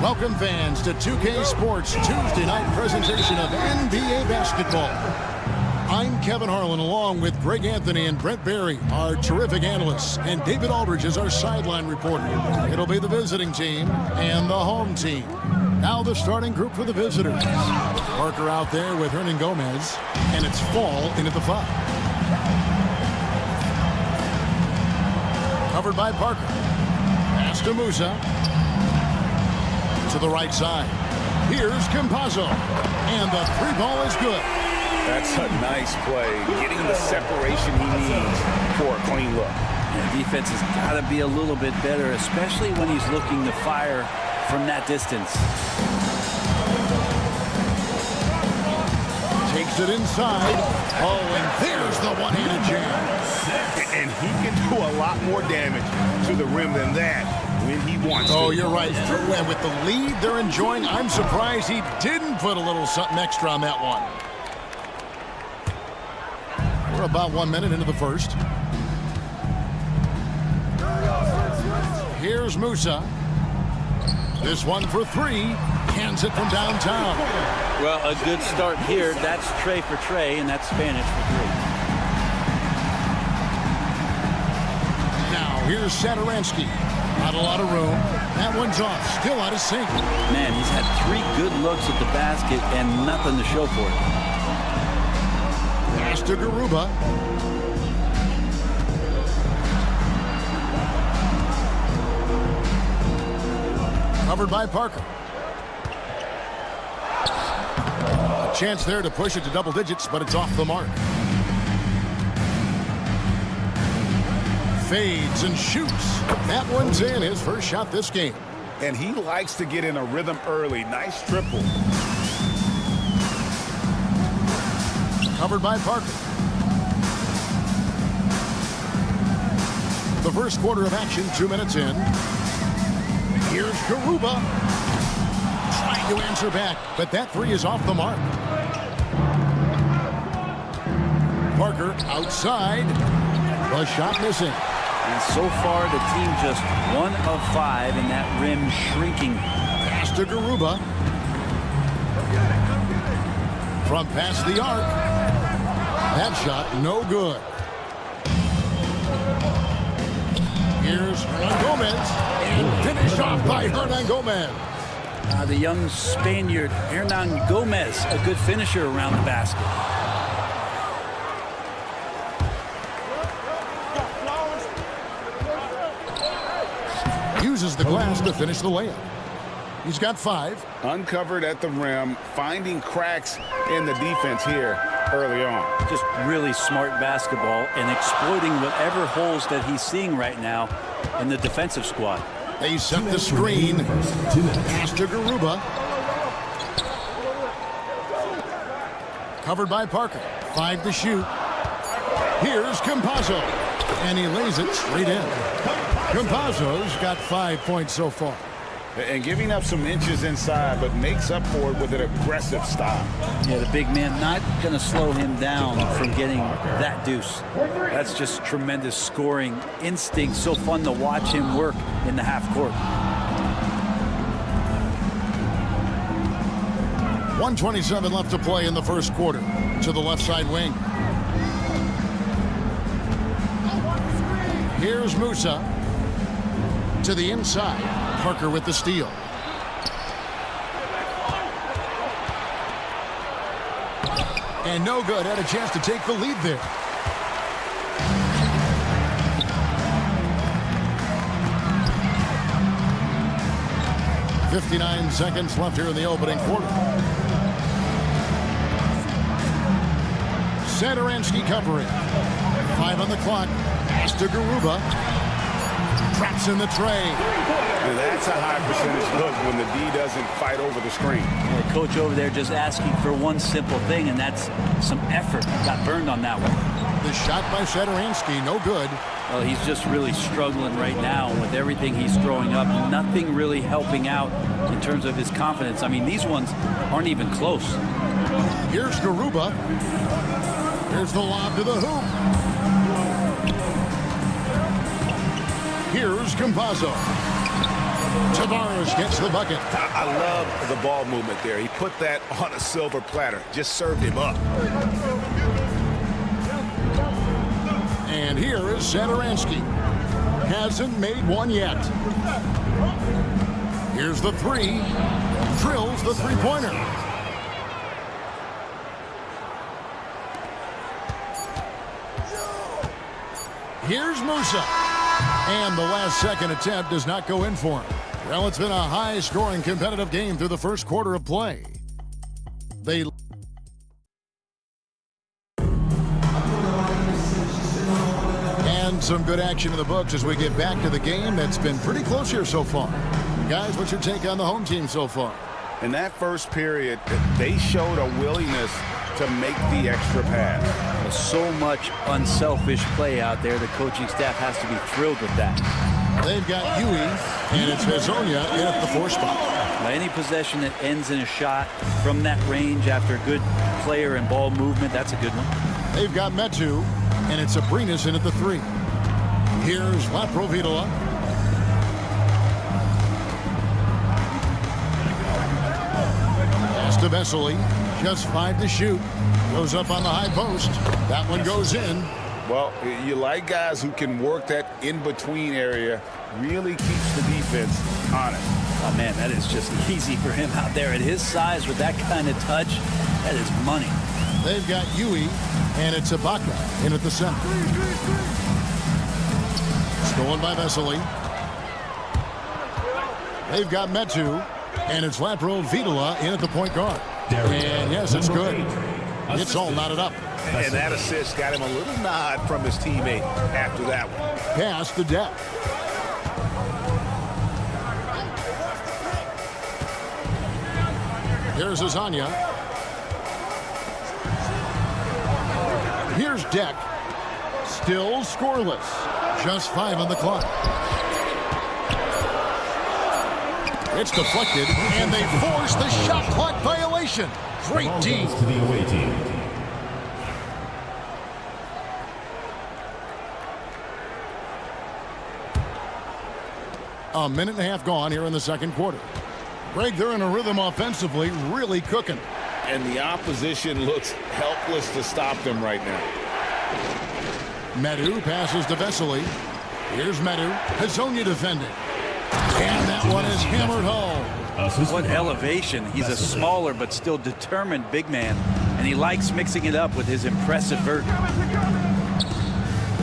I: Welcome, fans, to 2K Sports Tuesday night presentation of NBA basketball. I'm Kevin Harlan, along with Greg Anthony and Brent Barry, our terrific analysts, and David Aldridge is our sideline reporter. It'll be the visiting team and the home team. Now the starting group for the visitors. Parker out there with Hernan Gomez, and it's Fall into the 5. Covered by Parker. Pass to Musa. To the right side. Here's Campazzo. And the 3 ball is good.
J: That's a nice play. Getting the separation he needs for a clean look.
C: The defense has got to be a little bit better, especially when he's looking to fire from that distance.
I: Takes it inside. Oh, and there's the one-handed jam.
J: And he can do a lot more damage to the rim than that when he wants to.
I: Oh, you're right. And with the lead they're enjoying, I'm surprised he didn't put a little something extra on that one. We're about 1 minute into the first. Here's Musa. This one for 3. Hands it from downtown.
C: Well, a good start here. That's Trey for Trey, and that's Spanish for 3.
I: Now, here's Satoransky. Not a lot of room. That one's off. Still out of sync.
C: Man, he's had 3 good looks at the basket and nothing to show for it.
I: Pass to Garuba. Covered by Parker. A chance there to push it to double digits, but it's off the mark. Fades and shoots. That one's in. His first shot this game.
J: And he likes to get in a rhythm early. Nice triple.
I: Covered by Parker. The first quarter of action, 2 minutes in. Here's Garuba. Trying to answer back, but that 3 is off the mark. Parker outside. The shot missing.
C: And so far, the team just 1 of 5 in that rim shrinking.
I: Pass to Garuba. From past the arc. That shot no good. Here's Hernan Gomez. And finished off by Hernan Gomez.
C: The young Spaniard, Hernan Gomez, a good finisher around the basket.
I: Uses the glass to finish the layup. He's got 5.
J: Uncovered at the rim, finding cracks in the defense here early on.
C: Just really smart basketball and exploiting whatever holes that he's seeing right now in the defensive squad.
I: They set the screen. Pass to Garuba. Covered by Parker. 5 to shoot. Here's Campazzo. And he lays it straight in. Campazzo's got 5 points so far.
J: And giving up some inches inside, but makes up for it with an aggressive stop.
C: Yeah, the big man not going to slow him down from getting that deuce. That's just tremendous scoring instinct. So fun to watch him work in the half court.
I: 1:27 left to play in the first quarter. To the left side wing. Here's Musa. To the inside. Parker with the steal. And no good. Had a chance to take the lead there. .59 seconds left here in the opening quarter. Satoransky covering. 5 on the clock. Pass to Garuba. Traps in the tray.
J: That's a high percentage look when the D doesn't fight over the screen.
C: The coach over there just asking for one simple thing, and that's some effort. Got burned on that one.
I: The shot by Satoransky, no good.
C: Well, he's just really struggling right now with everything he's throwing up. Nothing really helping out in terms of his confidence. I mean, these ones aren't even close.
I: Here's Garuba. Here's the lob to the hoop. Here's Campazzo. Tavares gets the bucket.
J: I love the ball movement there. He put that on a silver platter. Just served him up.
I: And here is Satoransky. Hasn't made one yet. Here's the three. Drills the three-pointer. Here's Musa. And the last second attempt does not go in for him. Well, it's been a high-scoring competitive game through the first quarter of play. And some good action in the books as we get back to the game that's been pretty close here so far. Guys, what's your take on the home team so far?
J: In that first period, they showed a willingness to make the extra pass.
C: So much unselfish play out there. The coaching staff has to be thrilled with that.
I: They've got Huey, and it's Hezonja in at the 4 spot.
C: Any possession that ends in a shot from that range after good player and ball movement, that's a good one.
I: They've got Metu, and it's Abrinas in at the 3. Here's Laprovitola. Pass to Vesely. Just 5 to shoot. Goes up on the high post. That one goes in.
J: Well, you like guys who can work that in-between area, really keeps the defense honest.
C: Oh, man, that is just easy for him out there. At his size with that kind of touch, that is money.
I: They've got Huey, and it's Ibaka in at the center. Stolen by Vesely. They've got Metu, and it's Laprovitola in at the point guard. And yes, it's good. It's all knotted up.
J: And that assist got him a little nod from his teammate after that one.
I: Pass to Depp. Here's Hezonja. Here's Deck. Still scoreless. Just 5 on the clock. It's deflected, and they force the shot clock violation. Great D.
D: To the away team.
I: A minute and a half gone here in the second quarter. Greg, they're in a rhythm offensively, really cooking.
J: And the opposition looks helpless to stop them right now.
I: Metu passes to Vesely. Here's Metu. Hezonja defending. And that one is hammered home.
C: What elevation. He's a smaller but still determined big man. And he likes mixing it up with his impressive vert.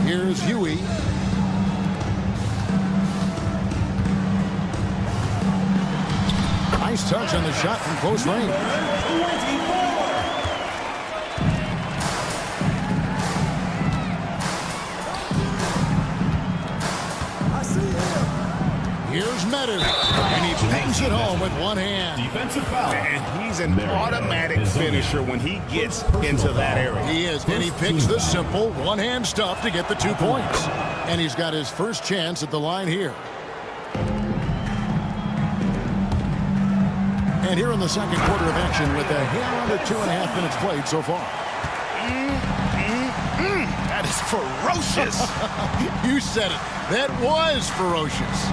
I: Here's Huey. Nice touch on the shot from close range. Here's Metu, and he bangs it home with one hand.
D: Defensive foul.
J: And he's an automatic finisher when he gets into that area.
I: He is, and he picks the simple one-hand stuff to get the 2 points. And he's got his first chance at the line here. And here in the second quarter of action with a hair under 2.5 minutes played so far.
J: That is ferocious.
I: You said it. That was ferocious.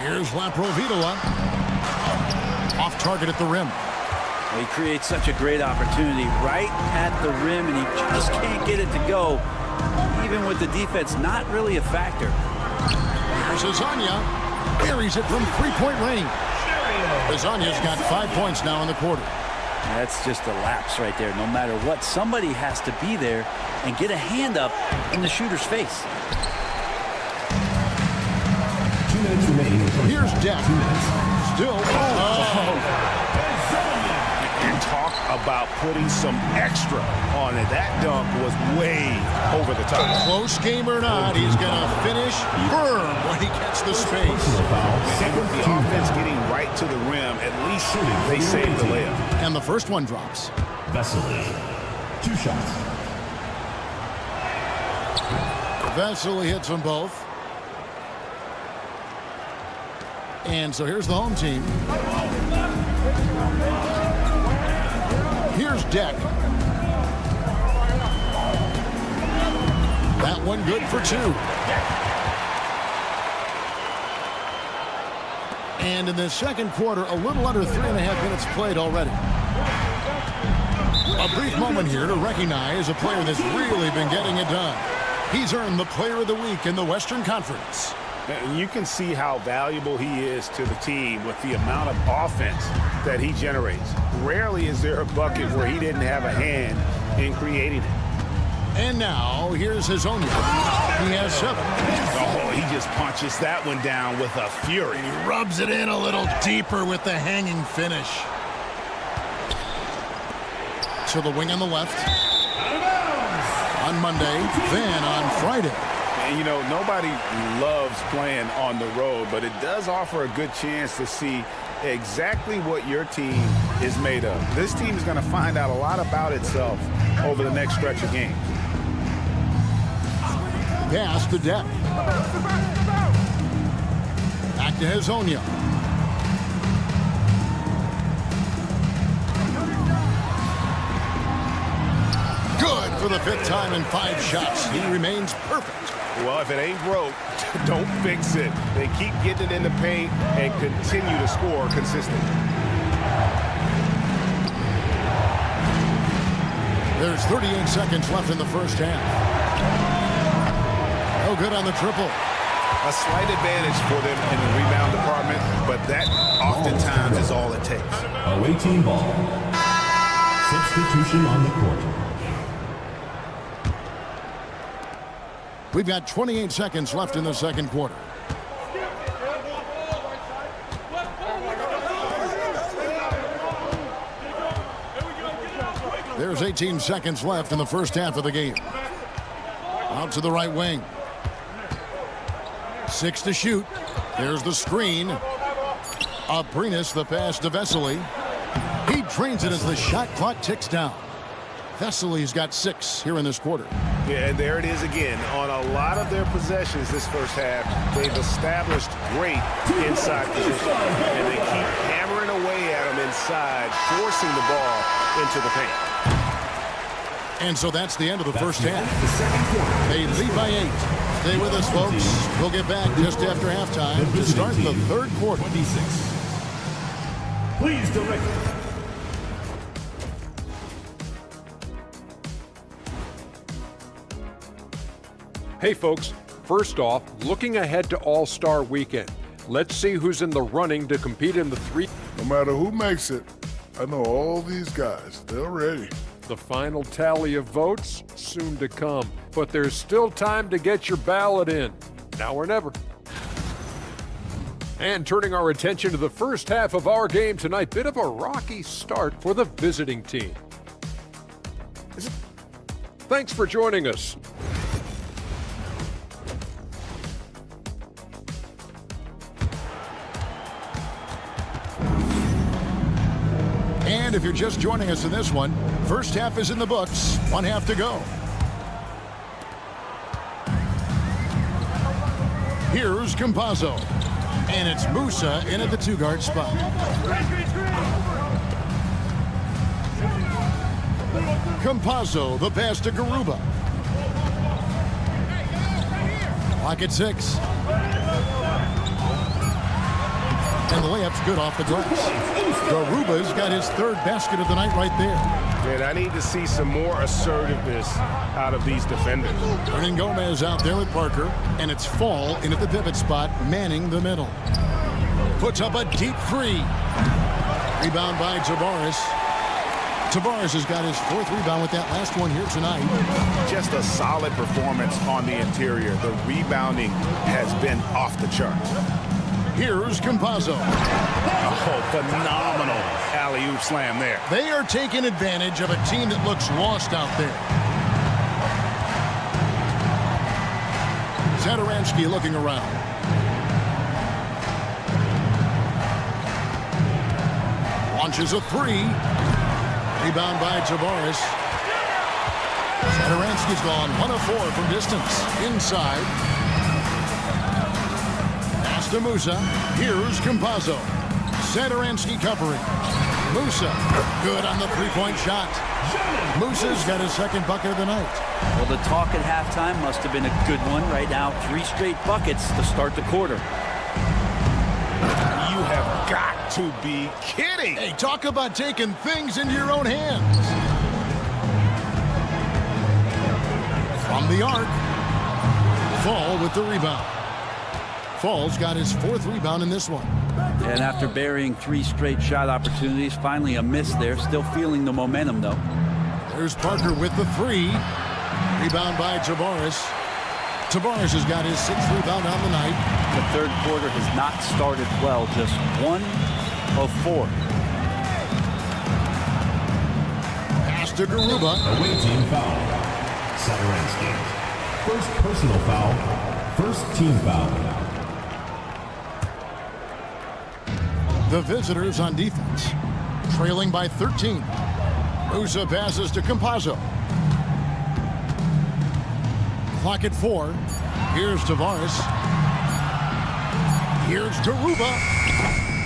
I: Here's Laprovitola. Off target at the rim.
C: Well, he creates such a great opportunity right at the rim, and he just can't get it to go. Even with the defense not really a factor.
I: Here's Hezonja. Buries it from 3-point range. Hezonja's got 5 points now in the quarter.
C: That's just a lapse right there. No matter what, somebody has to be there and get a hand up in the shooter's face.
D: 2 minutes remaining.
I: Here's Deck. Still.
J: And talk about putting some extra on it. That dunk was way over the top.
I: Close game or not, he's going to finish firm when he gets the space.
J: And with the offense getting right to the rim, at least they saved the layup.
I: And the first one drops.
D: Vesely. 2 shots.
I: Vesely hits them both. And so here's the home team. Here's Deck. That one good for 2. And in the second quarter, a little under 3.5 minutes played already. A brief moment here to recognize a player that's really been getting it done. He's earned the Player of the Week in the Western Conference.
J: You can see how valuable he is to the team with the amount of offense that he generates. Rarely is there a bucket where he didn't have a hand in creating it.
I: And now, here's Hazonia. He has 7.
J: Oh, he just punches that one down with a fury.
I: He rubs it in a little deeper with the hanging finish. To the wing on the left. On Monday, then on Friday.
J: And, you know, nobody loves playing on the road, but it does offer a good chance to see exactly what your team is made of. This team is going to find out a lot about itself over the next stretch of games.
I: Pass to Deck. Back to Hazonia. Good for the 5th time in 5 shots. He remains perfect.
J: Well, if it ain't broke, don't fix it. They keep getting it in the paint and continue to score consistently.
I: There's 38 seconds left in the first half. No good on the triple.
J: A slight advantage for them in the rebound department, but that oftentimes is all it takes.
D: Away team ball. Substitution on the court.
I: We've got 28 seconds left in the second quarter. There's 18 seconds left in the first half of the game. Out to the right wing. 6 to shoot. There's the screen. Aprinas, the pass to Vesely. He drains it as the shot clock ticks down. Vesely's got 6 here in this quarter.
J: Yeah, and there it is again. On a lot of their possessions this first half, they've established great inside position. And they keep hammering away at them inside, forcing the ball into the paint.
I: And so that's the end of the first half. They lead by 8. Stay with us, folks. We'll get back just after halftime to start the third quarter.
D: 26. Please direct.
H: Hey folks, first off, looking ahead to All-Star Weekend. Let's see who's in the running to compete in the 3.
G: No matter who makes it, I know all these guys, they're ready.
H: The final tally of votes soon to come, but there's still time to get your ballot in. Now or never. And turning our attention to the first half of our game tonight, bit of a rocky start for the visiting team. Thanks for joining us.
I: And if you're just joining us in this one, first half is in the books. 1 half to go. Here's Campazzo. And it's Musa in at the 2-guard spot. Campazzo, the pass to Garuba. Clock at 6. And the layup's good off the glass. Garuba's got his 3rd basket of the night right there.
J: And I need to see some more assertiveness out of these defenders.
I: Hernan Gomez out there with Parker, and it's Fall in at the pivot spot, manning the middle. Puts up a deep 3. Rebound by Tavares. Tavares has got his 4th rebound with that last one here tonight.
J: Just a solid performance on the interior. The rebounding has been off the charts.
I: Here's Campazzo.
J: Oh, phenomenal alley-oop slam there.
I: They are taking advantage of a team that looks lost out there. Zadaransky looking around. Launches a 3. Rebound by Tavares. Satoransky's gone 1 of 4 from distance. Inside. Pass to Musa. Here's Campazzo. Satoransky covering. Musa, good on the three-point shot. Musa's got his second bucket of the night.
C: Well, the talk at halftime must have been a good one. Right now, 3 straight buckets to start the quarter.
J: You have got to be kidding.
I: Hey, talk about taking things into your own hands. From the arc. Fall with the rebound. Fall's got his 4th rebound in this one.
C: And after burying 3 straight shot opportunities, finally a miss there. Still feeling the momentum, though.
I: There's Parker with the 3. Rebound by Tavares. Tavares has got his 6th rebound on the night.
C: The third quarter has not started well. Just 1 of 4.
I: Pass to Garuba.
D: Away team foul. Satoransky. First personal foul. First team foul.
I: The visitors on defense, trailing by 13. Musa passes to Campazzo. Clock at 4. Here's Tavares. Here's Garuba.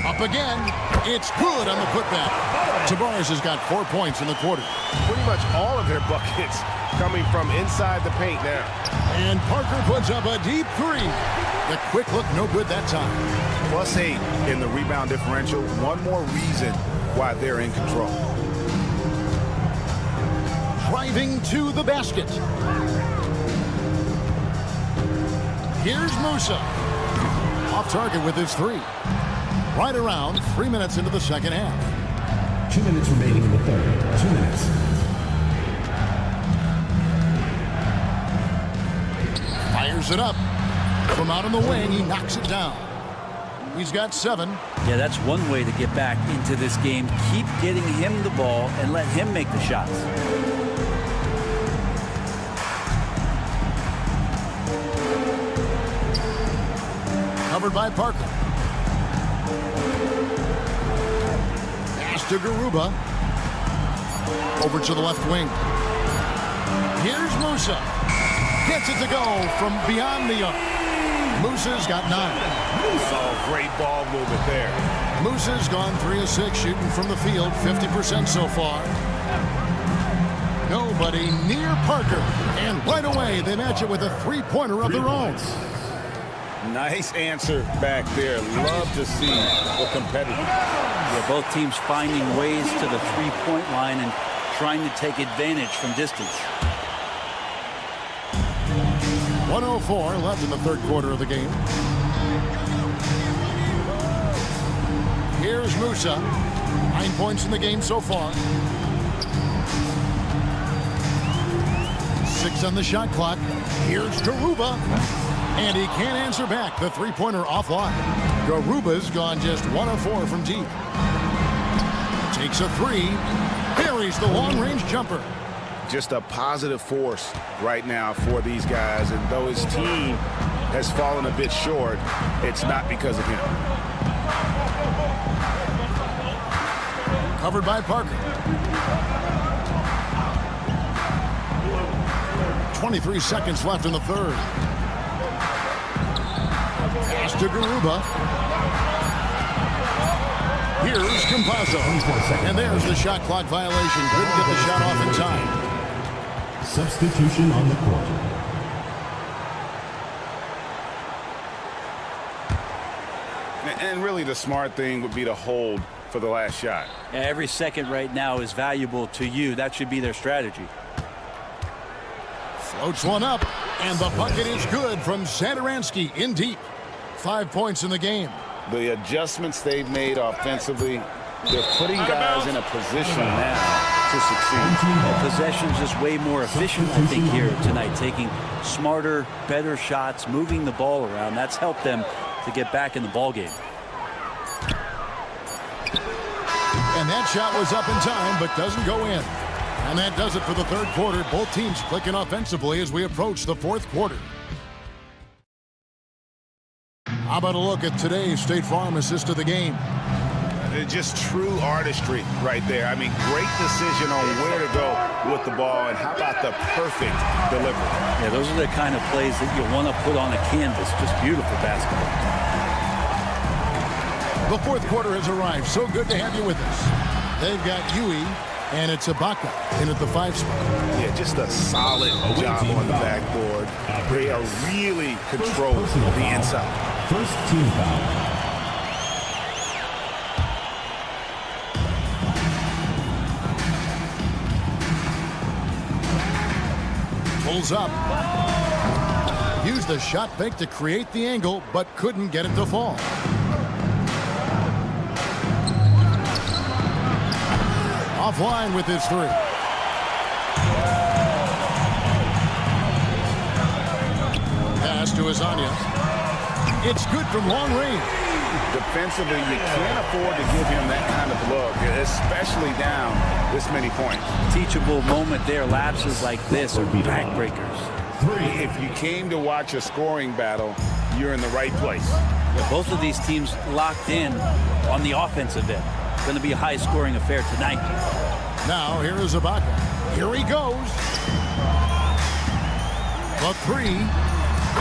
I: Up again. It's good on the putback. Tavares has got 4 points in the quarter.
O: Pretty much all of their buckets coming from inside the paint now.
I: And Parker puts up a deep 3. The quick look no good that time.
J: +8 in the rebound differential. One more reason why they're in control.
I: Driving to the basket. Here's Musa. Off target with his 3. Right around 3 minutes into the second half.
D: 2 minutes remaining in the third. 2 minutes.
I: Fires it up. From out on the wing, he knocks it down. He's got 7.
C: Yeah, that's one way to get back into this game. Keep getting him the ball and let him make the shots.
I: Covered by Parker. Pass to Garuba. Over to the left wing. Here's Musa. Gets it to go from beyond the arc. Musa's got 9.
O: Oh, great ball movement there.
I: Musa's gone 3 of 6 shooting from the field, 50% so far. Nobody near Parker. And right away, they match it with a 3-pointer of their own.
J: Nice answer back there. Love to see the competitive.
C: Yeah, both teams finding ways to the 3-point line and trying to take advantage from distance.
I: 1:04 left in the third quarter of the game. Here's Musa. 9 points in the game so far. 6 on the shot clock. Here's Garuba. And he can't answer back. The 3-pointer offline. Garuba's gone just 1 of 4 from deep. Takes a 3. Buries the long-range jumper.
J: Just a positive force right now for these guys. And though his team has fallen a bit short, it's not because of him.
I: Covered by Parker. 23 seconds left in the third. Pass to Garuba. Here's Campazzo. And there's the shot clock violation. Couldn't get the shot off in time.
D: Substitution on the court.
J: And really the smart thing would be to hold for the last shot.
C: Yeah, every second right now is valuable to you. That should be their strategy.
I: Floats one up, and the bucket is good from Satoransky in deep. 5 points in the game.
J: The adjustments they've made offensively, they're putting guys in a position now to succeed.
C: Possession's just way more efficient, I think, here tonight. Taking smarter, better shots, moving the ball around. That's helped them to get back in the ball game.
I: And that shot was up in time, but doesn't go in. And that does it for the third quarter. Both teams clicking offensively as we approach the fourth quarter. How about a look at today's State Farm assist of the game?
J: just true artistry right there. I mean, great decision on where to go with the ball, and how about the perfect delivery?
C: Yeah, those are the kind of plays that you want to put on a canvas. Just beautiful basketball.
I: The fourth quarter has arrived. So good to have you with us. They've got Yui, and it's Ibaka in at the 5 spot.
J: Yeah, just a solid job on the backboard. They are really controlling the inside.
D: First team foul.
I: Pulls up. Used the shot fake to create the angle, but couldn't get it to fall. Offline with his 3. Pass to Azania. It's good from long range.
J: Defensively, you can't afford to give him that kind of look, especially down this many points.
C: Teachable moment there. Lapses like this are backbreakers.
J: If you came to watch a scoring battle, you're in the right place.
C: Yeah, both of these teams locked in on the offensive end. Going to be a high-scoring affair tonight.
I: Now, here is Ibaka. Here he goes. The 3.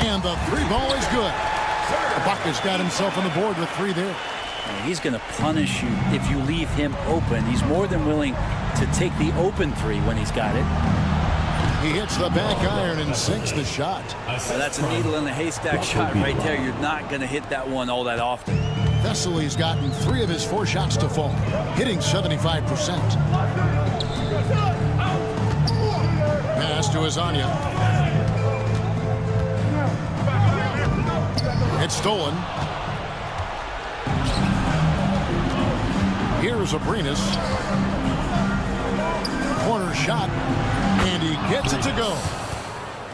I: And the 3 ball is good. Ibaka's got himself on the board with 3 there.
C: He's going to punish you if you leave him open. He's more than willing to take the open 3 when he's got it.
I: He hits the back iron and sinks the shot.
C: Well, that's a needle in the haystack shot right there. You're not going to hit that one all that often.
I: Vesely's gotten 3 of his 4 shots to fall, hitting 75%. Pass to Azania. It's stolen. Here's Abrinas. Corner shot, and he gets it to go.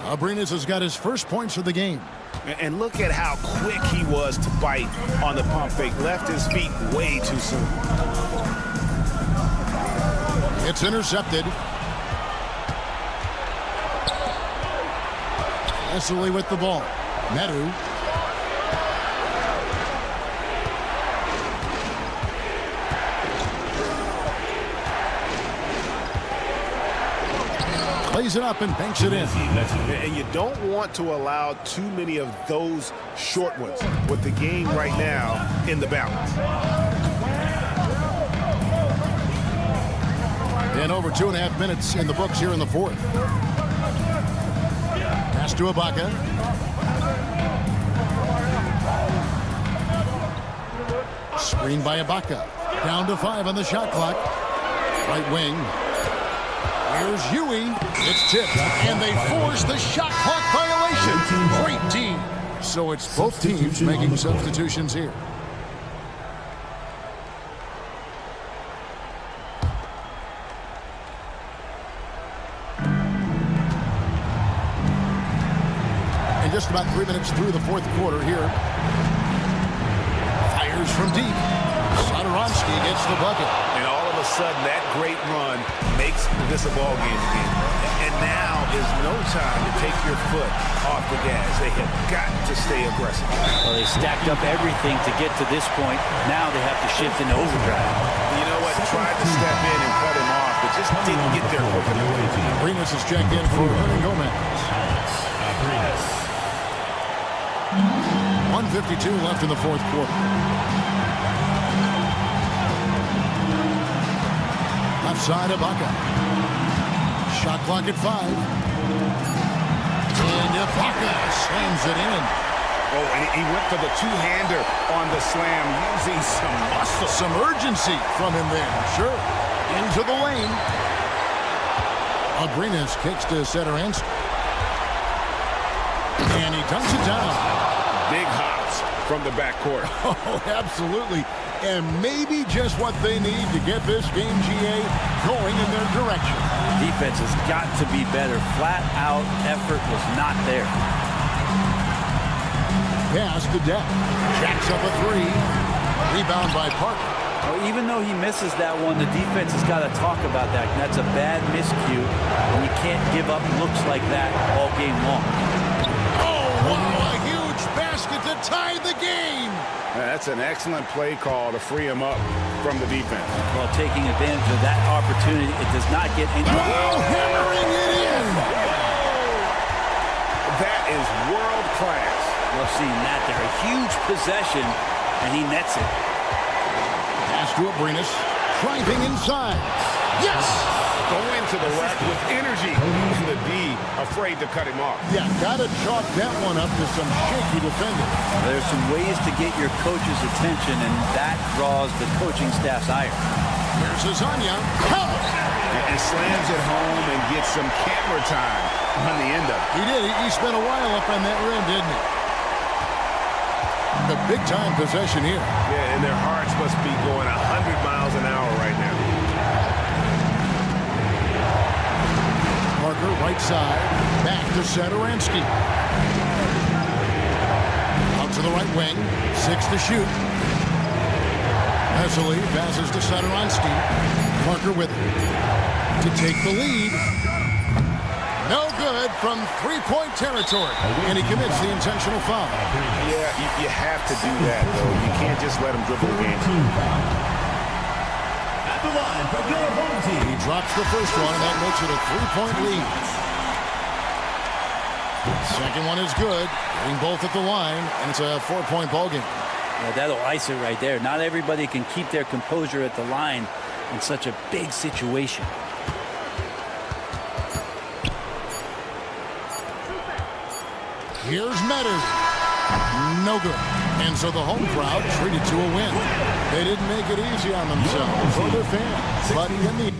I: Abrinas has got his first points of the game.
J: And look at how quick he was to bite on the pump fake. Left his feet way too soon.
I: It's intercepted. Vesely with the ball. Medu. Plays it up and banks it in.
J: And you don't want to allow too many of those short ones with the game right now in the balance.
I: And over 2.5 minutes in the books here in the fourth. Pass to Ibaka. Screen by Ibaka. Down to 5 on the shot clock. Right wing. Here's Yui. It's tipped, and they force the shot clock violation. Great team. So it's both teams making substitutions here. And just about 3 minutes through the fourth quarter here. Fires from deep. Satoransky gets the bucket.
J: And all of a sudden, that great run makes this a ball game again. And now is no time to take your foot off the gas. They have got to stay aggressive.
C: Well, they stacked up everything to get to this point. Now they have to shift into overdrive.
J: You know what? Tried to step in and cut him off, but just didn't get there quick enough.
I: Abrinas is checked in for Gomez. 1:52 left in the fourth quarter. Left side of Ibaka. Shot clock at 5. And Ibaka slams it in.
J: Oh, and he went for the two-hander on the slam, using some muscle.
I: Some urgency from him there. Sure. Into the lane. Abrinas kicks to Satoransky. And he dunks it down.
J: Big hops from the backcourt.
I: Oh, absolutely. And maybe just what they need to get this game, GA, going in their direction.
C: Defense has got to be better. Flat-out effort was not there.
I: Pass to Deck. Jacks up a 3. Rebound by Parker.
C: Well, even though he misses that one, the defense has got to talk about that. That's a bad miscue, and you can't give up looks like that all game long.
I: Oh, a huge basket. basket to tie the game.
J: That's an excellent play call to free him up from the defense.
C: Well, taking advantage of that opportunity, it does not get any...
I: Oh, hammering it in.
J: That is world class.
C: Love seeing that there. A huge possession, and he nets it.
I: Pass to Abrinas. Driving inside. Yes!
J: Going to the rack with energy. And the D afraid to cut him off.
I: Yeah, gotta chalk that one up to some shaky defending.
C: There's some ways to get your coach's attention, and that draws the coaching staff's ire.
I: Here's Azania.
J: And slams it home and gets some camera time on the end of it.
I: He did. He spent a while up on that rim, didn't he? The big-time possession here.
O: Yeah, and their hearts must be going 100 miles an hour right now.
I: Parker, right side. Back to Satoransky. Out to the right wing. 6 to shoot. Vesely passes to Satoransky. Parker with it. To take the lead. No good from three-point territory. And he commits the intentional foul.
O: Yeah, you have to do that, though. You can't just let him dribble the game.
D: At the line for your home team.
I: He drops the first one, and that makes it a three-point lead. Second one is good. Getting both at the line, and it's a 4-point ball game.
C: Yeah, that'll ice it right there. Not everybody can keep their composure at the line in such a big situation.
I: Here's Madrid. No good. And so the home crowd treated to a win. They didn't make it easy on themselves or their fans, but in the